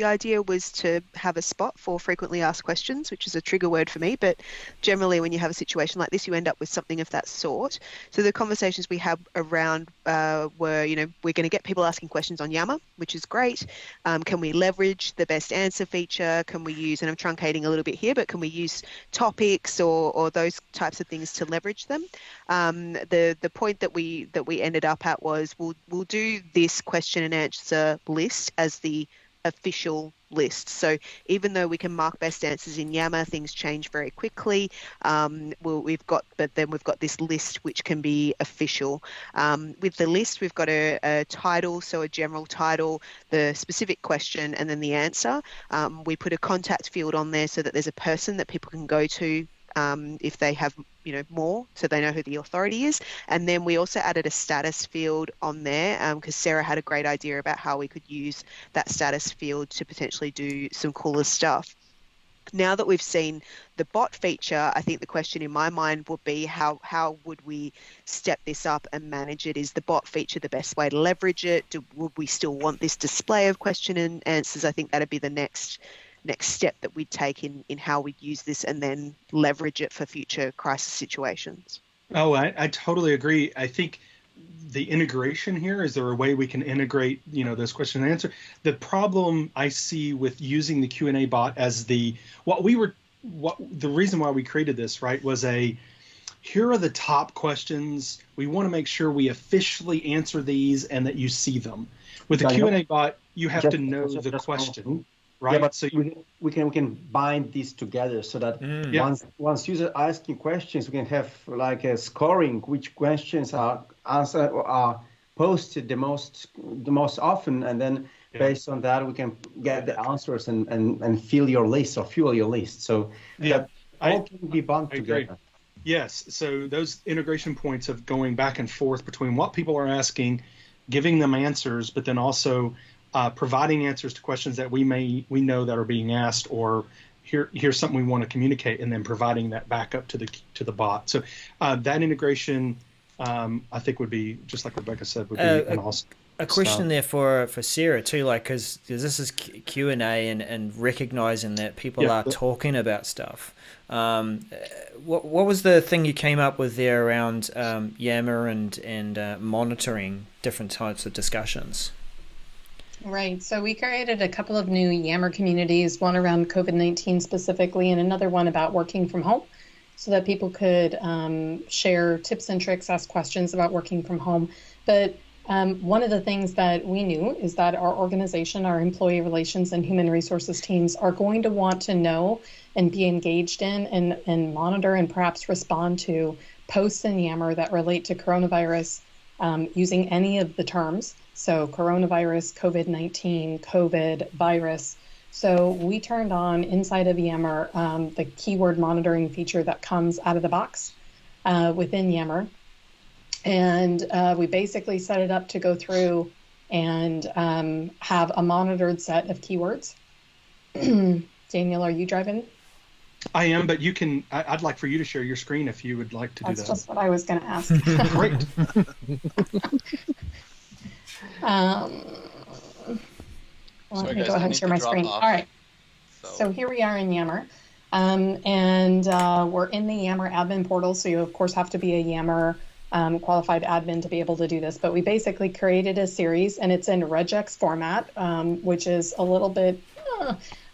idea was to have a spot for frequently asked questions, which is a trigger word for me, but generally when you have a situation like this, you end up with something of that sort. So the conversations we had around were, we're going to get people asking questions on Yammer, which is great. Can we leverage the best answer feature? Can we use, and I'm truncating a little bit here, but can we use topics or those types of things to leverage them? The point that we ended up at was we'll do this question and answer list as the official list. So even though we can mark best answers in Yammer, things change very quickly. We've got this list which can be official. With the list, we've got a title, so a general title, the specific question, and then the answer. We put a contact field on there so that there's a person that people can go to if they have more, so they know who the authority is. And then we also added a status field on there because Sarah had a great idea about how we could use that status field to potentially do some cooler stuff. Now that we've seen the bot feature, I think the question in my mind would be how would we step this up and manage it? Is the bot feature the best way to leverage it? Would we still want this display of question and answers? I think that'd be the next step that we'd take in how we'd use this and then leverage it for future crisis situations. Oh, I totally agree. I think the integration here, is there a way we can integrate, those question and answer? The problem I see with using the Q&A bot as the reason why we created this, right, was here are the top questions. We want to make sure we officially answer these and that you see them. With the Q&A bot, you have to know the question. Right. Yeah, but so we can bind these together so that once user asking questions, we can have like a scoring which questions are answered or are posted the most often, and then based on that we can get the answers and fill your list or fuel your list. So that all can be bound together. Agree. Yes. So those integration points of going back and forth between what people are asking, giving them answers, but then also providing answers to questions that we know that are being asked, or here's something we want to communicate, and then providing that back up to the bot. So that integration, I think, would be, just like Rebecca said, would be an awesome. A question there for Sarah too, like, because this is Q&A and recognizing that people are talking about stuff. What was the thing you came up with there around Yammer and monitoring different types of discussions? Right. So we created a couple of new Yammer communities, one around COVID-19 specifically, and another one about working from home, so that people could share tips and tricks, ask questions about working from home. But one of the things that we knew is that our organization, our employee relations and human resources teams, are going to want to know and be engaged in and monitor and perhaps respond to posts in Yammer that relate to coronavirus using any of the terms. So coronavirus, COVID-19, COVID, virus. So we turned on inside of Yammer the keyword monitoring feature that comes out of the box within Yammer. And we basically set it up to go through and have a monitored set of keywords. Daniel, are you driving? I am, but you can. I'd like for you to share your screen if you would like to do that. That's just what I was going to ask. Great. Let me go ahead and share my screen. All right. So here we are in Yammer. And we're in the Yammer admin portal. So you, of course, have to be a Yammer qualified admin to be able to do this, but we basically created a series, and it's in regex format, which is a little bit,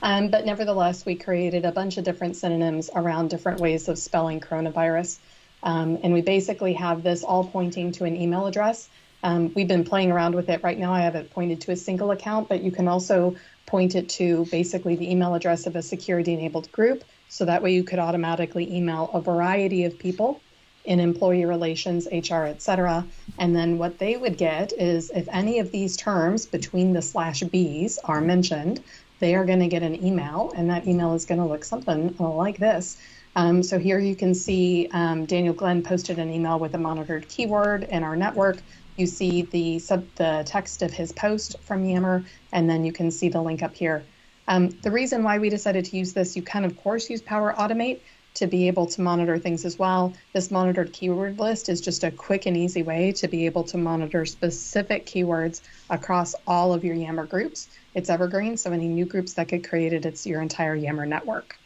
but nevertheless, we created a bunch of different synonyms around different ways of spelling coronavirus. And we basically have this all pointing to an email address. We've been playing around with it. Right now, I have it pointed to a single account, but you can also point it to basically the email address of a security-enabled group. So that way you could automatically email a variety of people in employee relations, HR, etc. And then what they would get is if any of these terms between the /Bs are mentioned, they are going to get an email, and that email is going to look something like this. So here you can see Daniel Glenn posted an email with a monitored keyword in our network. You see the text of his post from Yammer, and then you can see the link up here. The reason why we decided to use this, you can of course use Power Automate to be able to monitor things as well. This monitored keyword list is just a quick and easy way to be able to monitor specific keywords across all of your Yammer groups. It's evergreen, so any new groups that get created, it's your entire Yammer network.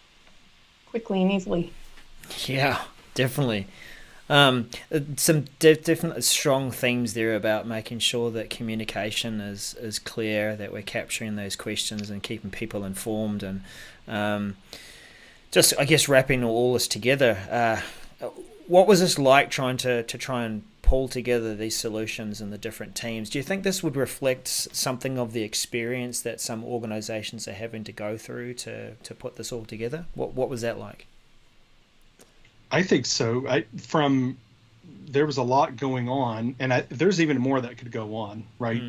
Quickly and easily. Yeah, definitely. Some definitely strong themes there about making sure that communication is clear, that we're capturing those questions and keeping people informed, and just, I guess, wrapping all this together. What was this like trying to try and pull together these solutions in the different teams? Do you think this would reflect something of the experience that some organizations are having to go through to put this all together? What was that like? I think so. There was a lot going on, and there's even more that could go on, right?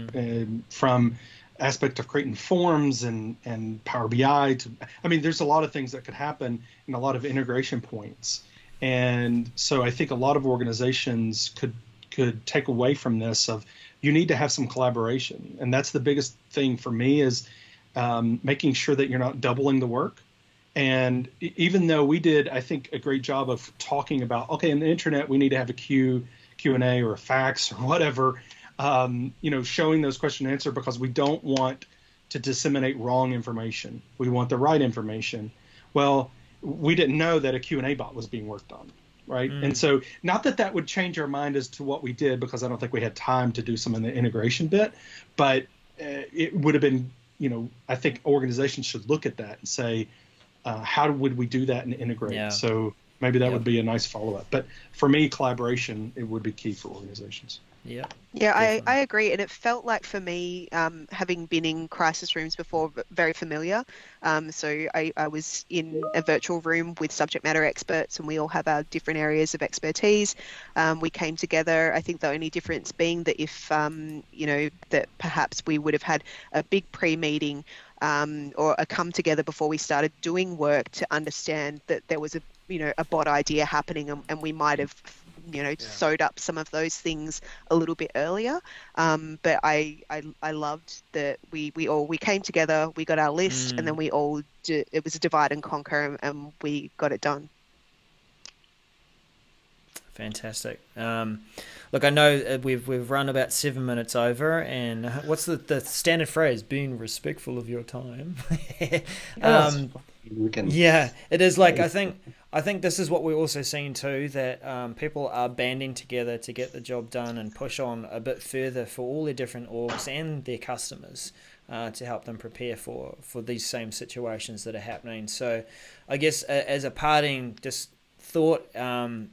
From aspect of creating forms and Power BI to, there's a lot of things that could happen and a lot of integration points. And so I think a lot of organizations could take away from this of, you need to have some collaboration. And that's the biggest thing for me is making sure that you're not doubling the work. And even though we did, I think, a great job of talking about, okay, in the intranet, we need to have a Q&A or a fax or whatever, showing those question and answer, because we don't want to disseminate wrong information. We want the right information. Well, we didn't know that a Q&A bot was being worked on, right? And so not that would change our mind as to what we did, because I don't think we had time to do some of the integration bit, but it would have been, I think organizations should look at that and say, how would we do that and integrate? Yeah. So maybe that would be a nice follow-up. But for me, collaboration, it would be key for organizations. Yeah. Yeah, I agree. And it felt like for me, having been in crisis rooms before, very familiar. So I was in a virtual room with subject matter experts, and we all have our different areas of expertise. We came together. I think the only difference being that if, that perhaps we would have had a big pre-meeting or a come together before we started doing work to understand that there was a bot idea happening, and we might have sewed up some of those things a little bit earlier. But I loved that we came together, we got our list, and then we all it was a divide and conquer, and we got it done. Fantastic. Look, I know we've run about 7 minutes over, and what's the standard phrase? Being respectful of your time. Yeah, it is. Like, I think this is what we're also seeing too, that people are banding together to get the job done and push on a bit further for all their different orgs and their customers to help them prepare for these same situations that are happening. So I guess as a parting just thought, and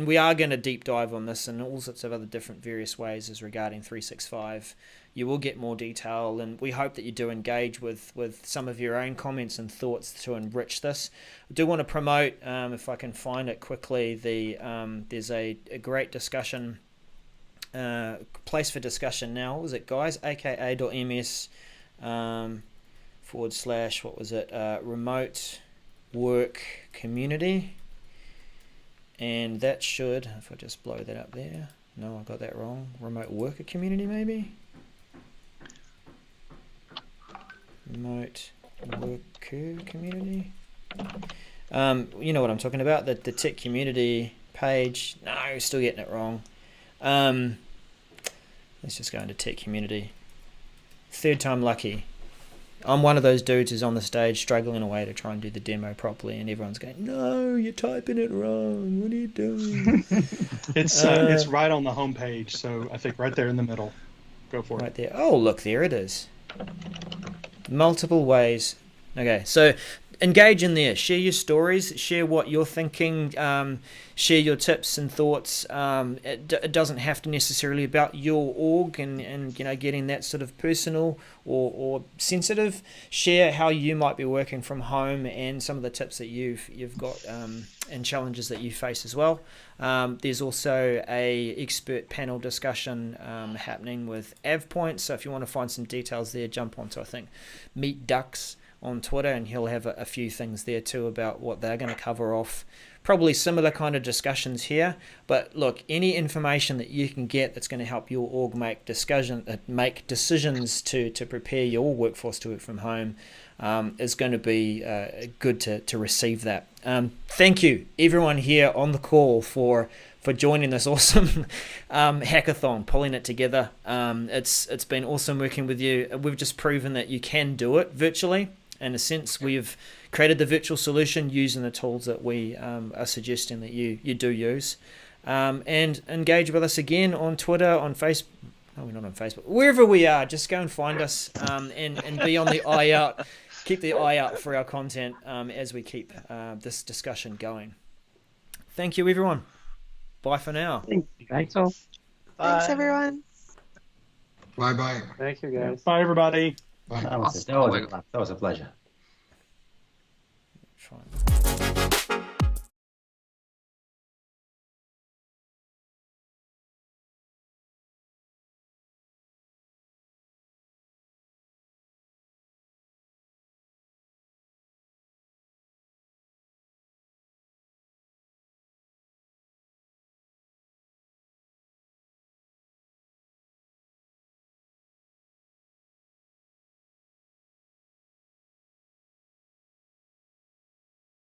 we are going to deep dive on this in all sorts of other different various ways as regarding 365. You will get more detail, and we hope that you do engage with some of your own comments and thoughts to enrich this. I do want to promote, if I can find it quickly, there's a great discussion, place for discussion now. What was it, guys? aka.ms / what was it? Remote work community. And that should, if I just blow that up there, no, I got that wrong. Remote worker community, maybe? Remote worker community. You know what I'm talking about, the tech community page. No, still getting it wrong. Let's just go into tech community. Third time lucky. I'm one of those dudes who's on the stage struggling away to try and do the demo properly, and everyone's going, "No, you're typing it wrong. What are you doing?" It's right on the home page, so I think right there in the middle. Go for it. Right there. Oh, look, there it is. Multiple ways. Okay, so engage in there. Share your stories. Share what you're thinking. Share your tips and thoughts. It doesn't have to necessarily about your org and getting that sort of personal or sensitive. Share how you might be working from home and some of the tips that you've got and challenges that you face as well. There's also a expert panel discussion happening with AvePoint. So if you want to find some details there, jump onto, I think, Meet Ducks on Twitter, and he'll have a few things there too about what they're going to cover off. Probably similar kind of discussions here, but look, any information that you can get that's going to help your org make decisions to prepare your workforce to work from home is going to be good to receive that. Thank you everyone here on the call for joining this awesome hackathon, pulling it together. It's been awesome working with you. We've just proven that you can do it virtually. In a sense, we've created the virtual solution using the tools that we are suggesting that you do use. And engage with us again on Twitter, on Facebook. No, we're not on Facebook. Wherever we are, just go and find us and be on the eye out. Keep the eye out for our content as we keep this discussion going. Thank you, everyone. Bye for now. Thanks all. Thanks, everyone. Bye-bye. Thank you, guys. Bye, everybody. Bye. That was a pleasure. Fine.